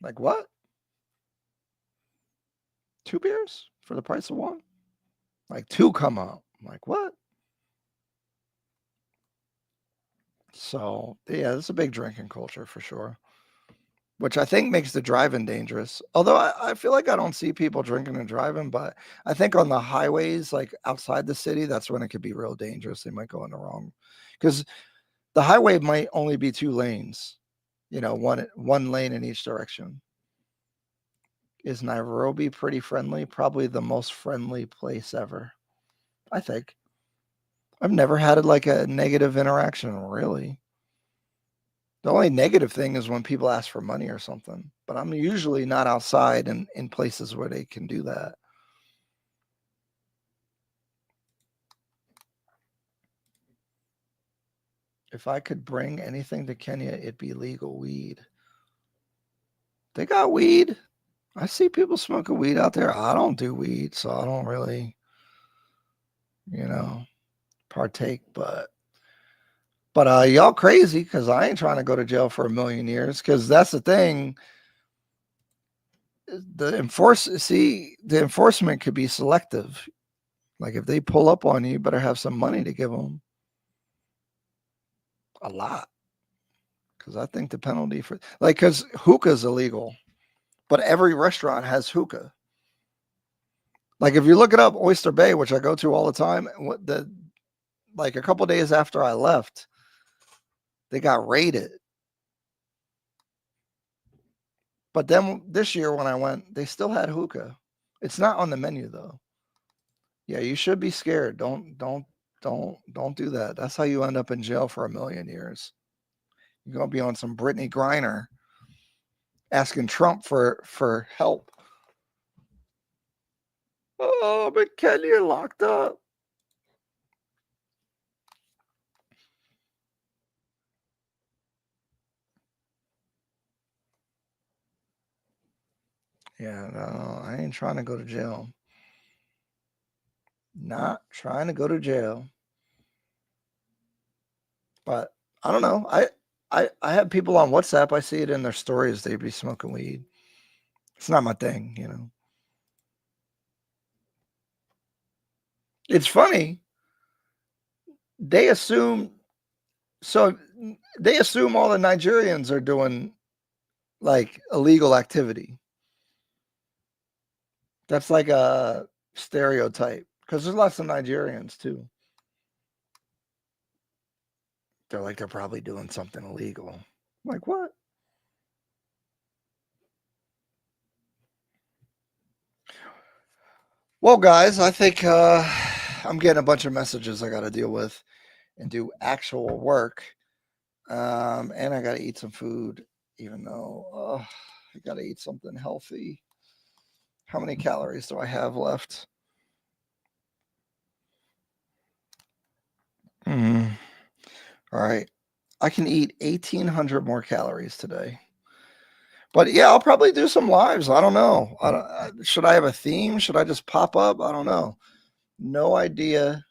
Like what? 2 beers for the price of 1? Like 2 come out. I'm like, what? So yeah, it's a big drinking culture for sure, which I think makes the driving dangerous. Although I feel like I don't see people drinking and driving, but I think on the highways, outside the city, that's when it could be real dangerous. They might go in the wrong, because the highway might only be 2 lanes, one lane in each direction. Is Nairobi pretty friendly? Probably the most friendly place ever, I think. I've never had a negative interaction, really. The only negative thing is when people ask for money or something, but I'm usually not outside in places where they can do that. If I could bring anything to Kenya, it'd be legal weed. They got weed. I see people smoking weed out there. I don't do weed, so I don't really, partake, but y'all crazy, because I ain't trying to go to jail for 1,000,000 years, because that's the thing. The enforcement could be selective. Like if they pull up on you, you better have some money to give them. A lot. Because I think the penalty for because hookah is illegal, but every restaurant has hookah. Like if you look it up, Oyster Bay, which I go to all the time, a couple days after I left, they got raided. But then this year when I went, they still had hookah. It's not on the menu though. Yeah, you should be scared. Don't do that. That's how you end up in jail for 1,000,000 years. You're gonna be on some Brittany Griner asking Trump for help. Oh, but Kelly, you're locked up. Yeah, no, I ain't trying to go to jail. Not trying to go to jail. But I don't know. I have people on WhatsApp. I see it in their stories. They'd be smoking weed. It's not my thing, you know. It's funny. They assume all the Nigerians are doing like illegal activity. That's like a stereotype because there's lots of Nigerians too. They're probably doing something illegal. Like what? Well, guys, I think I'm getting a bunch of messages I got to deal with and do actual work. And I got to eat some food, even though I got to eat something healthy. How many calories do I have left? All right. I can eat 1,800 more calories today. But yeah, I'll probably do some lives. I don't know. Should I have a theme? Should I just pop up? I don't know. No idea.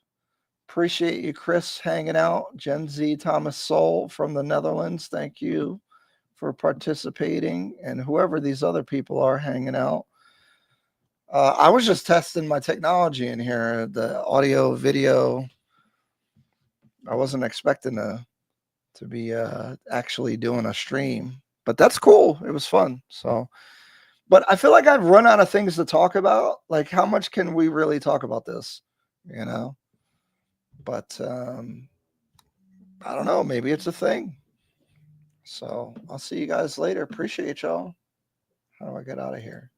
Appreciate you, Chris, hanging out. Gen Z Thomas Soul from the Netherlands. Thank you for participating. And whoever these other people are hanging out. I was just testing my technology in here, the audio, video. I wasn't expecting to be actually doing a stream, but that's cool. It was fun. So, but I feel like I've run out of things to talk about. Like, how much can we really talk about this? You know? But I don't know. Maybe it's a thing. So I'll see you guys later. Appreciate y'all. How do I get out of here?